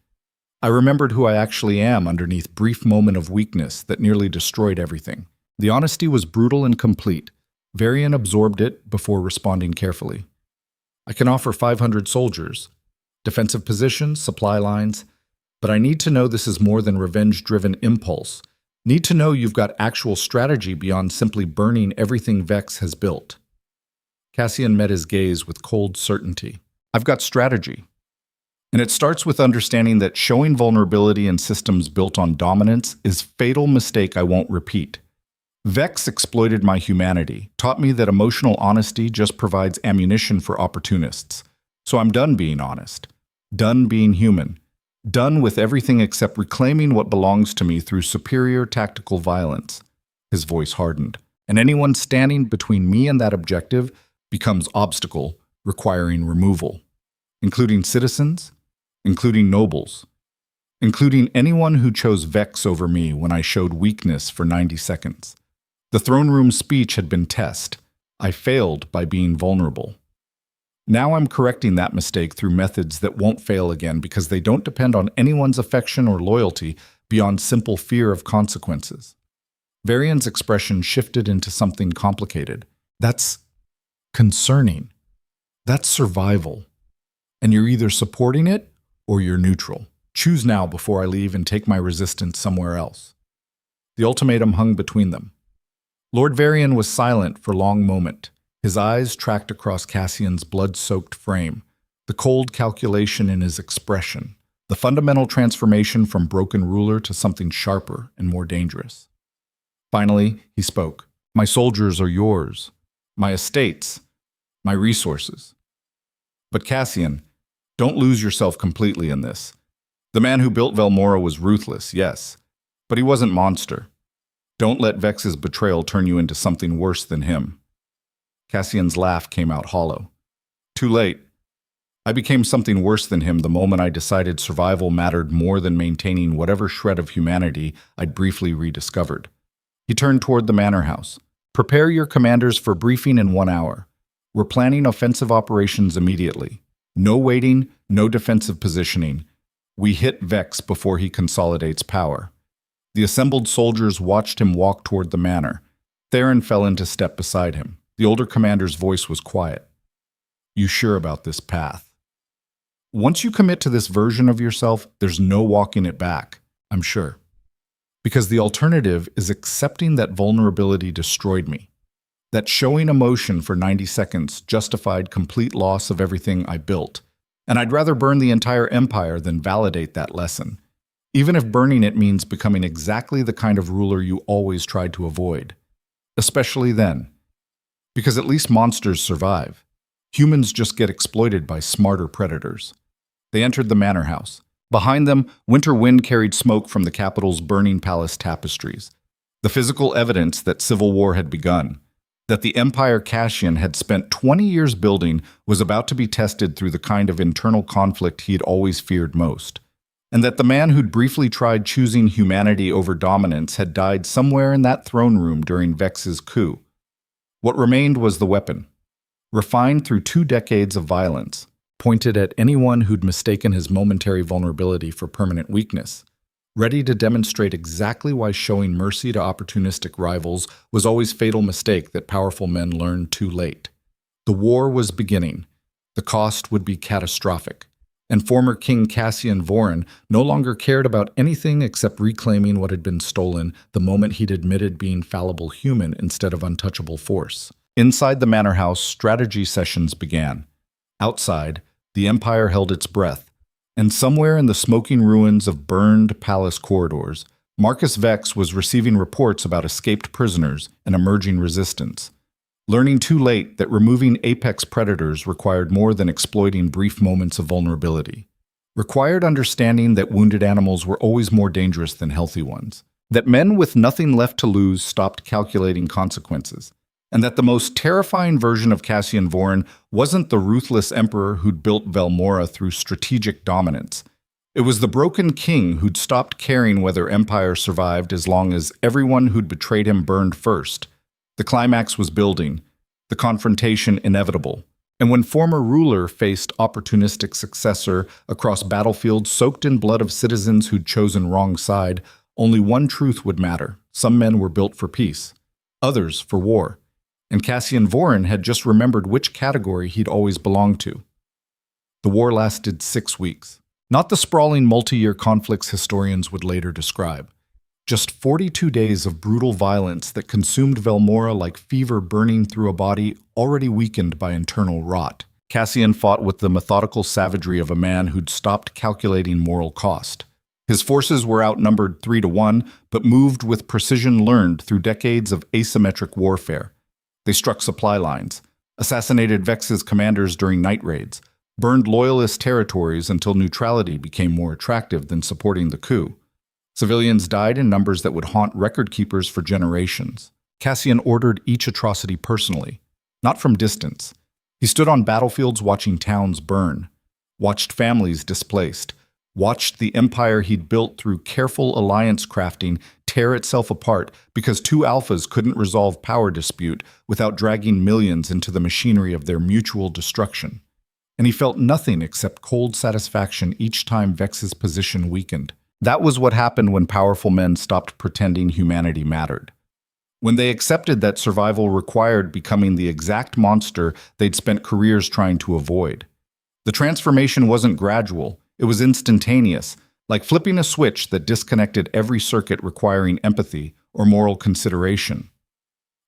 I remembered who I actually am underneath brief moment of weakness that nearly destroyed everything. The honesty was brutal and complete. Varian absorbed it before responding carefully. I can offer 500 soldiers, defensive positions, supply lines, but I need to know this is more than revenge-driven impulse. Need to know you've got actual strategy beyond simply burning everything Vex has built. Cassian met his gaze with cold certainty. I've got strategy. And it starts with understanding that showing vulnerability in systems built on dominance is a fatal mistake I won't repeat. Vex exploited my humanity, taught me that emotional honesty just provides ammunition for opportunists. So I'm done being honest, done being human, done with everything except reclaiming what belongs to me through superior tactical violence. His voice hardened. And anyone standing between me and that objective becomes obstacle, requiring removal, including citizens, including nobles, including anyone who chose Vex over me when I showed weakness for 90 seconds. The throne room speech had been test. I failed by being vulnerable. Now I'm correcting that mistake through methods that won't fail again because they don't depend on anyone's affection or loyalty beyond simple fear of consequences. Varian's expression shifted into something complicated. That's concerning. That's survival. And you're either supporting it or you're neutral. Choose now before I leave and take my resistance somewhere else. The ultimatum hung between them. Lord Varian was silent for a long moment. His eyes tracked across Cassian's blood-soaked frame, the cold calculation in his expression, the fundamental transformation from broken ruler to something sharper and more dangerous. Finally, he spoke. My soldiers are yours, my estates, my resources. But Cassian, don't lose yourself completely in this. The man who built Velmora was ruthless, yes, but he wasn't monster. Don't let Vex's betrayal turn you into something worse than him. Cassian's laugh came out hollow. Too late. I became something worse than him the moment I decided survival mattered more than maintaining whatever shred of humanity I'd briefly rediscovered. He turned toward the manor house. Prepare your commanders for briefing in 1 hour. We're planning offensive operations immediately. No waiting, no defensive positioning. We hit Vex before he consolidates power. The assembled soldiers watched him walk toward the manor. Theron fell into step beside him. The older commander's voice was quiet. You sure about this path? Once you commit to this version of yourself, there's no walking it back, I'm sure. Because the alternative is accepting that vulnerability destroyed me, that showing emotion for 90 seconds justified complete loss of everything I built, and I'd rather burn the entire empire than validate that lesson, even if burning it means becoming exactly the kind of ruler you always tried to avoid. Especially then. Because at least monsters survive. Humans just get exploited by smarter predators. They entered the manor house. Behind them, winter wind carried smoke from the capital's burning palace tapestries. The physical evidence that civil war had begun, that the empire Cassian had spent 20 years building was about to be tested through the kind of internal conflict he'd always feared most, and that the man who'd briefly tried choosing humanity over dominance had died somewhere in that throne room during Vex's coup. What remained was the weapon, refined through 2 decades of violence, pointed at anyone who'd mistaken his momentary vulnerability for permanent weakness, ready to demonstrate exactly why showing mercy to opportunistic rivals was always a fatal mistake that powerful men learned too late. The war was beginning. The cost would be catastrophic. And former King Cassian Voren no longer cared about anything except reclaiming what had been stolen the moment he'd admitted being fallible human instead of untouchable force. Inside the manor house, strategy sessions began. Outside, the Empire held its breath, and somewhere in the smoking ruins of burned palace corridors, Marcus Vex was receiving reports about escaped prisoners and emerging resistance, learning too late that removing apex predators required more than exploiting brief moments of vulnerability, required understanding that wounded animals were always more dangerous than healthy ones, that men with nothing left to lose stopped calculating consequences, and that the most terrifying version of Cassian Voren wasn't the ruthless emperor who'd built Velmora through strategic dominance. It was the broken king who'd stopped caring whether empire survived as long as everyone who'd betrayed him burned first. The climax was building, the confrontation inevitable, and when former ruler faced opportunistic successor across battlefields soaked in blood of citizens who'd chosen wrong side, only one truth would matter. Some men were built for peace, others for war. And Cassian Voren had just remembered which category he'd always belonged to. The war lasted 6 weeks. Not the sprawling multi-year conflicts historians would later describe. Just 42 days of brutal violence that consumed Velmora like fever burning through a body already weakened by internal rot. Cassian fought with the methodical savagery of a man who'd stopped calculating moral cost. His forces were outnumbered 3-1, but moved with precision learned through decades of asymmetric warfare. They struck supply lines, assassinated Vex's commanders during night raids, burned loyalist territories until neutrality became more attractive than supporting the coup. Civilians died in numbers that would haunt record keepers for generations. Cassian ordered each atrocity personally, not from distance. He stood on battlefields watching towns burn, watched families displaced, watched the empire he'd built through careful alliance crafting tear itself apart because two alphas couldn't resolve power dispute without dragging millions into the machinery of their mutual destruction. And he felt nothing except cold satisfaction each time Vex's position weakened. That was what happened when powerful men stopped pretending humanity mattered. When they accepted that survival required becoming the exact monster they'd spent careers trying to avoid. The transformation wasn't gradual, it was instantaneous, like flipping a switch that disconnected every circuit requiring empathy or moral consideration.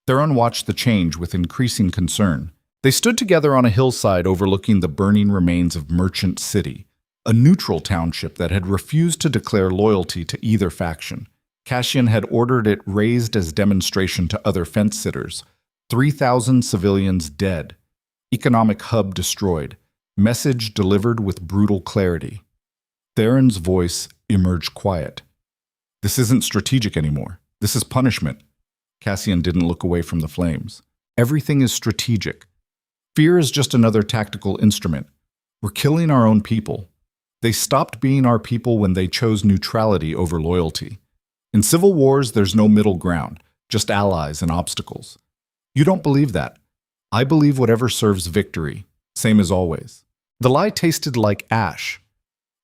Theron watched the change with increasing concern. They stood together on a hillside overlooking the burning remains of Merchant City, a neutral township that had refused to declare loyalty to either faction. Cassian had ordered it razed as demonstration to other fence-sitters. 3,000 civilians dead. Economic hub destroyed. Message delivered with brutal clarity. Theron's voice emerged quiet. This isn't strategic anymore. This is punishment. Cassian didn't look away from the flames. Everything is strategic. Fear is just another tactical instrument. We're killing our own people. They stopped being our people when they chose neutrality over loyalty. In civil wars, there's no middle ground, just allies and obstacles. You don't believe that. I believe whatever serves victory, same as always. The lie tasted like ash,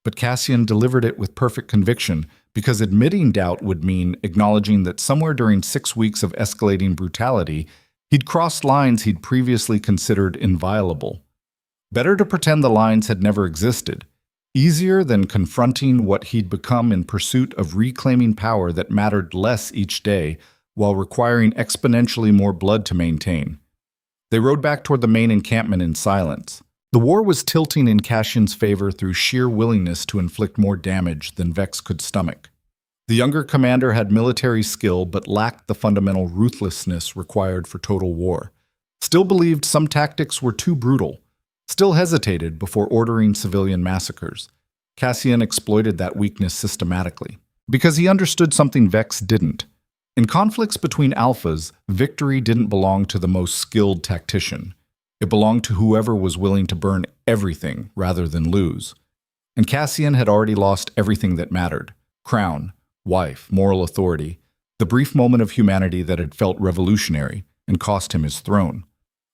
but Cassian delivered it with perfect conviction because admitting doubt would mean acknowledging that somewhere during 6 weeks of escalating brutality, he'd crossed lines he'd previously considered inviolable. Better to pretend the lines had never existed. Easier than confronting what he'd become in pursuit of reclaiming power that mattered less each day while requiring exponentially more blood to maintain. They rode back toward the main encampment in silence. The war was tilting in Cassian's favor through sheer willingness to inflict more damage than Vex could stomach. The younger commander had military skill but lacked the fundamental ruthlessness required for total war. Still believed some tactics were too brutal. Still hesitated before ordering civilian massacres. Cassian exploited that weakness systematically, because he understood something Vex didn't. In conflicts between alphas, victory didn't belong to the most skilled tactician. It belonged to whoever was willing to burn everything rather than lose. And Cassian had already lost everything that mattered: crown, wife, moral authority, the brief moment of humanity that had felt revolutionary and cost him his throne.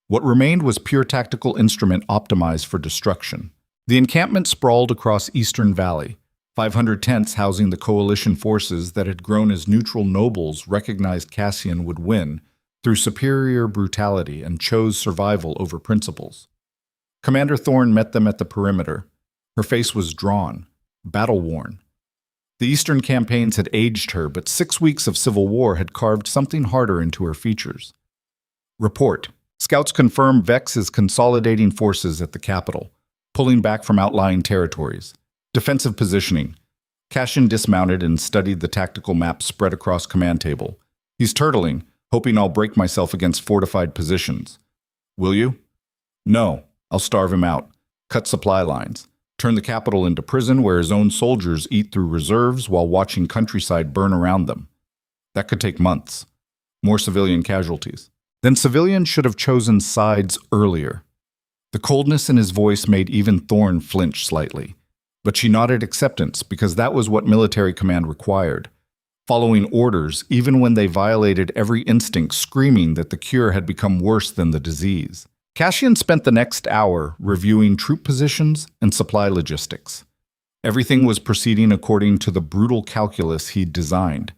What remained was pure tactical instrument optimized for destruction. The encampment sprawled across Eastern Valley. 500 tents housing the coalition forces that had grown as neutral nobles recognized Cassian would win through superior brutality and chose survival over principles. Commander Thorne met them at the perimeter. Her face was drawn, battle-worn. The Eastern campaigns had aged her, but 6 weeks of civil war had carved something harder into her features. Report. Scouts confirm Vex is consolidating forces at the capital, pulling back from outlying territories. Defensive positioning. Cassian dismounted and studied the tactical map spread across command table. He's turtling, hoping I'll break myself against fortified positions. Will you? No. I'll starve him out. Cut supply lines. Turn the capital into prison where his own soldiers eat through reserves while watching countryside burn around them. That could take months. More civilian casualties. Then civilians should have chosen sides earlier. The coldness in his voice made even Thorne flinch slightly. But she nodded acceptance because that was what military command required. Following orders, even when they violated every instinct, screaming that the cure had become worse than the disease. Cassian spent the next hour reviewing troop positions and supply logistics. Everything was proceeding according to the brutal calculus he'd designed.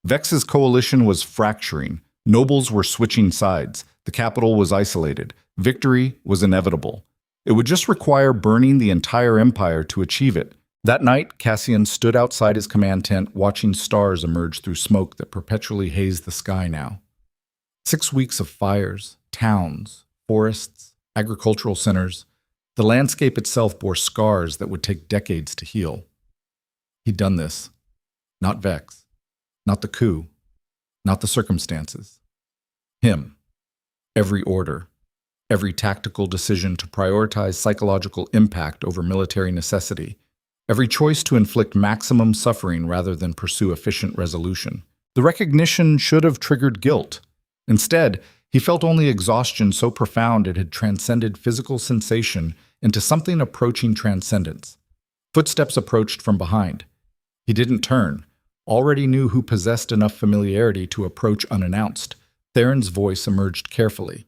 Vex's coalition was fracturing. Nobles were switching sides. The capital was isolated. Victory was inevitable. It would just require burning the entire empire to achieve it. That night, Cassian stood outside his command tent, watching stars emerge through smoke that perpetually hazed the sky now. 6 weeks of fires, towns, forests, agricultural centers. The landscape itself bore scars that would take decades to heal. He'd done this. Not Vex. Not the coup. Not the circumstances. Him. Every order. Every tactical decision to prioritize psychological impact over military necessity. every choice to inflict maximum suffering rather than pursue efficient resolution. The recognition should have triggered guilt. Instead, he felt only exhaustion so profound it had transcended physical sensation into something approaching transcendence. Footsteps approached from behind. He didn't turn, already knew who possessed enough familiarity to approach unannounced. Theron's voice emerged carefully.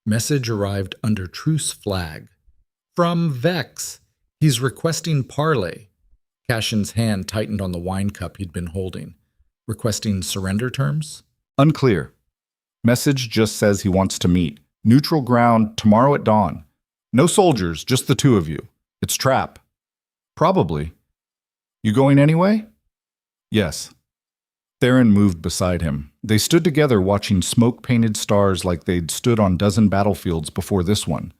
Message arrived under truce flag. From Vex. He's requesting parley. Cassian's hand tightened on the wine cup he'd been holding. Requesting surrender terms? Unclear. Message just says he wants to meet. Neutral ground tomorrow at dawn. No soldiers, just the two of you. It's trap. Probably. You going anyway? Yes. Theron moved beside him. They stood together watching smoke-painted stars like they'd stood on dozen battlefields before this one.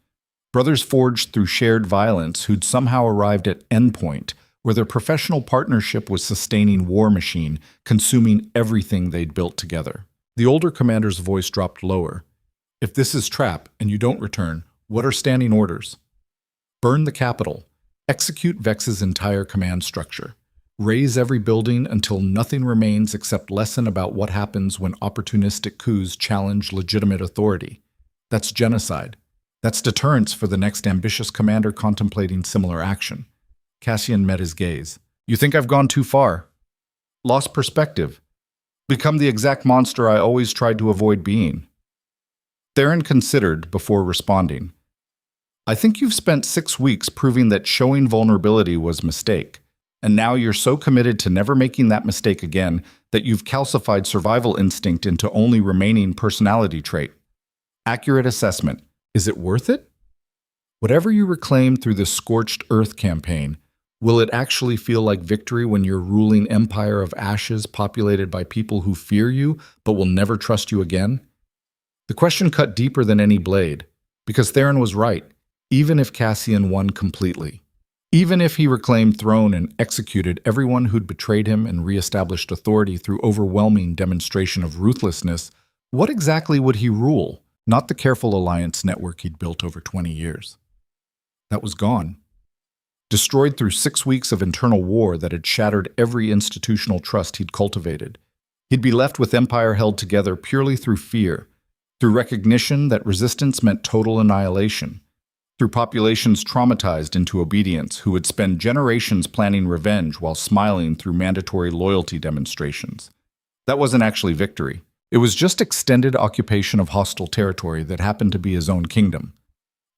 Brothers forged through shared violence who'd somehow arrived at endpoint, where their professional partnership was sustaining war machine, consuming everything they'd built together. The older commander's voice dropped lower. If this is trap and you don't return, what are standing orders? Burn the capital. Execute Vex's entire command structure. Raise every building until nothing remains except lesson about what happens when opportunistic coups challenge legitimate authority. That's genocide. That's deterrence for the next ambitious commander contemplating similar action. Cassian met his gaze. You think I've gone too far? Lost perspective. Become the exact monster I always tried to avoid being. Theron considered before responding. I think you've spent 6 weeks proving that showing vulnerability was a mistake. And now you're so committed to never making that mistake again that you've calcified survival instinct into only remaining personality trait. Accurate assessment. Is it worth it? Whatever you reclaim through this scorched earth campaign, will it actually feel like victory when your ruling empire of ashes populated by people who fear you but will never trust you again? The question cut deeper than any blade, because Theron was right, even if Cassian won completely. Even if he reclaimed throne and executed everyone who'd betrayed him and reestablished authority through overwhelming demonstration of ruthlessness, what exactly would he rule? Not the careful alliance network he'd built over 20 years. That was gone. Destroyed through 6 weeks of internal war that had shattered every institutional trust he'd cultivated. He'd be left with empire held together purely through fear, through recognition that resistance meant total annihilation, through populations traumatized into obedience who would spend generations planning revenge while smiling through mandatory loyalty demonstrations. That wasn't actually victory. It was just extended occupation of hostile territory that happened to be his own kingdom.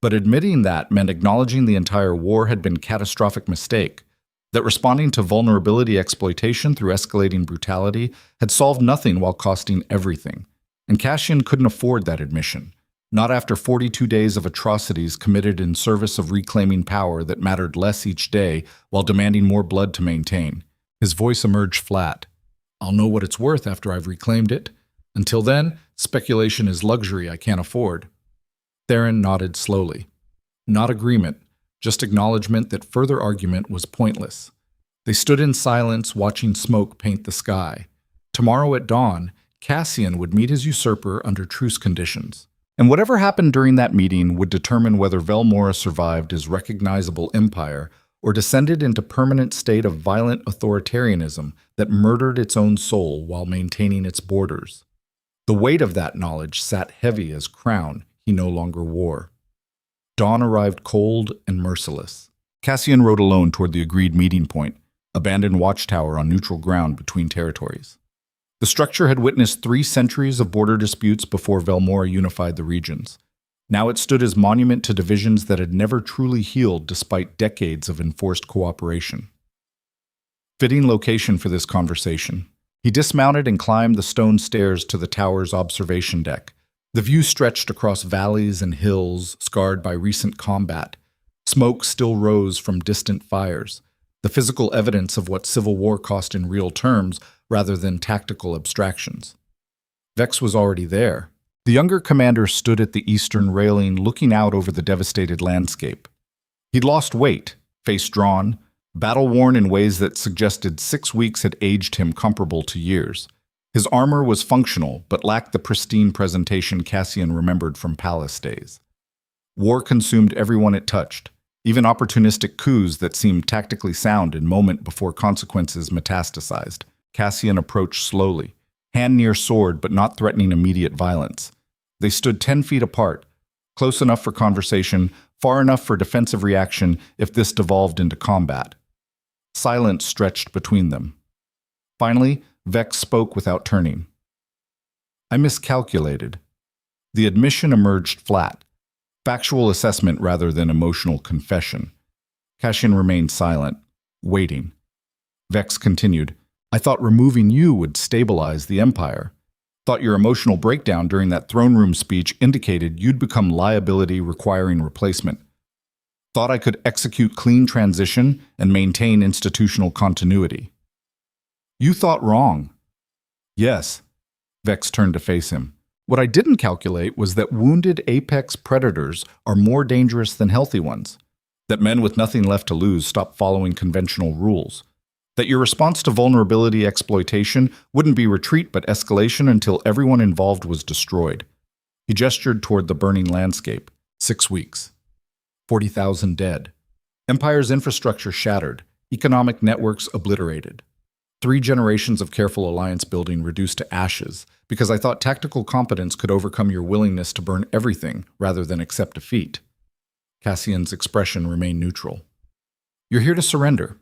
But admitting that meant acknowledging the entire war had been a catastrophic mistake, that responding to vulnerability exploitation through escalating brutality had solved nothing while costing everything. And Cassian couldn't afford that admission. Not after 42 days of atrocities committed in service of reclaiming power that mattered less each day while demanding more blood to maintain. His voice emerged flat. I'll know what it's worth after I've reclaimed it. Until then, speculation is luxury I can't afford. Theron nodded slowly. Not agreement, just acknowledgement that further argument was pointless. They stood in silence, watching smoke paint the sky. Tomorrow at dawn, Cassian would meet his usurper under truce conditions. And whatever happened during that meeting would determine whether Velmora survived as recognizable empire or descended into permanent state of violent authoritarianism that murdered its own soul while maintaining its borders. The weight of that knowledge sat heavy as crown he no longer wore. Dawn arrived cold and merciless. Cassian rode alone toward the agreed meeting point, abandoned watchtower on neutral ground between territories. The structure had witnessed 3 centuries of border disputes before Velmora unified the regions. Now it stood as monument to divisions that had never truly healed despite decades of enforced cooperation. Fitting location for this conversation. He dismounted and climbed the stone stairs to the tower's observation deck. The view stretched across valleys and hills scarred by recent combat. Smoke still rose from distant fires, the physical evidence of what civil war cost in real terms rather than tactical abstractions. Vex was already there. The younger commander stood at the eastern railing looking out over the devastated landscape. He'd lost weight, face drawn, battle-worn in ways that suggested 6 weeks had aged him comparable to years. His armor was functional, but lacked the pristine presentation Cassian remembered from palace days. War consumed everyone it touched, even opportunistic coups that seemed tactically sound in moment before consequences metastasized. Cassian approached slowly, hand near sword but not threatening immediate violence. They stood 10 feet apart, close enough for conversation, far enough for defensive reaction if this devolved into combat. Silence stretched between them. Finally, Vex spoke without turning. I miscalculated. The admission emerged flat, factual assessment rather than emotional confession. Cassian remained silent, waiting. Vex continued, I thought removing you would stabilize the Empire. Thought your emotional breakdown during that throne room speech indicated you'd become liability requiring replacement. Thought I could execute clean transition and maintain institutional continuity. You thought wrong. Yes. Vex turned to face him. What I didn't calculate was that wounded apex predators are more dangerous than healthy ones. That men with nothing left to lose stop following conventional rules. That your response to vulnerability exploitation wouldn't be retreat but escalation until everyone involved was destroyed. He gestured toward the burning landscape. 6 weeks. 40,000 dead. Empire's infrastructure shattered. Economic networks obliterated. 3 generations of careful alliance building reduced to ashes because I thought tactical competence could overcome your willingness to burn everything rather than accept defeat. Cassian's expression remained neutral. You're here to surrender.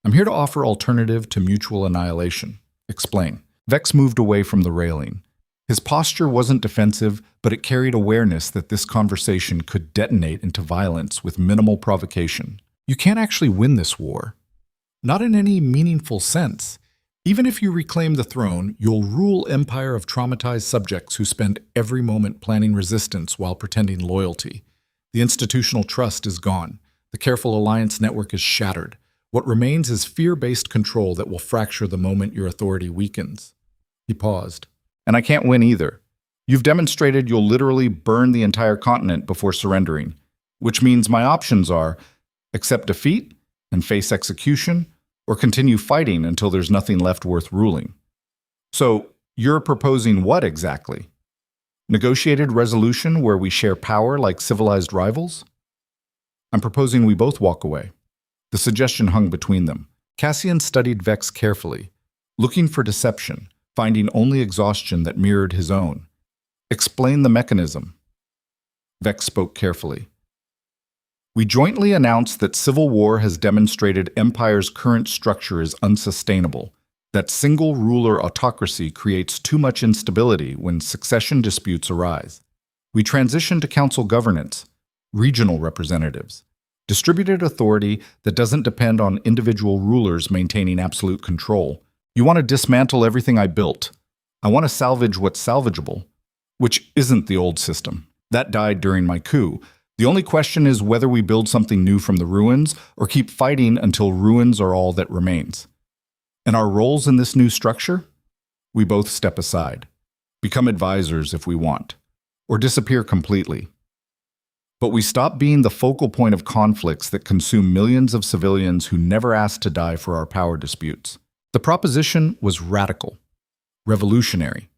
I'm here to offer alternative to mutual annihilation. Explain. Vex moved away from the railing. His posture wasn't defensive, but it carried awareness that this conversation could detonate into violence with minimal provocation. You can't actually win this war. Not in any meaningful sense. Even if you reclaim the throne, you'll rule empire of traumatized subjects who spend every moment planning resistance while pretending loyalty. The institutional trust is gone. The careful alliance network is shattered. What remains is fear-based control that will fracture the moment your authority weakens. He paused. And I can't win either. You've demonstrated you'll literally burn the entire continent before surrendering, which means my options are accept defeat and face execution, or continue fighting until there's nothing left worth ruling. So, you're proposing what exactly? Negotiated resolution where we share power like civilized rivals? I'm proposing we both walk away. The suggestion hung between them. Cassian studied Vex carefully, looking for deception, finding only exhaustion that mirrored his own. Explain the mechanism. Vex spoke carefully. We jointly announced that civil war has demonstrated Empire's current structure is unsustainable, that single ruler autocracy creates too much instability when succession disputes arise. We transitioned to council governance, regional representatives, distributed authority that doesn't depend on individual rulers maintaining absolute control. You want to dismantle everything I built. I want to salvage what's salvageable, which isn't the old system. That died during my coup. The only question is whether we build something new from the ruins or keep fighting until ruins are all that remains. And our roles in this new structure? We both step aside, become advisors if we want, or disappear completely. But we stop being the focal point of conflicts that consume millions of civilians who never asked to die for our power disputes. The proposition was radical, revolutionary.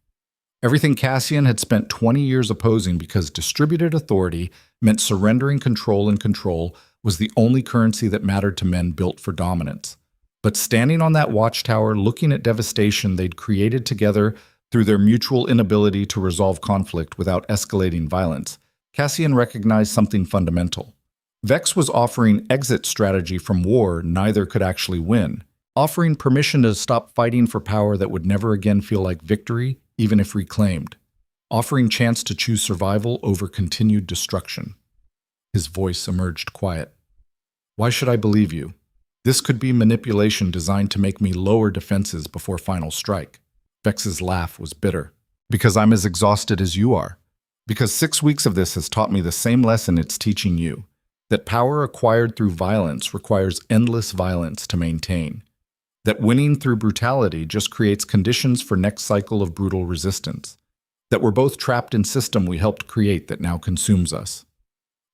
Everything Cassian had spent 20 years opposing because distributed authority meant surrendering control, and control was the only currency that mattered to men built for dominance. But standing on that watchtower, looking at devastation they'd created together through their mutual inability to resolve conflict without escalating violence, Cassian recognized something fundamental. Vex was offering exit strategy from war neither could actually win, offering permission to stop fighting for power that would never again feel like victory, even if reclaimed, offering chance to choose survival over continued destruction. His voice emerged quiet. Why should I believe you? This could be manipulation designed to make me lower defenses before final strike. Vex's laugh was bitter. Because I'm as exhausted as you are. Because 6 weeks of this has taught me the same lesson it's teaching you, that power acquired through violence requires endless violence to maintain. That winning through brutality just creates conditions for next cycle of brutal resistance. That we're both trapped in system we helped create that now consumes us.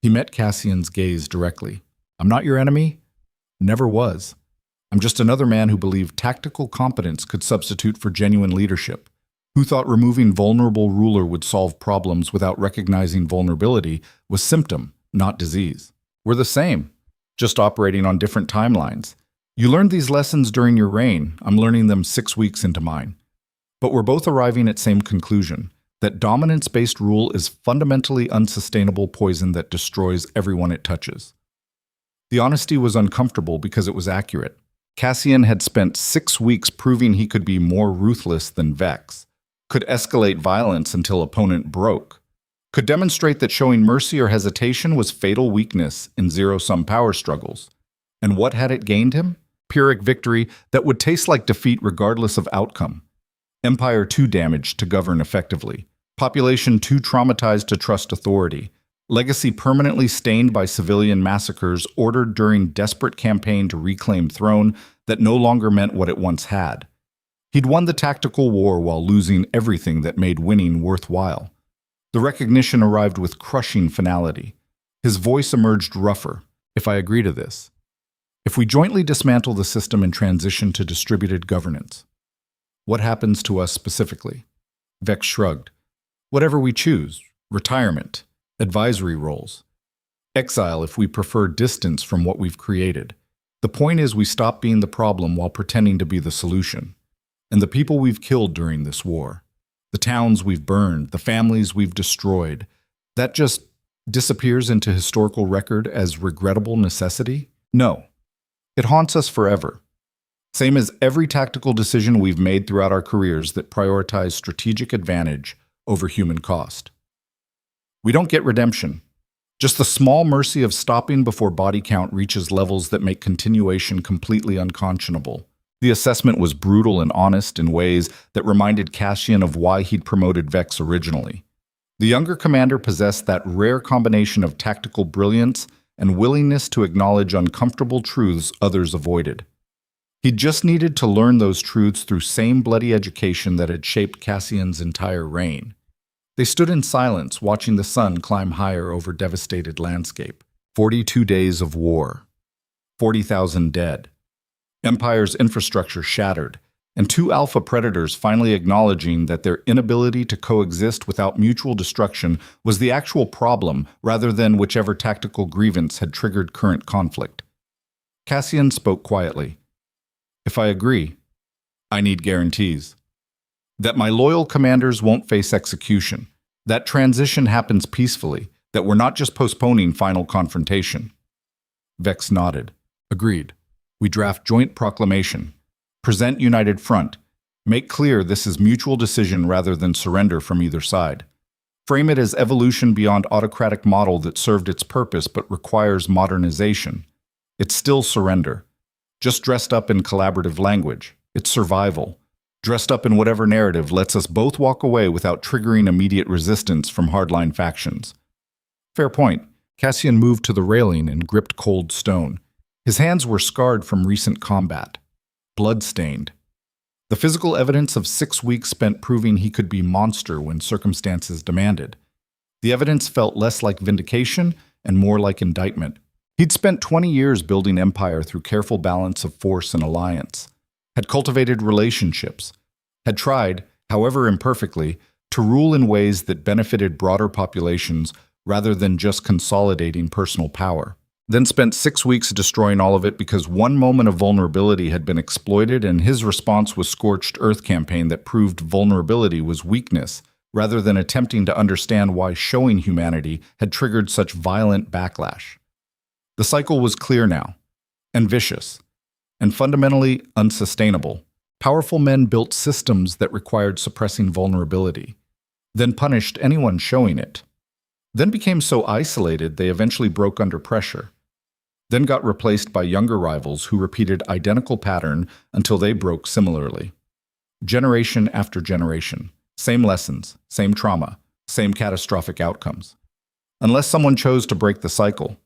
He met Cassian's gaze directly. I'm not your enemy. Never was. I'm just another man who believed tactical competence could substitute for genuine leadership. Who thought removing vulnerable ruler would solve problems without recognizing vulnerability was symptom, not disease. We're the same. just operating on different timelines. You learned these lessons during your reign. I'm learning them 6 weeks into mine. But we're both arriving at same conclusion, that dominance-based rule is fundamentally unsustainable poison that destroys everyone it touches. The honesty was uncomfortable because it was accurate. Cassian had spent 6 weeks proving he could be more ruthless than Vex, could escalate violence until opponent broke, could demonstrate that showing mercy or hesitation was fatal weakness in zero-sum power struggles. And what had it gained him? Pyrrhic victory that would taste like defeat regardless of outcome. Empire too damaged to govern effectively. Population too traumatized to trust authority. Legacy permanently stained by civilian massacres ordered during desperate campaign to reclaim throne that no longer meant what it once had. He'd won the tactical war while losing everything that made winning worthwhile. The recognition arrived with crushing finality. His voice emerged rougher. If I agree to this, if we jointly dismantle the system and transition to distributed governance, what happens to us specifically? Vex shrugged. Whatever we choose, retirement, advisory roles. Exile if we prefer distance from what we've created. The point is we stop being the problem while pretending to be the solution. And the people we've killed during this war, the towns we've burned, the families we've destroyed, that just disappears into historical record as regrettable necessity? No. It haunts us forever. Same as every tactical decision we've made throughout our careers that prioritize strategic advantage over human cost. We don't get redemption, just the small mercy of stopping before body count reaches levels that make continuation completely unconscionable. The assessment was brutal and honest in ways that reminded Cassian of why he'd promoted Vex originally. The younger commander possessed that rare combination of tactical brilliance and willingness to acknowledge uncomfortable truths others avoided. He just needed to learn those truths through same bloody education that had shaped Cassian's entire reign. They stood in silence, watching the sun climb higher over devastated landscape. 42 days of war. 40,000 dead. Empire's infrastructure shattered, and 2 alpha predators finally acknowledging that their inability to coexist without mutual destruction was the actual problem rather than whichever tactical grievance had triggered current conflict. Cassian spoke quietly. If I agree, I need guarantees. That my loyal commanders won't face execution, that transition happens peacefully, that we're not just postponing final confrontation. Vex nodded. Agreed. We draft joint proclamation. Present united front. Make clear this is mutual decision rather than surrender from either side. Frame it as evolution beyond autocratic model that served its purpose but requires modernization. It's still surrender, just dressed up in collaborative language. It's survival, dressed up in whatever narrative lets us both walk away without triggering immediate resistance from hardline factions. Fair point. Cassian moved to the railing and gripped cold stone. His hands were scarred from recent combat. Blood-stained. The physical evidence of 6 weeks spent proving he could be monster when circumstances demanded. The evidence felt less like vindication and more like indictment. He'd spent 20 years building empire through careful balance of force and alliance, had cultivated relationships, had tried, however imperfectly, to rule in ways that benefited broader populations rather than just consolidating personal power. Then spent 6 weeks destroying all of it because one moment of vulnerability had been exploited, and his response was scorched earth campaign that proved vulnerability was weakness, rather than attempting to understand why showing humanity had triggered such violent backlash. The cycle was clear now, and vicious, and fundamentally unsustainable. Powerful men built systems that required suppressing vulnerability, then punished anyone showing it, then became so isolated they eventually broke under pressure, then got replaced by younger rivals who repeated identical pattern until they broke similarly. Generation after generation, same lessons, same trauma, same catastrophic outcomes. Unless someone chose to break the cycle,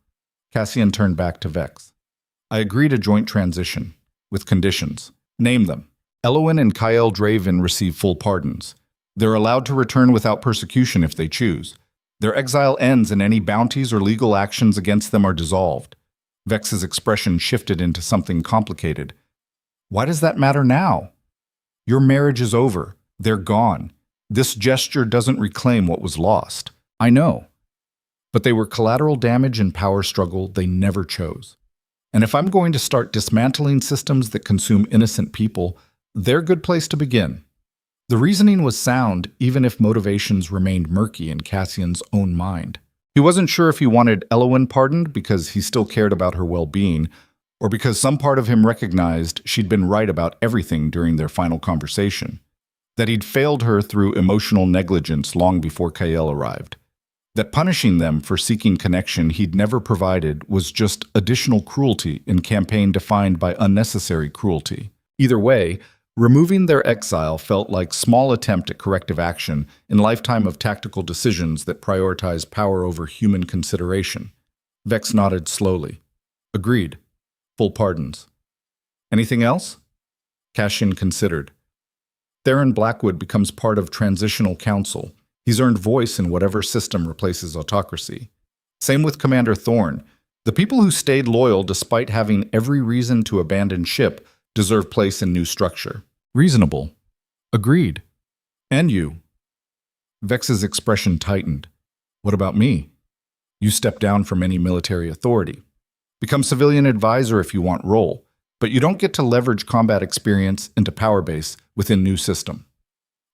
Cassian turned back to Vex. I agree to joint transition, with conditions. Name them. Elowin and King Draven receive full pardons. They're allowed to return without persecution if they choose. Their exile ends and any bounties or legal actions against them are dissolved. Vex's expression shifted into something complicated. Why does that matter now? Your marriage is over. They're gone. This gesture doesn't reclaim what was lost. I know. But they were collateral damage and power struggle they never chose. And if I'm going to start dismantling systems that consume innocent people, they're a good place to begin. The reasoning was sound, even if motivations remained murky in Cassian's own mind. He wasn't sure if he wanted Eowyn pardoned because he still cared about her well-being, or because some part of him recognized she'd been right about everything during their final conversation, that he'd failed her through emotional negligence long before Kael arrived, that punishing them for seeking connection he'd never provided was just additional cruelty in campaign defined by unnecessary cruelty. Either way, removing their exile felt like small attempt at corrective action in a lifetime of tactical decisions that prioritize power over human consideration. Vex nodded slowly. Agreed. Full pardons. Anything else? Cassian considered. Theron Blackwood becomes part of Transitional Council. He's earned voice in whatever system replaces autocracy. Same with Commander Thorne. The people who stayed loyal despite having every reason to abandon ship deserve place in new structure. Reasonable. Agreed. And you. Vex's expression tightened. What about me? You step down from any military authority. Become civilian advisor if you want role, but you don't get to leverage combat experience into power base within new system.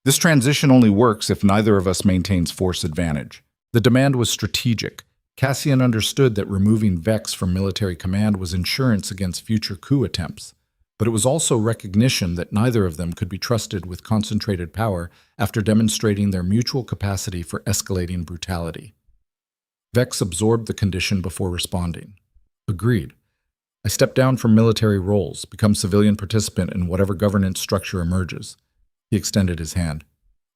This transition only works if neither of us maintains force advantage. The demand was strategic. Cassian understood that removing Vex from military command was insurance against future coup attempts, but it was also recognition that neither of them could be trusted with concentrated power after demonstrating their mutual capacity for escalating brutality. Vex absorbed the condition before responding. Agreed. I step down from military roles, become civilian participant in whatever governance structure emerges. He extended his hand.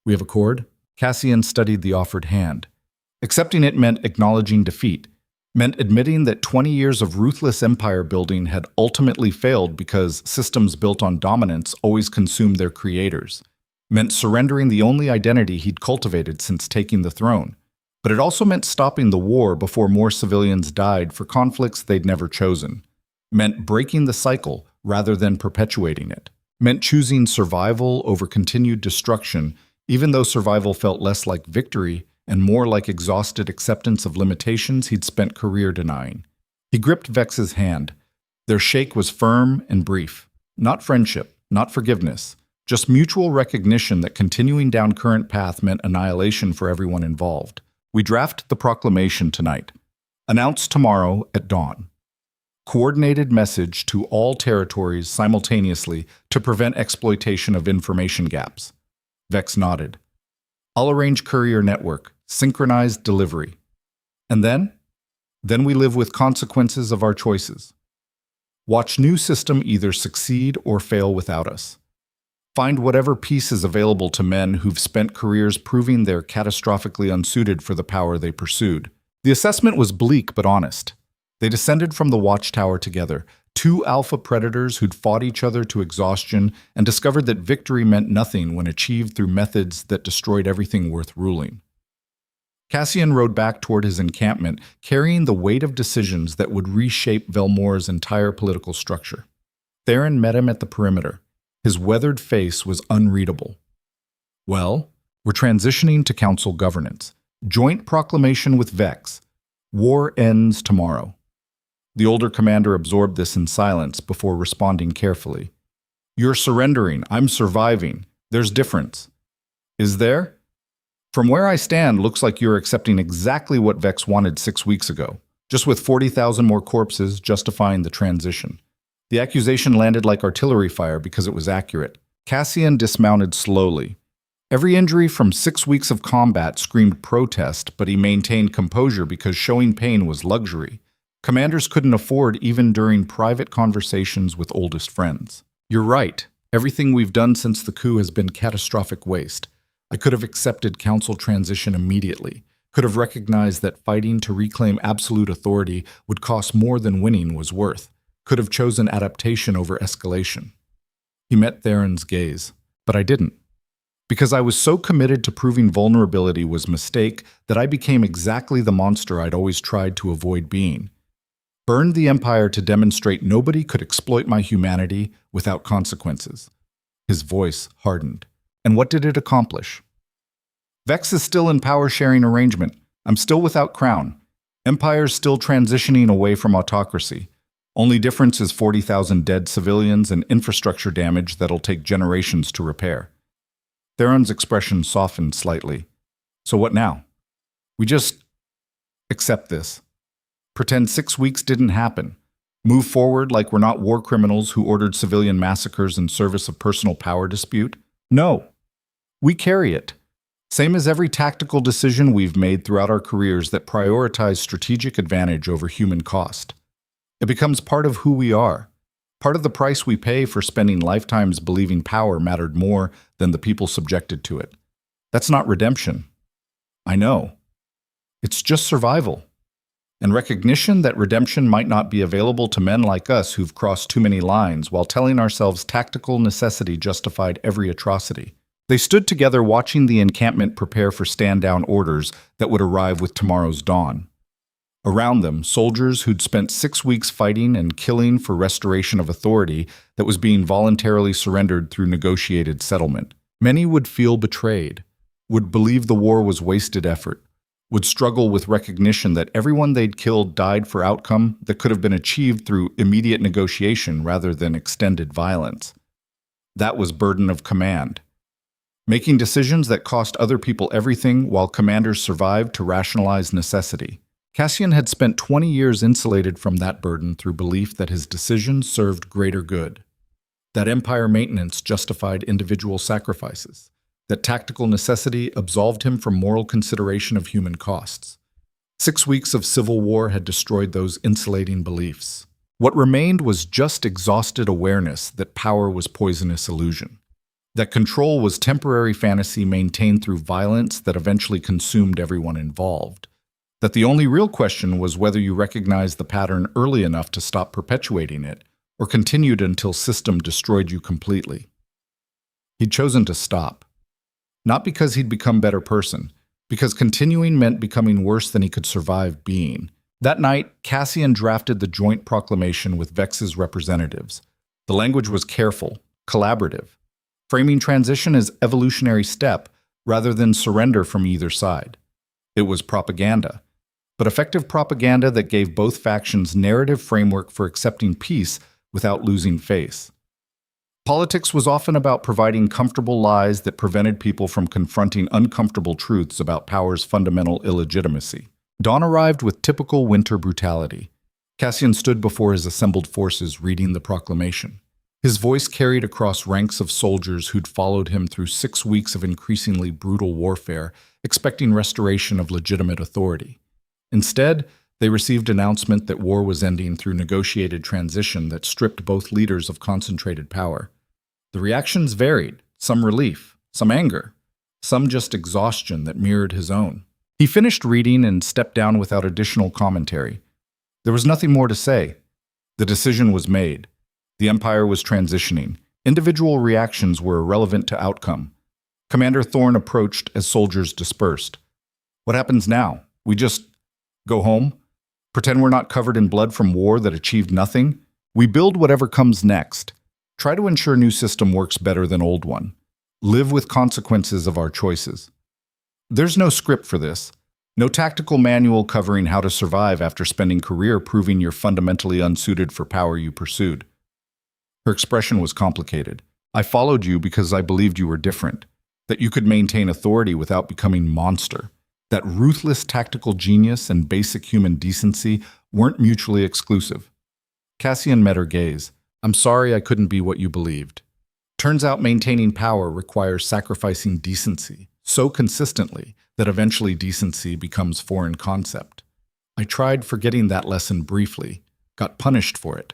We have accord? Cassian studied the offered hand. Accepting it meant acknowledging defeat, meant admitting that 20 years of ruthless empire building had ultimately failed because systems built on dominance always consumed their creators, meant surrendering the only identity he'd cultivated since taking the throne. But it also meant stopping the war before more civilians died for conflicts they'd never chosen, meant breaking the cycle rather than perpetuating it, meant choosing survival over continued destruction, even though survival felt less like victory and more like exhausted acceptance of limitations he'd spent career denying. He gripped Vex's hand. Their shake was firm and brief. Not friendship, not forgiveness, just mutual recognition that continuing down current path meant annihilation for everyone involved. We draft the proclamation tonight. Announced tomorrow at dawn. Coordinated message to all territories simultaneously to prevent exploitation of information gaps. Vex nodded. I'll arrange courier network, synchronized delivery. And then? Then we live with consequences of our choices. Watch new system either succeed or fail without us. Find whatever peace is available to men who've spent careers proving they're catastrophically unsuited for the power they pursued. The assessment was bleak but honest. They descended from the watchtower together, two alpha predators who'd fought each other to exhaustion and discovered that victory meant nothing when achieved through methods that destroyed everything worth ruling. Cassian rode back toward his encampment, carrying the weight of decisions that would reshape Velmor's entire political structure. Theron met him at the perimeter. His weathered face was unreadable. Well, we're transitioning to council governance. Joint proclamation with Vex. War ends tomorrow. The older commander absorbed this in silence before responding carefully. You're surrendering. I'm surviving. There's difference. Is there? From where I stand, looks like you're accepting exactly what Vex wanted 6 weeks ago, just with 40,000 more corpses justifying the transition. The accusation landed like artillery fire because it was accurate. Cassian dismounted slowly. Every injury from 6 weeks of combat screamed protest, but he maintained composure because showing pain was luxury. Commanders couldn't afford even during private conversations with oldest friends. You're right. Everything we've done since the coup has been catastrophic waste. I could have accepted council transition immediately, could have recognized that fighting to reclaim absolute authority would cost more than winning was worth, could have chosen adaptation over escalation. He met Theron's gaze, but I didn't. Because I was so committed to proving vulnerability was a mistake that I became exactly the monster I'd always tried to avoid being. Burned the Empire to demonstrate nobody could exploit my humanity without consequences. His voice hardened. And what did it accomplish? Vex is still in power-sharing arrangement. I'm still without crown. Empire's still transitioning away from autocracy. Only difference is 40,000 dead civilians and infrastructure damage that'll take generations to repair. Theron's expression softened slightly. So what now? We just accept this. Pretend 6 weeks didn't happen. Move forward like we're not war criminals who ordered civilian massacres in service of personal power dispute? No. We carry it. Same as every tactical decision we've made throughout our careers that prioritize strategic advantage over human cost. It becomes part of who we are, part of the price we pay for spending lifetimes believing power mattered more than the people subjected to it. That's not redemption. I know. It's just survival. And recognition that redemption might not be available to men like us who've crossed too many lines while telling ourselves tactical necessity justified every atrocity. They stood together watching the encampment prepare for stand-down orders that would arrive with tomorrow's dawn. Around them, soldiers who'd spent 6 weeks fighting and killing for restoration of authority that was being voluntarily surrendered through negotiated settlement. Many would feel betrayed, would believe the war was wasted effort, would struggle with recognition that everyone they'd killed died for outcome that could have been achieved through immediate negotiation rather than extended violence. That was burden of command. Making decisions that cost other people everything while commanders survived to rationalize necessity. Cassian had spent 20 years insulated from that burden through belief that his decisions served greater good, that empire maintenance justified individual sacrifices, that tactical necessity absolved him from moral consideration of human costs. 6 weeks of civil war had destroyed those insulating beliefs. What remained was just exhausted awareness that power was poisonous illusion, that control was temporary fantasy maintained through violence that eventually consumed everyone involved, that the only real question was whether you recognized the pattern early enough to stop perpetuating it, or continued until system destroyed you completely. He'd chosen to stop. Not because he'd become a better person, because continuing meant becoming worse than he could survive being. That night, Cassian drafted the joint proclamation with Vex's representatives. The language was careful, collaborative, framing transition as evolutionary step rather than surrender from either side. It was propaganda, but effective propaganda that gave both factions narrative framework for accepting peace without losing face. Politics was often about providing comfortable lies that prevented people from confronting uncomfortable truths about power's fundamental illegitimacy. Dawn arrived with typical winter brutality. Cassian stood before his assembled forces reading the proclamation. His voice carried across ranks of soldiers who'd followed him through 6 weeks of increasingly brutal warfare, expecting restoration of legitimate authority. Instead, they received announcement that war was ending through negotiated transition that stripped both leaders of concentrated power. The reactions varied, some relief, some anger, some just exhaustion that mirrored his own. He finished reading and stepped down without additional commentary. There was nothing more to say. The decision was made. The Empire was transitioning. Individual reactions were irrelevant to outcome. Commander Thorne approached as soldiers dispersed. What happens now? We just go home? Pretend we're not covered in blood from war that achieved nothing? We build whatever comes next. Try to ensure new system works better than old one. Live with consequences of our choices. There's no script for this. No tactical manual covering how to survive after spending career proving you're fundamentally unsuited for power you pursued. Her expression was complicated. I followed you because I believed you were different, that you could maintain authority without becoming monster, that ruthless tactical genius and basic human decency weren't mutually exclusive. Cassian met her gaze. I'm sorry I couldn't be what you believed. Turns out maintaining power requires sacrificing decency so consistently that eventually decency becomes foreign concept. I tried forgetting that lesson briefly, got punished for it,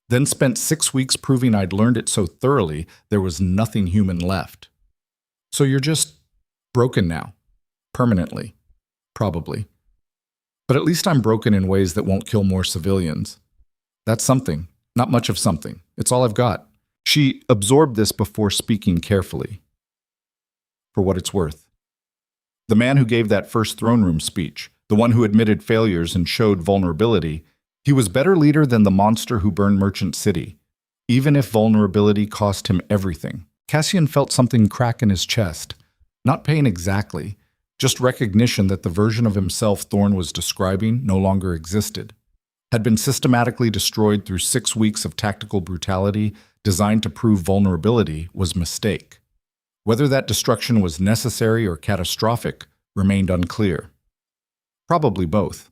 then spent 6 weeks proving I'd learned it so thoroughly there was nothing human left. So you're just broken now, permanently, probably. But at least I'm broken in ways that won't kill more civilians. That's something. Not much of something. It's all I've got. She absorbed this before speaking carefully. For what it's worth. The man who gave that first throne room speech, the one who admitted failures and showed vulnerability, he was better leader than the monster who burned Merchant City, even if vulnerability cost him everything. Cassian felt something crack in his chest. Not pain exactly, just recognition that the version of himself Thorne was describing no longer existed. had been systematically destroyed through 6 weeks of tactical brutality designed to prove vulnerability was a mistake. Whether that destruction was necessary or catastrophic remained unclear. Probably both.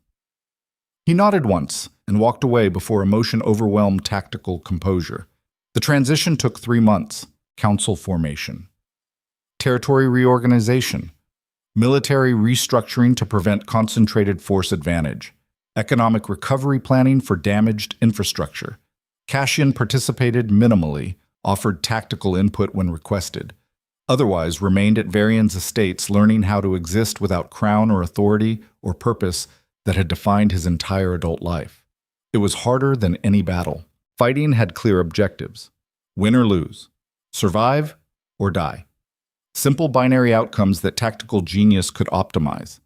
He nodded once and walked away before emotion overwhelmed tactical composure. The transition took 3 months. Council formation, territory reorganization, military restructuring to prevent concentrated force advantage, economic recovery planning for damaged infrastructure. Cassian participated minimally, offered tactical input when requested, otherwise remained at Varian's estates learning how to exist without crown or authority or purpose that had defined his entire adult life. It was harder than any battle. Fighting had clear objectives: win or lose, survive or die. Simple binary outcomes that tactical genius could optimize.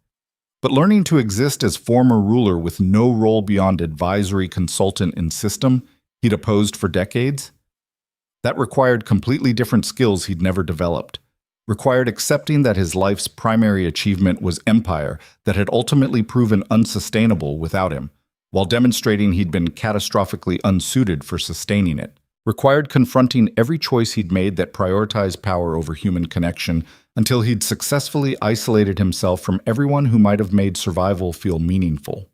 But learning to exist as former ruler with no role beyond advisory consultant in system he'd opposed for decades? That required completely different skills he'd never developed. Required accepting that his life's primary achievement was empire that had ultimately proven unsustainable without him, while demonstrating he'd been catastrophically unsuited for sustaining it. Required confronting every choice he'd made that prioritized power over human connection until he'd successfully isolated himself from everyone who might have made survival feel meaningful.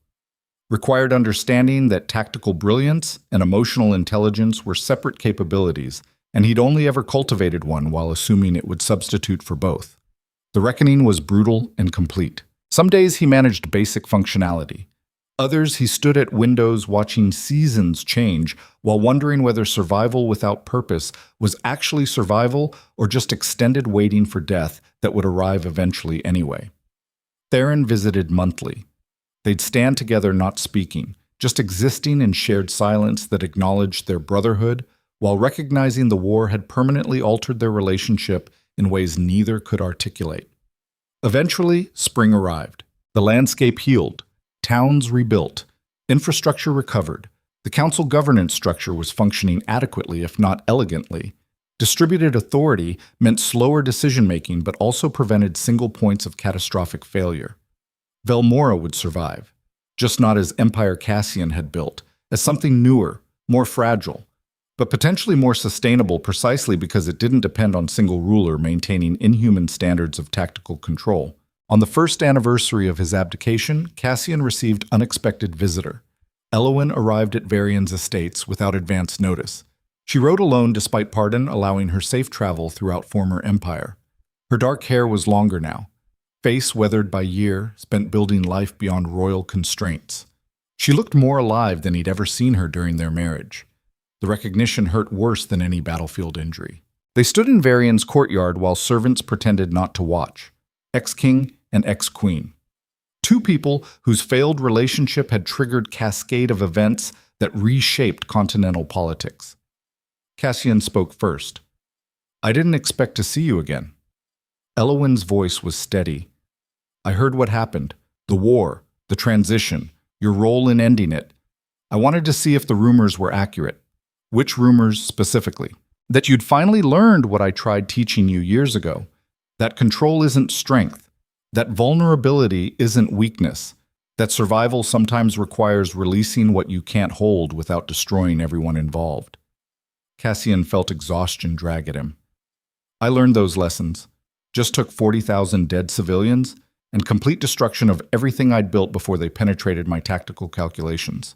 Required understanding that tactical brilliance and emotional intelligence were separate capabilities, and he'd only ever cultivated one while assuming it would substitute for both. The reckoning was brutal and complete. Some days he managed basic functionality. Others, he stood at windows watching seasons change while wondering whether survival without purpose was actually survival or just extended waiting for death that would arrive eventually anyway. Theron visited monthly. They'd stand together not speaking, just existing in shared silence that acknowledged their brotherhood while recognizing the war had permanently altered their relationship in ways neither could articulate. Eventually, spring arrived. The landscape healed. Towns rebuilt, infrastructure recovered, the council governance structure was functioning adequately if not elegantly. Distributed authority meant slower decision-making but also prevented single points of catastrophic failure. Velmora would survive, just not as Empire Cassian had built, as something newer, more fragile, but potentially more sustainable precisely because it didn't depend on single ruler maintaining inhuman standards of tactical control. On the first anniversary of his abdication, Cassian received unexpected visitor. Eowyn arrived at Varian's estates without advance notice. She rode alone despite pardon allowing her safe travel throughout former empire. Her dark hair was longer now, face weathered by year, spent building life beyond royal constraints. She looked more alive than he'd ever seen her during their marriage. The recognition hurt worse than any battlefield injury. They stood in Varian's courtyard while servants pretended not to watch. Ex-king and ex-queen. 2 people whose failed relationship had triggered cascade of events that reshaped continental politics. Cassian spoke first. "I didn't expect to see you again." Eowyn's voice was steady. "I heard what happened. The war, the transition, your role in ending it. I wanted to see if the rumors were accurate." "Which rumors specifically?" "That you'd finally learned what I tried teaching you years ago. That control isn't strength. That vulnerability isn't weakness. That survival sometimes requires releasing what you can't hold without destroying everyone involved." Cassian felt exhaustion drag at him. "I learned those lessons. Just took 40,000 dead civilians and complete destruction of everything I'd built before they penetrated my tactical calculations."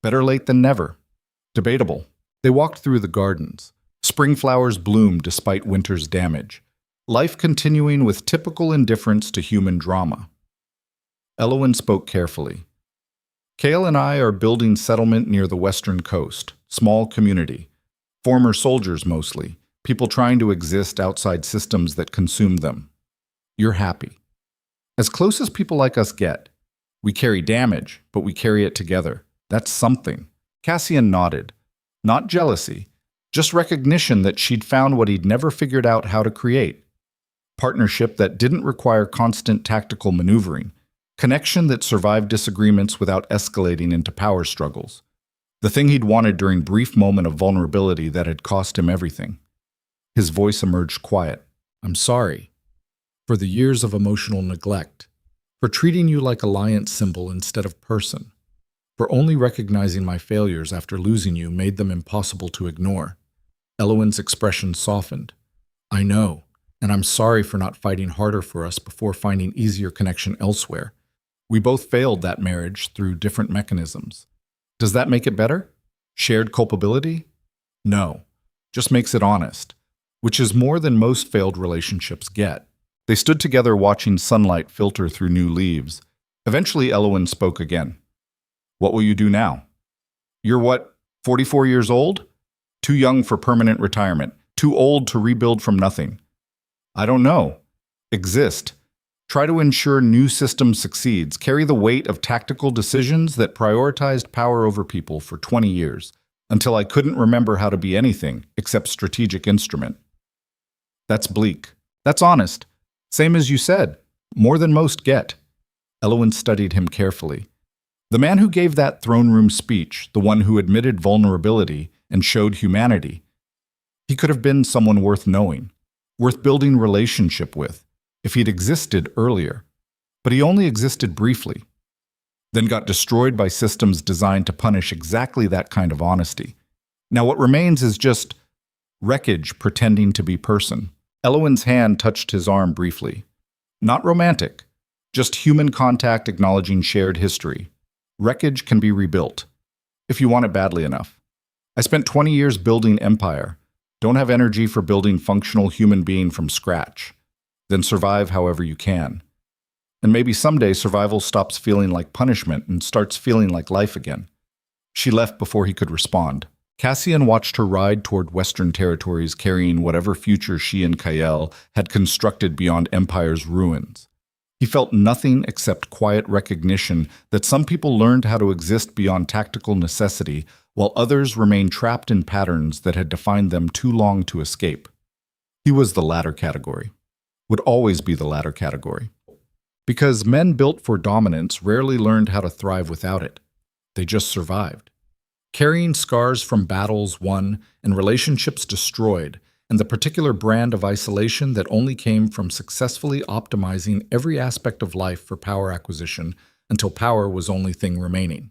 Better late than never. Debatable. They walked through the gardens. Spring flowers bloomed despite winter's damage. Life continuing with typical indifference to human drama. Eowyn spoke carefully. "Kale and I are building settlement near the western coast. Small community. Former soldiers mostly. People trying to exist outside systems that consume them. You're happy. As close as people like us get. We carry damage, but we carry it together. That's something." Cassian nodded. Not jealousy, just recognition that she'd found what he'd never figured out how to create. Partnership that didn't require constant tactical maneuvering. Connection that survived disagreements without escalating into power struggles. The thing he'd wanted during brief moment of vulnerability that had cost him everything. His voice emerged quiet. "I'm sorry. For the years of emotional neglect. For treating you like alliance symbol instead of person. For only recognizing my failures after losing you made them impossible to ignore. Elowin's expression softened. I know, and I'm sorry for not fighting harder for us before finding easier connection elsewhere. We both failed that marriage through different mechanisms. Does that make it better? Shared culpability? No, just makes it honest, which is more than most failed relationships get. They stood together watching sunlight filter through new leaves. Eventually, Elowin spoke again. What will you do now? You're what, 44 years old? Too young for permanent retirement. Too old to rebuild from nothing. I don't know. Exist. Try to ensure new system succeeds. Carry the weight of tactical decisions that prioritized power over people for 20 years, until I couldn't remember how to be anything except strategic instrument. That's bleak. That's honest. Same as you said. More than most get. Elowin studied him carefully. The man who gave that throne room speech, the one who admitted vulnerability and showed humanity, he could have been someone worth knowing, worth building relationship with, if he'd existed earlier. But he only existed briefly, then got destroyed by systems designed to punish exactly that kind of honesty. Now what remains is just wreckage pretending to be person. Elowin's hand touched his arm briefly. Not romantic, just human contact acknowledging shared history. Wreckage can be rebuilt, if you want it badly enough. I spent 20 years building empire. Don't have energy for building functional human being from scratch. Then survive however you can. And maybe someday survival stops feeling like punishment and starts feeling like life again. She left before he could respond. Cassian watched her ride toward Western territories carrying whatever future she and Kael had constructed beyond Empire's ruins. He felt nothing except quiet recognition that some people learned how to exist beyond tactical necessity, while others remained trapped in patterns that had defined them too long to escape. He was the latter category. Would always be the latter category. Because men built for dominance rarely learned how to thrive without it. They just survived. Carrying scars from battles won and relationships destroyed, and the particular brand of isolation that only came from successfully optimizing every aspect of life for power acquisition until power was only thing remaining.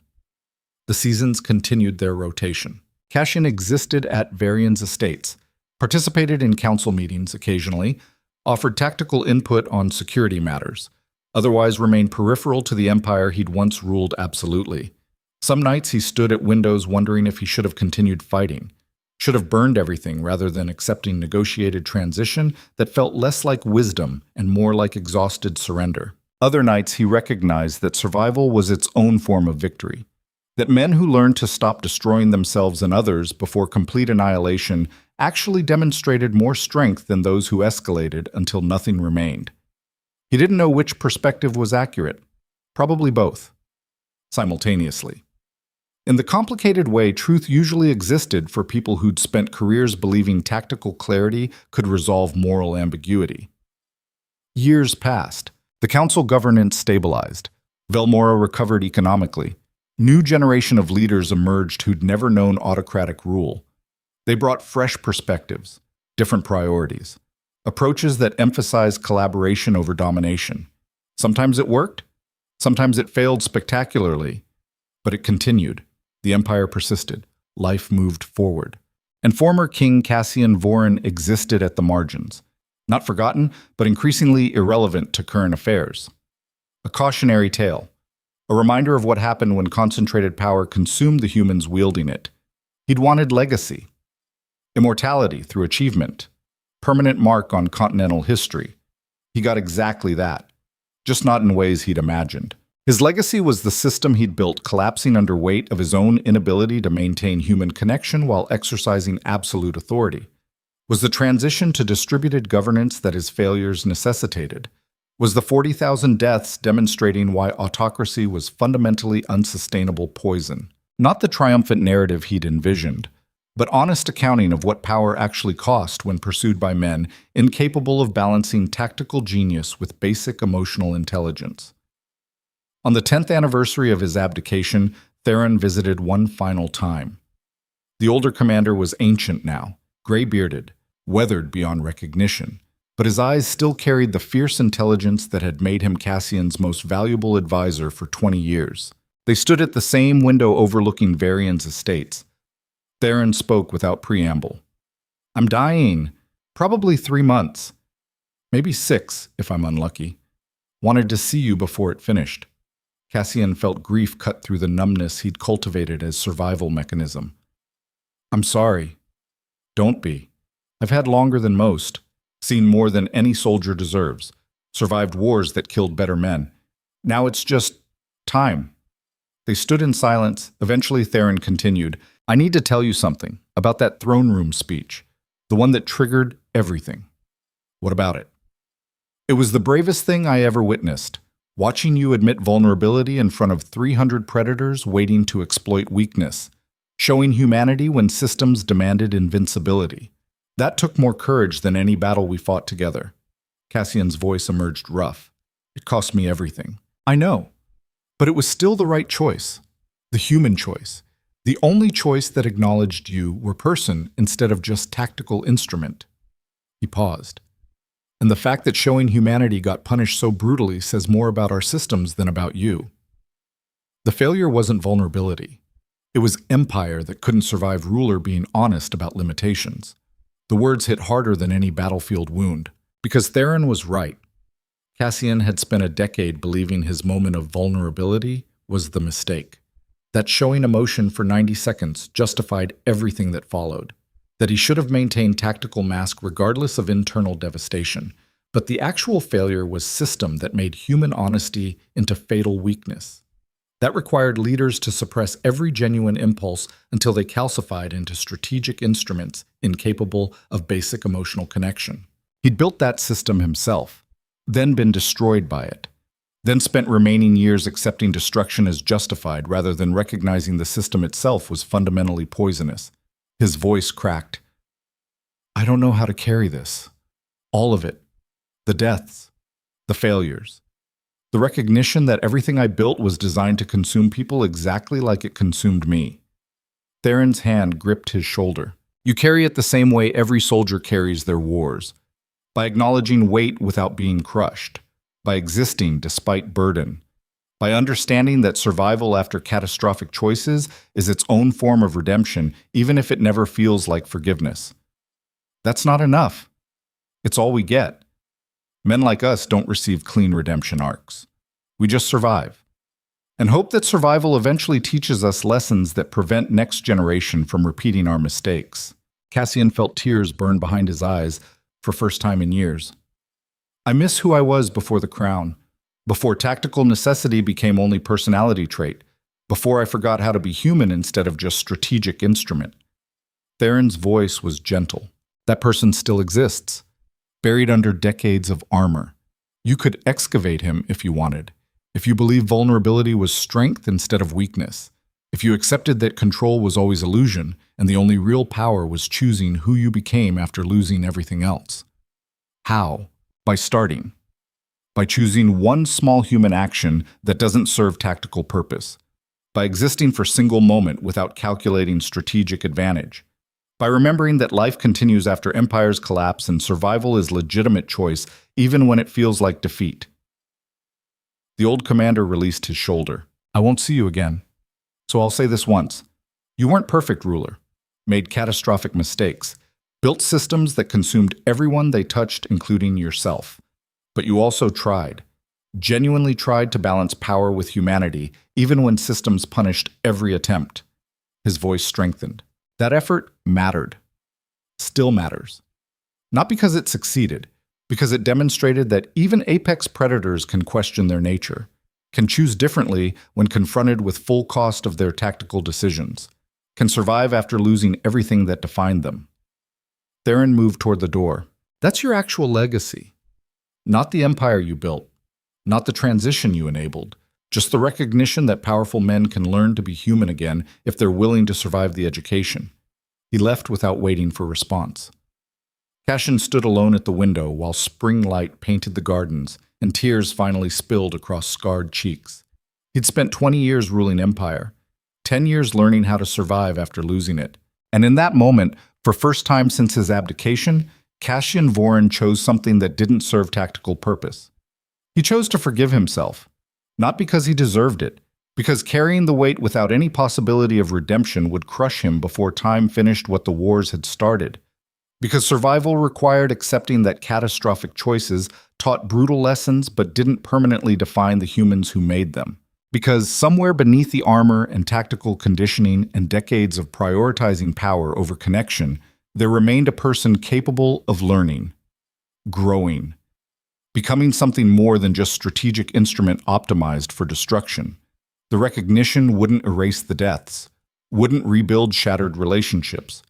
The seasons continued their rotation. Cassian existed at Varian's estates, participated in council meetings occasionally, offered tactical input on security matters, otherwise remained peripheral to the empire he'd once ruled absolutely. Some nights he stood at windows wondering if he should have continued fighting, should have burned everything rather than accepting negotiated transition that felt less like wisdom and more like exhausted surrender. Other nights he recognized that survival was its own form of victory, that men who learned to stop destroying themselves and others before complete annihilation actually demonstrated more strength than those who escalated until nothing remained. He didn't know which perspective was accurate, probably both, simultaneously. In the complicated way truth usually existed for people who'd spent careers believing tactical clarity could resolve moral ambiguity. Years passed. The council governance stabilized. Velmora recovered economically. New generation of leaders emerged who'd never known autocratic rule. They brought fresh perspectives, different priorities, approaches that emphasized collaboration over domination. Sometimes it worked, sometimes it failed spectacularly, but it continued. The empire persisted. Life moved forward. And former King Cassian Voren existed at the margins, not forgotten, but increasingly irrelevant to current affairs. A cautionary tale, a reminder of what happened when concentrated power consumed the humans wielding it. He'd wanted legacy, immortality through achievement, permanent mark on continental history. He got exactly that, just not in ways he'd imagined. His legacy was the system he'd built collapsing under weight of his own inability to maintain human connection while exercising absolute authority. Was the transition to distributed governance that his failures necessitated? Was the 40,000 deaths demonstrating why autocracy was fundamentally unsustainable poison? Not the triumphant narrative he'd envisioned, but honest accounting of what power actually cost when pursued by men incapable of balancing tactical genius with basic emotional intelligence. On the 10th anniversary of his abdication, Theron visited one final time. The older commander was ancient now, gray-bearded, weathered beyond recognition, but his eyes still carried the fierce intelligence that had made him Cassian's most valuable advisor for 20 years. They stood at the same window overlooking Varian's estates. Theron spoke without preamble. I'm dying. Probably 3 months. Maybe 6, if I'm unlucky. Wanted to see you before it finished. Cassian felt grief cut through the numbness he'd cultivated as survival mechanism. I'm sorry. Don't be. I've had longer than most, seen more than any soldier deserves, survived wars that killed better men. Now it's just time. They stood in silence. Eventually Theron continued, I need to tell you something about that throne room speech, the one that triggered everything. What about it? It was the bravest thing I ever witnessed, watching you admit vulnerability in front of 300 predators waiting to exploit weakness, showing humanity when systems demanded invincibility. That took more courage than any battle we fought together. Cassian's voice emerged rough. It cost me everything. I know. But it was still the right choice. The human choice. The only choice that acknowledged you were person instead of just tactical instrument. He paused. And the fact that showing humanity got punished so brutally says more about our systems than about you. The failure wasn't vulnerability. It was empire that couldn't survive ruler being honest about limitations. The words hit harder than any battlefield wound, because Theron was right. Cassian had spent a decade believing his moment of vulnerability was the mistake. That showing emotion for 90 seconds justified everything that followed. That he should have maintained tactical mask regardless of internal devastation. But the actual failure was system that made human honesty into fatal weakness. That required leaders to suppress every genuine impulse until they calcified into strategic instruments incapable of basic emotional connection. He'd built that system himself, then been destroyed by it, then spent remaining years accepting destruction as justified rather than recognizing the system itself was fundamentally poisonous. His voice cracked. I don't know how to carry this. All of it. The deaths. The failures. The recognition that everything I built was designed to consume people exactly like it consumed me. Theron's hand gripped his shoulder. You carry it the same way every soldier carries their wars. By acknowledging weight without being crushed. By existing despite burden. By understanding that survival after catastrophic choices is its own form of redemption, even if it never feels like forgiveness. That's not enough. It's all we get. Men like us don't receive clean redemption arcs. We just survive. And hope that survival eventually teaches us lessons that prevent next generation from repeating our mistakes. Cassian felt tears burn behind his eyes for first time in years. I miss who I was before the crown, before tactical necessity became only personality trait, before I forgot how to be human instead of just strategic instrument. Theron's voice was gentle. That person still exists, buried under decades of armor. You could excavate him if you wanted, if you believed vulnerability was strength instead of weakness, if you accepted that control was always illusion and the only real power was choosing who you became after losing everything else. How? By starting. By choosing one small human action that doesn't serve tactical purpose. By existing for a single moment without calculating strategic advantage. By remembering that life continues after empires collapse and survival is legitimate choice even when it feels like defeat. The old commander released his shoulder. I won't see you again. So I'll say this once. You weren't perfect, ruler. Made catastrophic mistakes. Built systems that consumed everyone they touched, including yourself. But you also tried. Genuinely tried to balance power with humanity, even when systems punished every attempt. His voice strengthened. That effort mattered. Still matters. Not because it succeeded, because it demonstrated that even apex predators can question their nature, can choose differently when confronted with full cost of their tactical decisions, can survive after losing everything that defined them. Theron moved toward the door. That's your actual legacy. Not the empire you built, not the transition you enabled, just the recognition that powerful men can learn to be human again if they're willing to survive the education. He left without waiting for response. Cassian stood alone at the window while spring light painted the gardens and tears finally spilled across scarred cheeks. He'd spent 20 years ruling empire, 10 years learning how to survive after losing it. And in that moment, for first time since his abdication, Cassian Voren chose something that didn't serve tactical purpose. He chose to forgive himself, not because he deserved it, Because carrying the weight without any possibility of redemption would crush him before time finished what the wars had started. Because survival required accepting that catastrophic choices taught brutal lessons but didn't permanently define the humans who made them. Because somewhere beneath the armor and tactical conditioning and decades of prioritizing power over connection, there remained a person capable of learning, growing, becoming something more than just strategic instrument optimized for destruction. The recognition wouldn't erase the deaths, wouldn't rebuild shattered relationships,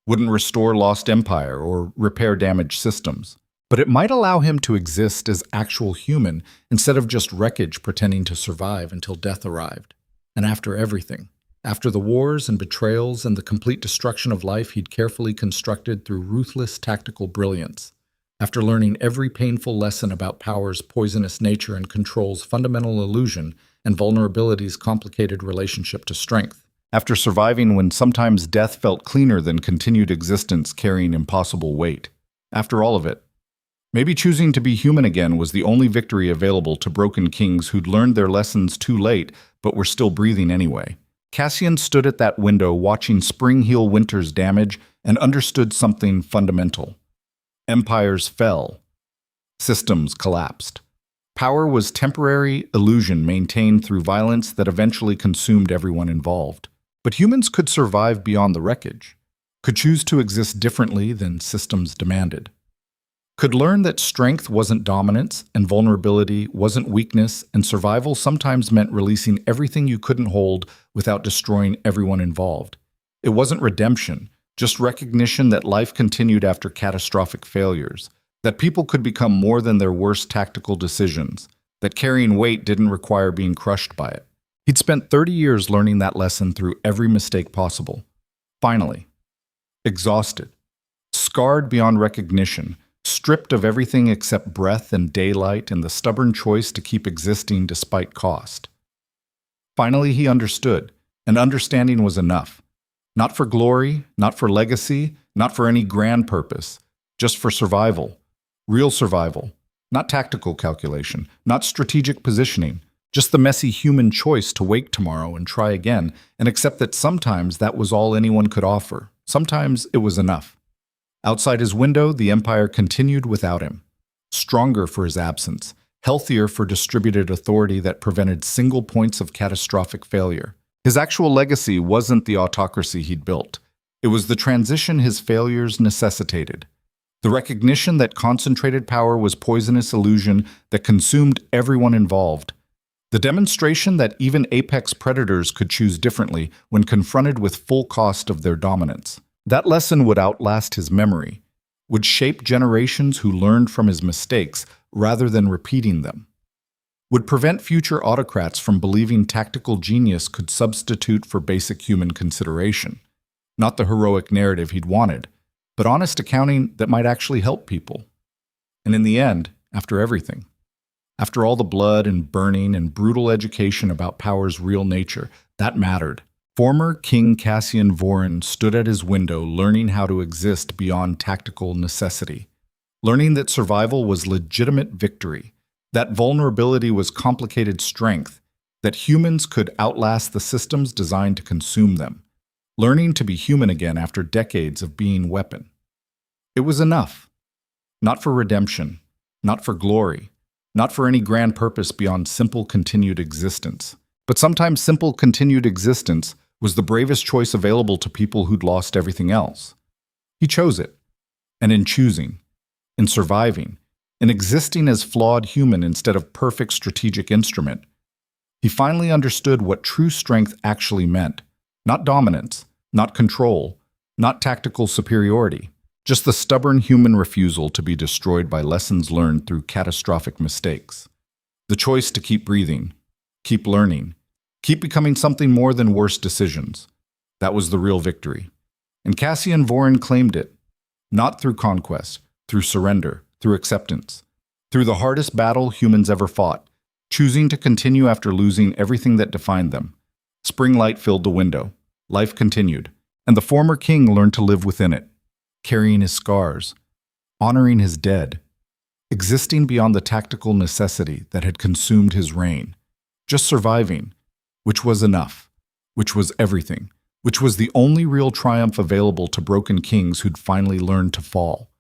wouldn't restore lost empire or repair damaged systems. But it might allow him to exist as actual human instead of just wreckage pretending to survive until death arrived. And after everything, after the wars and betrayals and the complete destruction of life he'd carefully constructed through ruthless tactical brilliance, after learning every painful lesson about power's poisonous nature and control's fundamental illusion and vulnerability's complicated relationship to strength, after surviving when sometimes death felt cleaner than continued existence carrying impossible weight, after all of it, maybe choosing to be human again was the only victory available to broken kings who'd learned their lessons too late but were still breathing anyway. Cassian stood at that window watching spring heal winter's damage and understood something fundamental. Empires fell. Systems collapsed. Power was temporary illusion maintained through violence that eventually consumed everyone involved. But humans could survive beyond the wreckage, could choose to exist differently than systems demanded, could learn that strength wasn't dominance and vulnerability wasn't weakness, and survival sometimes meant releasing everything you couldn't hold without destroying everyone involved. It wasn't redemption, just recognition that life continued after catastrophic failures, that people could become more than their worst tactical decisions, that carrying weight didn't require being crushed by it. He'd spent 30 years learning that lesson through every mistake possible. Finally, exhausted, scarred beyond recognition, stripped of everything except breath and daylight and the stubborn choice to keep existing despite cost. Finally, he understood, and understanding was enough. Not for glory, not for legacy, not for any grand purpose, just for survival. Real survival, not tactical calculation, not strategic positioning, just the messy human choice to wake tomorrow and try again and accept that sometimes that was all anyone could offer. Sometimes it was enough. Outside his window, the Empire continued without him. Stronger for his absence, healthier for distributed authority that prevented single points of catastrophic failure. His actual legacy wasn't the autocracy he'd built. It was the transition his failures necessitated. The recognition that concentrated power was poisonous illusion that consumed everyone involved. The demonstration that even apex predators could choose differently when confronted with full cost of their dominance. That lesson would outlast his memory, would shape generations who learned from his mistakes rather than repeating them, would prevent future autocrats from believing tactical genius could substitute for basic human consideration. Not the heroic narrative he'd wanted, but honest accounting that might actually help people. And in the end, after everything, after all the blood and burning and brutal education about power's real nature, that mattered. Former King Cassian Voren stood at his window learning how to exist beyond tactical necessity, learning that survival was legitimate victory, that vulnerability was complicated strength, that humans could outlast the systems designed to consume them, learning to be human again after decades of being weapon. It was enough. Not for redemption, not for glory, not for any grand purpose beyond simple continued existence. But sometimes simple continued existence was the bravest choice available to people who'd lost everything else. He chose it. And in choosing, in surviving, in existing as flawed human instead of perfect strategic instrument, he finally understood what true strength actually meant. Not dominance, not control, not tactical superiority, just the stubborn human refusal to be destroyed by lessons learned through catastrophic mistakes. The choice to keep breathing, keep learning, keep becoming something more than worse decisions. That was the real victory. And Cassian Voren claimed it, not through conquest, through surrender, through acceptance, through the hardest battle humans ever fought, choosing to continue after losing everything that defined them. Spring light filled the window. Life continued, and the former king learned to live within it, carrying his scars, honoring his dead, existing beyond the tactical necessity that had consumed his reign, just surviving, which was enough, which was everything, which was the only real triumph available to broken kings who'd finally learned to fall.